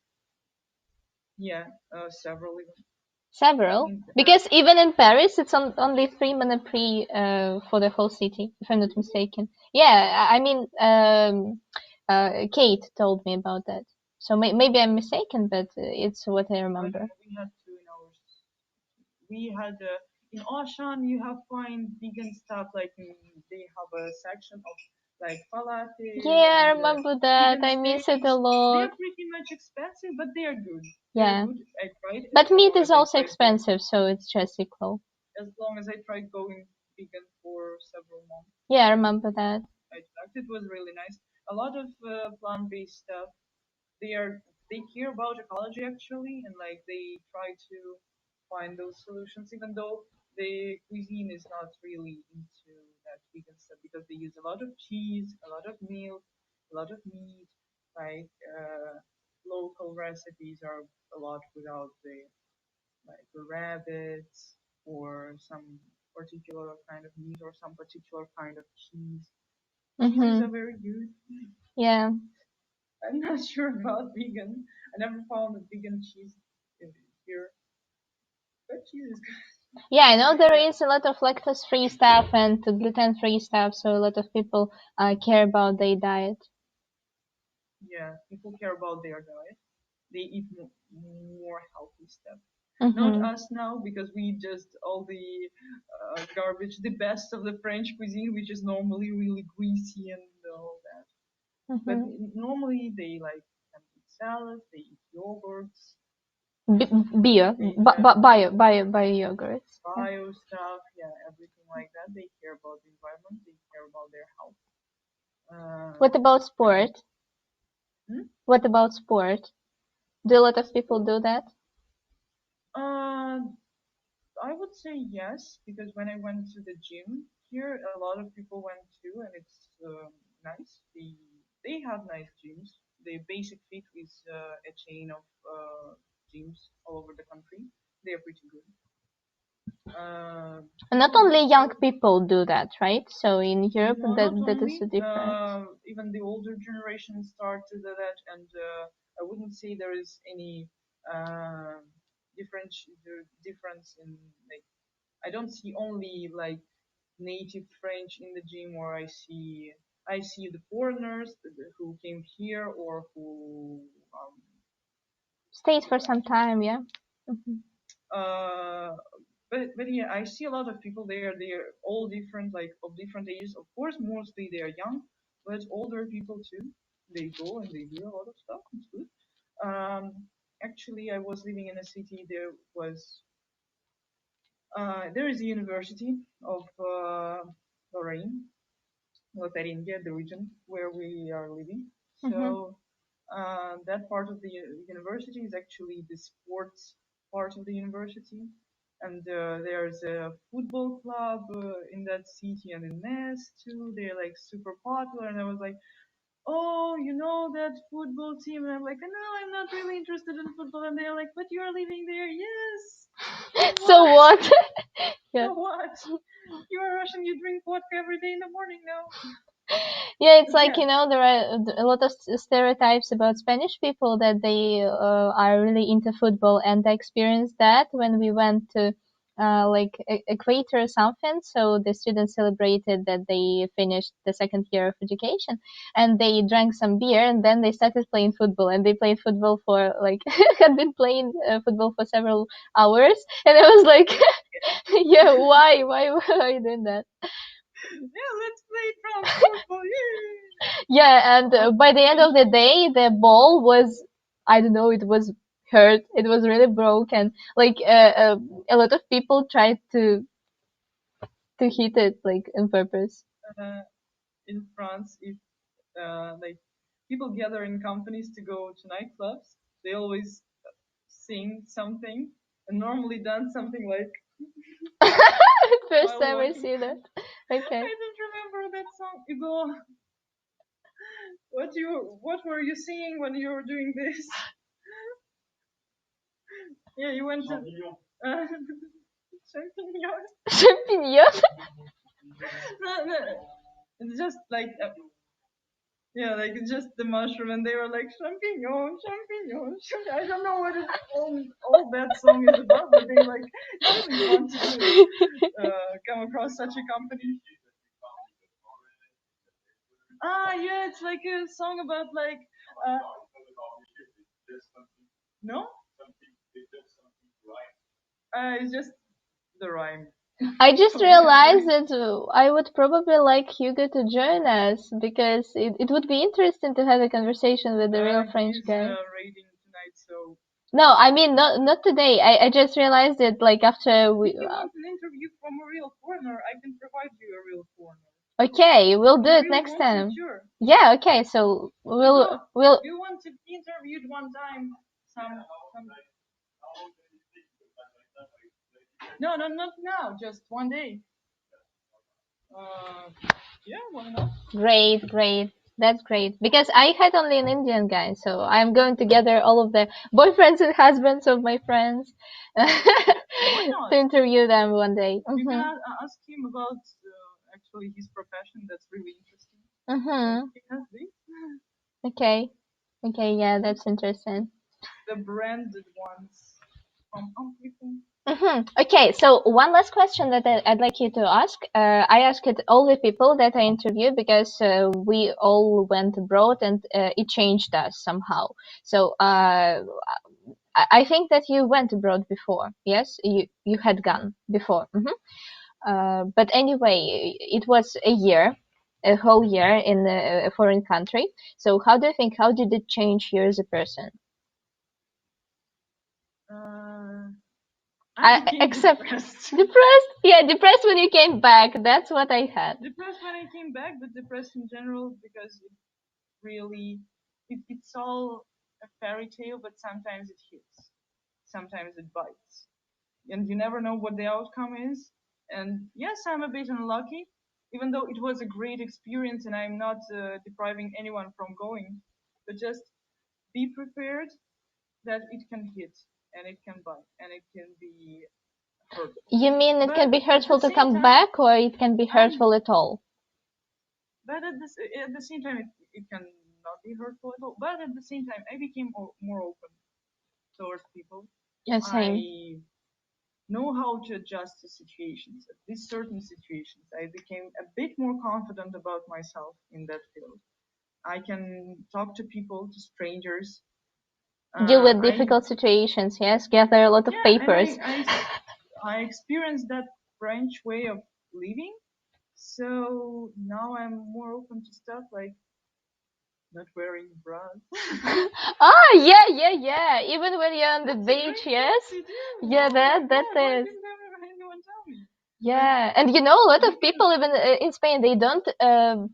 yeah, several even. Several? Because even in Paris, it's only 3 Monoprix for the whole city, if I'm not mistaken. Yeah, I mean, Kate told me about that. So maybe I'm mistaken, but it's what I remember. We had two in ours. We had in Auchan you have find vegan stuff like they have a section of like falafel. Yeah, I And, remember that. I miss it a lot. They're pretty much expensive, but they are good. Yeah. They're good. I tried. But meat is also expensive, so it's just equal. As long as I tried going vegan for several months. Yeah, I remember that. I checked. It was really nice. A lot of plant-based stuff. They care about ecology actually, and like they try to find those solutions, even though the cuisine is not really into that vegan stuff because they use a lot of cheese, a lot of milk, a lot of meat. Like local recipes are a lot without the like the rabbits or some particular kind of meat or some particular kind of cheese. Cheeses are very good. Yeah. I'm not sure about vegan. I never found a vegan cheese here. But cheese is good. Yeah, I know there is a lot of lactose-free stuff and gluten-free stuff, so a lot of people care about their diet. Yeah, people care about their diet. They eat more healthy stuff. Not us now, because we just all the garbage, the best of the French cuisine, which is normally really greasy and all that. But normally they like eat salads, they eat yogurts, Bio yogurts. bio stuff, yeah, everything like that. They care about the environment, they care about their health. What about sport? What about sport? Do a lot of people do that? I would say yes, because when I went to the gym here, a lot of people went too, and it's nice. They have nice gyms. The Basic Fit is a chain of gyms all over the country. They are pretty good. And not only young people do that, right? So in Europe, that is a difference. Even the older generation start to do that, and I wouldn't say there is any difference in like I don't see only like native French in the gym, or I see the foreigners who came here or who stayed for some time, yeah. uh but yeah, I see a lot of people there. They're all different, like of different ages. Of course, mostly they are young, but older people too. They go and they do a lot of stuff. It's good. Actually, I was living in a city. There is a university of Lorraine, Ekaterina, the region where we are living. So that part of the university is actually the sports part of the university. And there's a football club in that city and in Nest too. They're like super popular. And I was like, oh, you know that football team? And I'm like, no, I'm not really interested in football. And they're like, but you're living there. Yes. So what? So what? You are Russian, you drink vodka every day in the morning now. Yeah, it's like, Yeah. there are a lot of stereotypes about Spanish people that they are really into football, and I experienced that when we went to like Equator or something. So the students celebrated that they finished the second year of education, and they drank some beer, and then they started playing football, and they played football for like had been playing football for several hours, and I was like, yeah, why are you doing that? Yeah, let's play France football. Yay! Yeah, and by the end of the day, the ball was, I don't know, it was hurt. It was really broken. Like a lot of people tried to hit it like on purpose. In France, if like people gather in companies to go to nightclubs, they always sing something and normally dance something like First while time I walking. see that. Okay. I don't remember that song. Igo, what were you singing when you were doing this? Yeah, you went to champignon. Champignon. No, it's just like yeah, like it's just the mushroom, and they were like champignon, champignon, champignon. I don't know what all that song is about, but they like really wanted to come across such a company. Ah, yeah, it's like a song about like uh, no, it's just the rhyme. I just So whatever. realized that I would probably like Hugo to join us because it would be interesting to have a conversation with the real French He's guy. raiding tonight, so No, I mean not today. I just realized it like after if we. you want an interview from a real foreigner, I can provide you a real foreigner. Okay, we'll do A it real next one for time. sure. Yeah, okay, so So, we'll you want to be interviewed one time? Some. No, not now. Just one day. Yeah, why not? great. That's great. Because I had only an Indian guy, so I'm going to gather all of the boyfriends and husbands of my friends Why not? to interview them one day. You can ask him about actually his profession. That's really interesting. He has this. Okay. Okay, yeah, that's interesting. The branded ones from Amplify. Okay, so one last question that I'd like you to ask. I asked it all the people that I interviewed because we all went abroad and it changed us somehow. So I think that you went abroad before. Yes, you had gone before. But anyway, it was a whole year in a foreign country. So how do you think? How did it change you as a person? I became Except depressed. depressed. Yeah, depressed when you came back. That's what I had. Depressed when I came back, but depressed in general because it really, it's all a fairy tale, but sometimes it hits, sometimes it bites, and you never know what the outcome is. And yes, I'm a bit unlucky, even though it was a great experience, and I'm not depriving anyone from going, but just be prepared that it can hit and it can bite and it can be hurtful. You mean it But can be at the hurtful to same come time, back, or it can be hurtful at all? but at the same time, it can not be hurtful at all. But at the same time, I became more open towards people. Yeah, same. I know how to adjust to situations. At these certain situations, I became a bit more confident about myself in that field. I can talk to people, to strangers. Deal with difficult situations, yes, gather a lot of papers. I experienced that French way of living, so now I'm more open to stuff like not wearing bras. Yeah. Even when you're on the beach, yes. Yeah, that is. Why didn't anyone tell me? Yeah, and you know, a lot of people even in Spain, they don't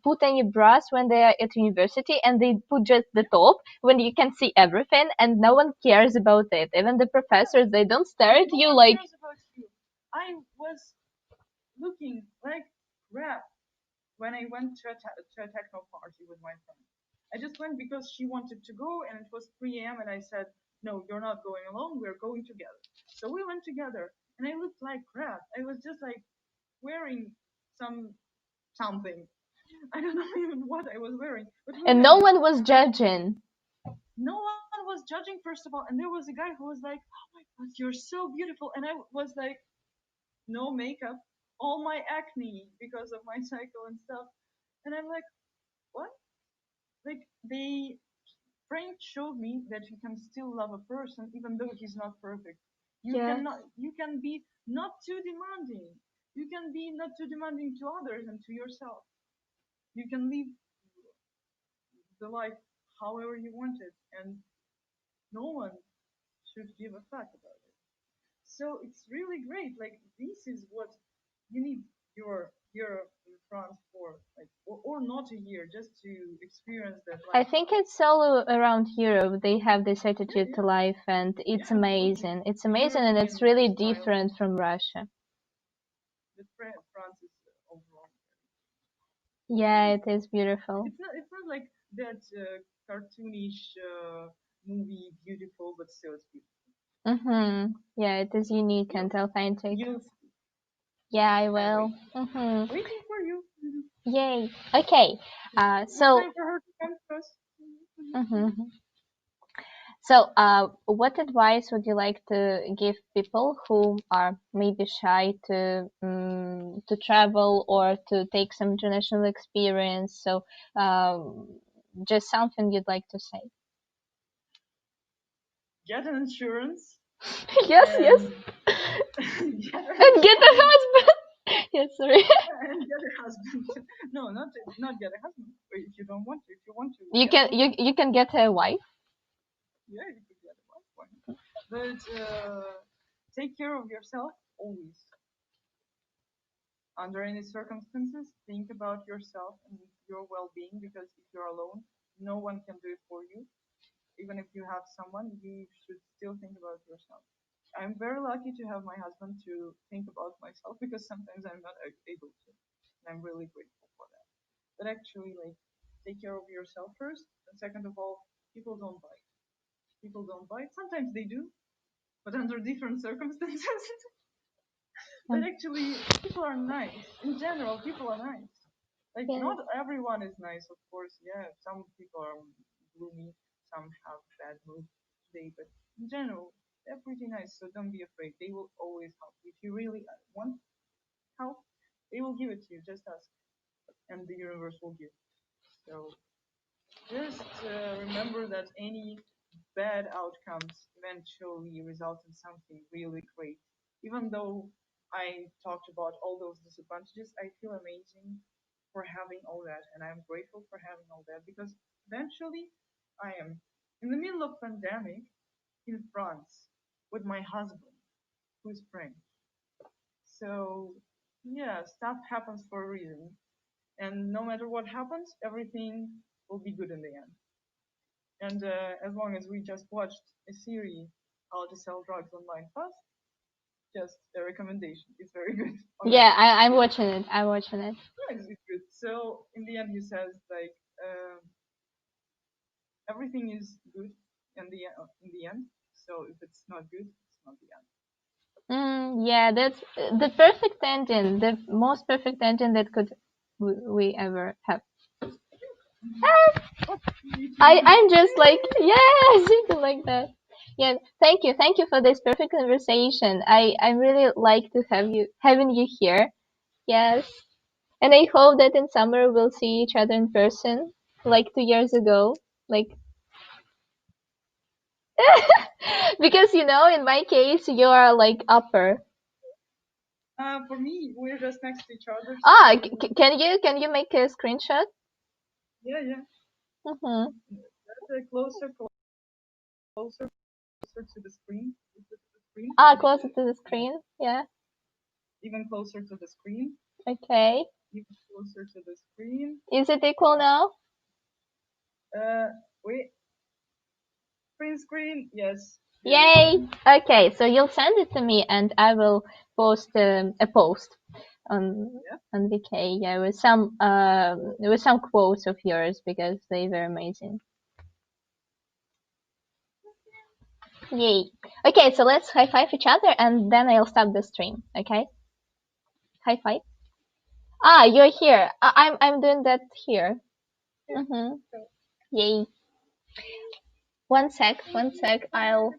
put any bras when they are at university, and they put just the top when you can see everything, and no one cares about it. Even the professors, they don't stare at you like. Cares about you. I was looking like crap when I went to a techno party with my friend. I just went because she wanted to go, and it was 3 a.m. and I said, "No, you're not going alone. We're going together." So we went together, and I looked like crap. I was just like wearing something. I don't know even what I was wearing. But And no one was judging. No one was judging, first of all, and there was a guy who was like, "Oh my god, you're so beautiful," and I was like, no makeup, all my acne because of my cycle and stuff, and I'm like, what? Like Frank showed me that you can still love a person even though he's not perfect. You can be not too demanding. You can be not too demanding to others and to yourself. You can live the life however you want it, and no one should give a fuck about it. So it's really great. Like this is what you need your year in France for, like, or not a year, just to experience that life. I think it's all around Europe. They have this attitude to life, and it's amazing. It's amazing, and it's really different from Russia. But France is overall. Yeah, it is beautiful. It's not like that cartoonish movie, beautiful, but still it's beautiful. Yeah, it is unique and authentic. Yeah, I will. Waiting for you. Yay. Okay. So. Time for her to come to us. So, what advice would you like to give people who are maybe shy to travel or to take some international experience? So, just something you'd like to say. Get an insurance. Yes. And get a husband. Yes, sorry. And get a husband. No, not get a husband. If you don't want to, if you want to. You can get a wife. Yeah, you could get a wife. But take care of yourself always. Under any circumstances, think about yourself and your well-being, because if you're alone, no one can do it for you. Even if you have someone, you should still think about yourself. I'm very lucky to have my husband to think about myself, because sometimes I'm not able to. And I'm really grateful for that. But actually, like, take care of yourself first. And second of all, people don't bite. People don't bite. Sometimes they do, but under different circumstances. But actually, people are nice. In general, people are nice. Like, not everyone is nice, of course. Yeah, some people are gloomy, some have bad moods today, but in general, they're pretty nice. So don't be afraid. They will always help. If you really want help, they will give it to you. Just ask, and the universe will give. So just remember that any bad outcomes eventually result in something really great. Even though I talked about all those disadvantages, I feel amazing for having all that, and I'm grateful for having all that, because eventually I am in the middle of pandemic in France with my husband, who's French. So yeah, stuff happens for a reason, and no matter what happens, everything will be good in the end. And as long as we just watched a series, How to Sell Drugs Online Fast, just a recommendation. It's very good. Yeah, I'm watching it. Yeah, it's good. So in the end, he says like everything is good in the end. So if it's not good, it's not the end. Yeah, that's the perfect ending, the most perfect ending that could we ever have. I'm just like, yeah, something like that. Yeah, thank you for this perfect conversation. I really like to having you here. Yes, and I hope that in summer we'll see each other in person, like 2 years ago. Like, because in my case, you are like upper. For me, we're just next to each other. Ah, So can you make a screenshot? yeah. Mm-hmm. That's closer to the screen. Ah, closer to the screen. Yeah. Even closer to the screen. Okay. Even closer to the screen. Is it equal now? Wait. Screen. Yes. Yay! Okay, so you'll send it to me, and I will post a post on VK. Yeah, with some quotes of yours because they were amazing. Yay! Okay, so let's high five each other, and then I'll stop the stream. Okay? High five. Ah, you're here. I'm doing that here. Mhm. Yay! One sec. I'll